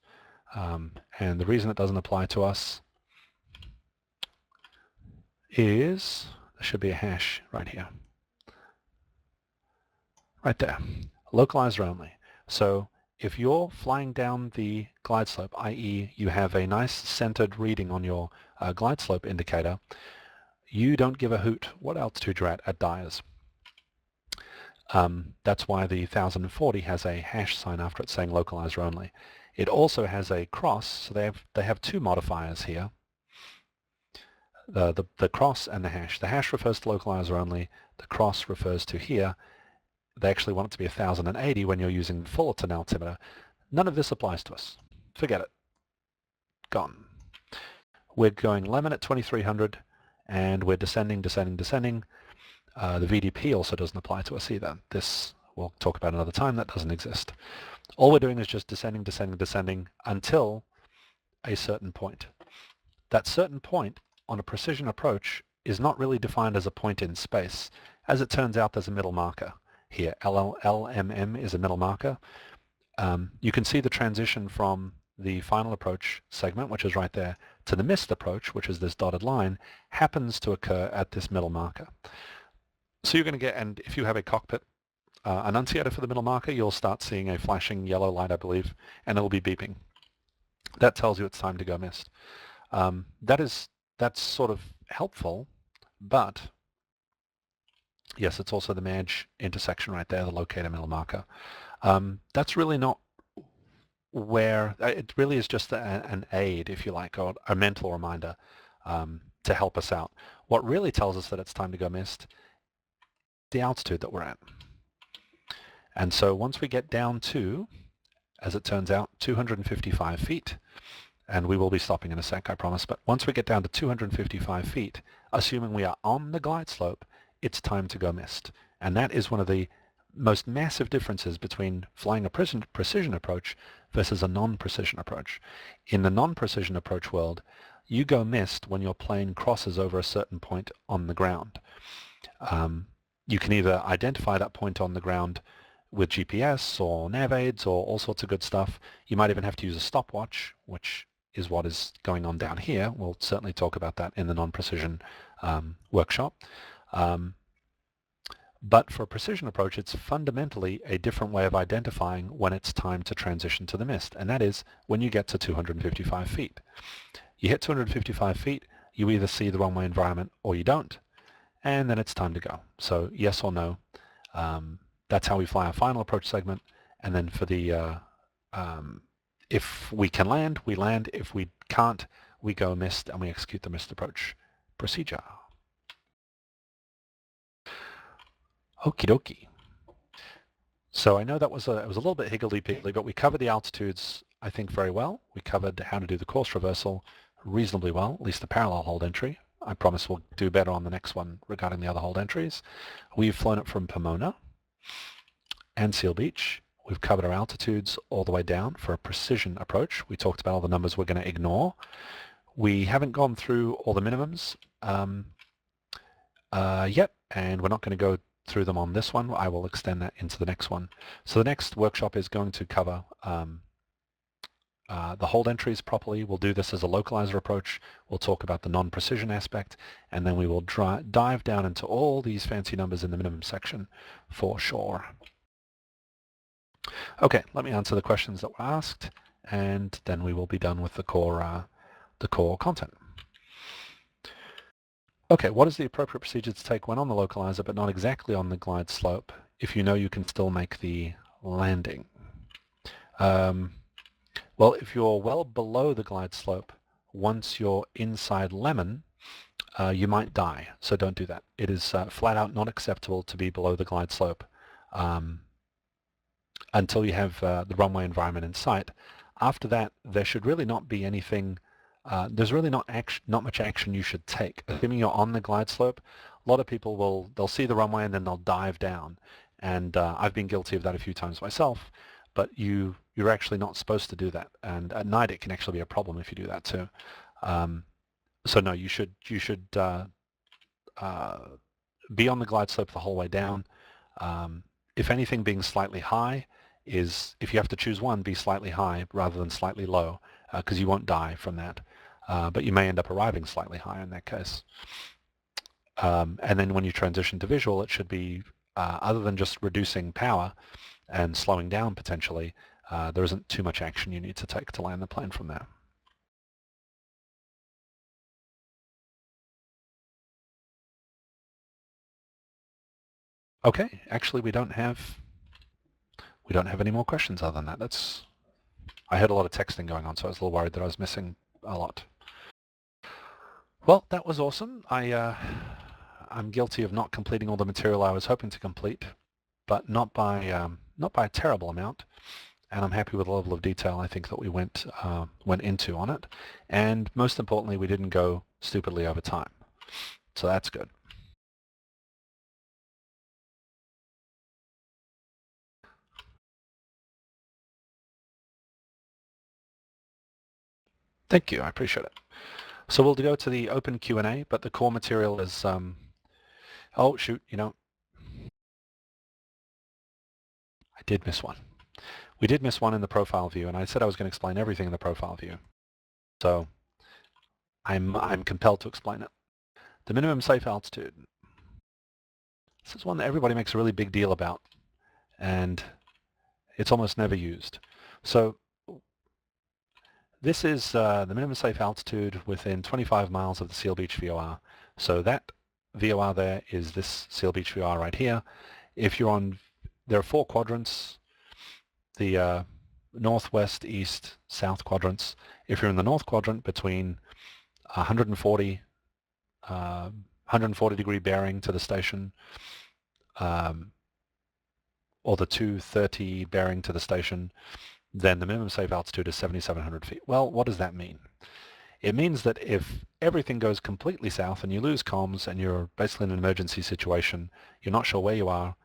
And the reason it doesn't apply to us is, there should be a hash right here. Right there. Localizer only. So if you're flying down the glide slope, i.e. you have a nice centered reading on your glide slope indicator, you don't give a hoot what altitude you're at Dyers. That's why the 1,040 has a hash sign after it saying localizer only. It also has a cross, so they have two modifiers here. The cross and the hash. The hash refers to localizer only. The cross refers to here. They actually want it to be 1080 when you're using the Fullerton altimeter. None of this applies to us. Forget it. Gone. We're going lemon at 2300 and we're descending, descending, descending. The VDP also doesn't apply to us either. This we'll talk about another time. That doesn't exist. All we're doing is just descending, descending, descending until a certain point. That certain point on a precision approach is not really defined as a point in space. As it turns out, there's a middle marker here. LMM is a middle marker. You can see the transition from the final approach segment, which is right there, to the missed approach, which is this dotted line, happens to occur at this middle marker. So you're going to get, and if you have a cockpit annunciator for the middle marker, you'll start seeing a flashing yellow light, I believe, and it'll be beeping. That tells you it's time to go missed. That's sort of helpful, but yes, it's also the MAJ intersection right there, the locator middle marker. That's really not where, it really is just an aid, if you like, or a mental reminder to help us out. What really tells us that it's time to go missed, the altitude that we're at. And so once we get down to, as it turns out, 255 feet, and we will be stopping in a sec, I promise, but once we get down to 255 feet, assuming we are on the glide slope, it's time to go missed. And that is one of the most massive differences between flying a precision approach versus a non-precision approach. In the non-precision approach world, you go missed when your plane crosses over a certain point on the ground. You can either identify that point on the ground with GPS or nav aids or all sorts of good stuff. You might even have to use a stopwatch, which is what is going on down here. We'll certainly talk about that in the non-precision workshop. But for a precision approach, it's fundamentally a different way of identifying when it's time to transition to the mist, and that is when you get to 255 feet. You hit 255 feet, you either see the runway environment or you don't, and then it's time to go. So yes or no. That's how we fly our final approach segment, and then for the if we can land, we land. If we can't, we go missed and we execute the missed approach procedure. Okie dokie. So I know that was it was a little bit higgledy-piggledy, but we covered the altitudes, I think, very well. We covered how to do the course reversal reasonably well, at least the parallel hold entry. I promise we'll do better on the next one regarding the other hold entries. We've flown it from Pomona and Seal Beach. We've covered our altitudes all the way down for a precision approach. We talked about all the numbers we're going to ignore. We haven't gone through all the minimums yet, and we're not going to go through them on this one. I will extend that into the next one. So the next workshop is going to cover the hold entries properly. We'll do this as a localizer approach. We'll talk about the non-precision aspect, and then we will dive down into all these fancy numbers in the minimum section for sure. Okay, let me answer the questions that were asked, and then we will be done with the core content. Okay, what is the appropriate procedure to take when on the localizer but not exactly on the glide slope if you know you can still make the landing? Well, if you're well below the glide slope, once you're inside lemon, you might die, so don't do that. It is flat out not acceptable to be below the glide slope until you have the runway environment in sight. After that, there should really not be anything, there's really not much action you should take. Assuming you're on the glide slope, a lot of people they'll see the runway and then they'll dive down. And I've been guilty of that a few times myself, but you're actually not supposed to do that. And at night it can actually be a problem if you do that too. So no, you should be on the glide slope the whole way down. If anything, being slightly high is, if you have to choose one, be slightly high rather than slightly low, because you won't die from that. But you may end up arriving slightly high in that case. And then when you transition to visual, it should be, other than just reducing power and slowing down potentially, there isn't too much action you need to take to land the plane from there. Okay, actually we don't have any more questions other than that. I heard a lot of texting going on, so I was a little worried that I was missing a lot. Well, that was awesome. I'm guilty of not completing all the material I was hoping to complete, but not by a terrible amount. And I'm happy with the level of detail I think that we went into on it. And most importantly, we didn't go stupidly over time. So that's good. Thank you. I appreciate it. So we'll go to the open Q&A, but the core material is, oh, shoot, I did miss one. We did miss one in the profile view, and I said I was going to explain everything in the profile view. So I'm compelled to explain it. The minimum safe altitude. This is one that everybody makes a really big deal about, and it's almost never used. So this is the minimum safe altitude within 25 miles of the Seal Beach VOR. So that VOR there is this Seal Beach VOR right here. If you're on, there are 4 quadrants, the northwest, east, south quadrants. If you're in the north quadrant, between 140 degree bearing to the station, or the 230 bearing to the station, then the minimum safe altitude is 7,700 feet. Well, what does that mean? It means that if everything goes completely south and you lose comms and you're basically in an emergency situation, you're not sure where you are,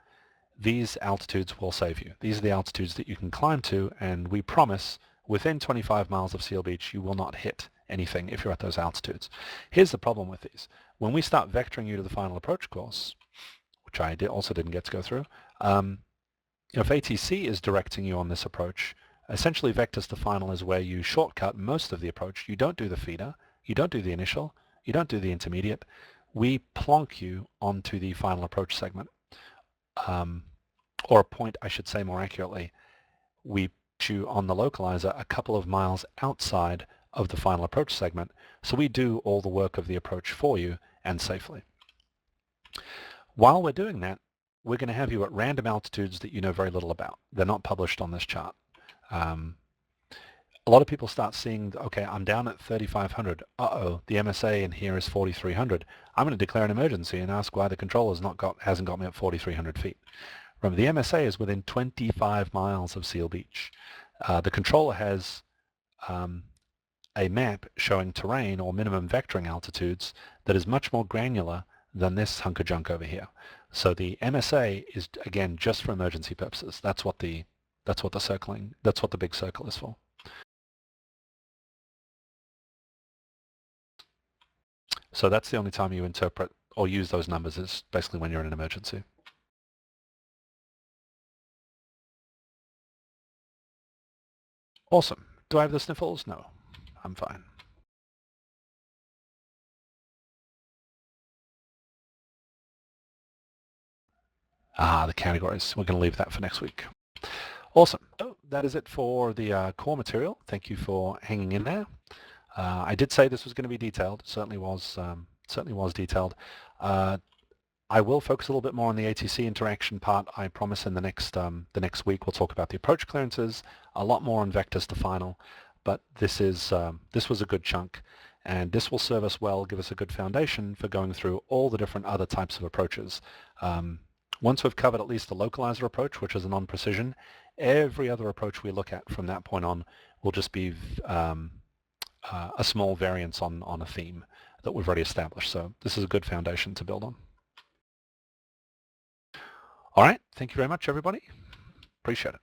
these altitudes will save you. These are the altitudes that you can climb to, and we promise within 25 miles of Seal Beach you will not hit anything if you're at those altitudes. Here's the problem with these. When we start vectoring you to the final approach course, which I also didn't get to go through, if ATC is directing you on this approach, essentially vectors to final is where you shortcut most of the approach. You don't do the feeder, you don't do the initial, you don't do the intermediate. We plonk you onto the final approach segment. Or a point, I should say more accurately. We put you on the localizer a couple of miles outside of the final approach segment, so we do all the work of the approach for you and safely. While we're doing that, we're going to have you at random altitudes that you know very little about. They're not published on this chart. A lot of people start seeing, okay, I'm down at 3,500. Uh-oh, the MSA in here is 4,300. I'm going to declare an emergency and ask why the controller's hasn't got me at 4,300 feet. Remember, the MSA is within 25 miles of Seal Beach. The controller has a map showing terrain or minimum vectoring altitudes that is much more granular than this hunk of junk over here. So the MSA is, again, just for emergency purposes. That's what the big circle is for. So that's the only time you interpret or use those numbers, is basically when you're in an emergency. Awesome. Do I have the sniffles? No, I'm fine. The categories. We're going to leave that for next week. Awesome. Oh, that is it for the core material. Thank you for hanging in there. I did say this was going to be detailed. It certainly was detailed. I will focus a little bit more on the ATC interaction part. I promise in the next week we'll talk about the approach clearances, a lot more on vectors to final. But this was a good chunk, and this will serve us well, give us a good foundation for going through all the different other types of approaches. Once we've covered at least the localizer approach, which is a non-precision, every other approach we look at from that point on will just be a small variance on a theme that we've already established. So this is a good foundation to build on. All right. Thank you very much, everybody. Appreciate it.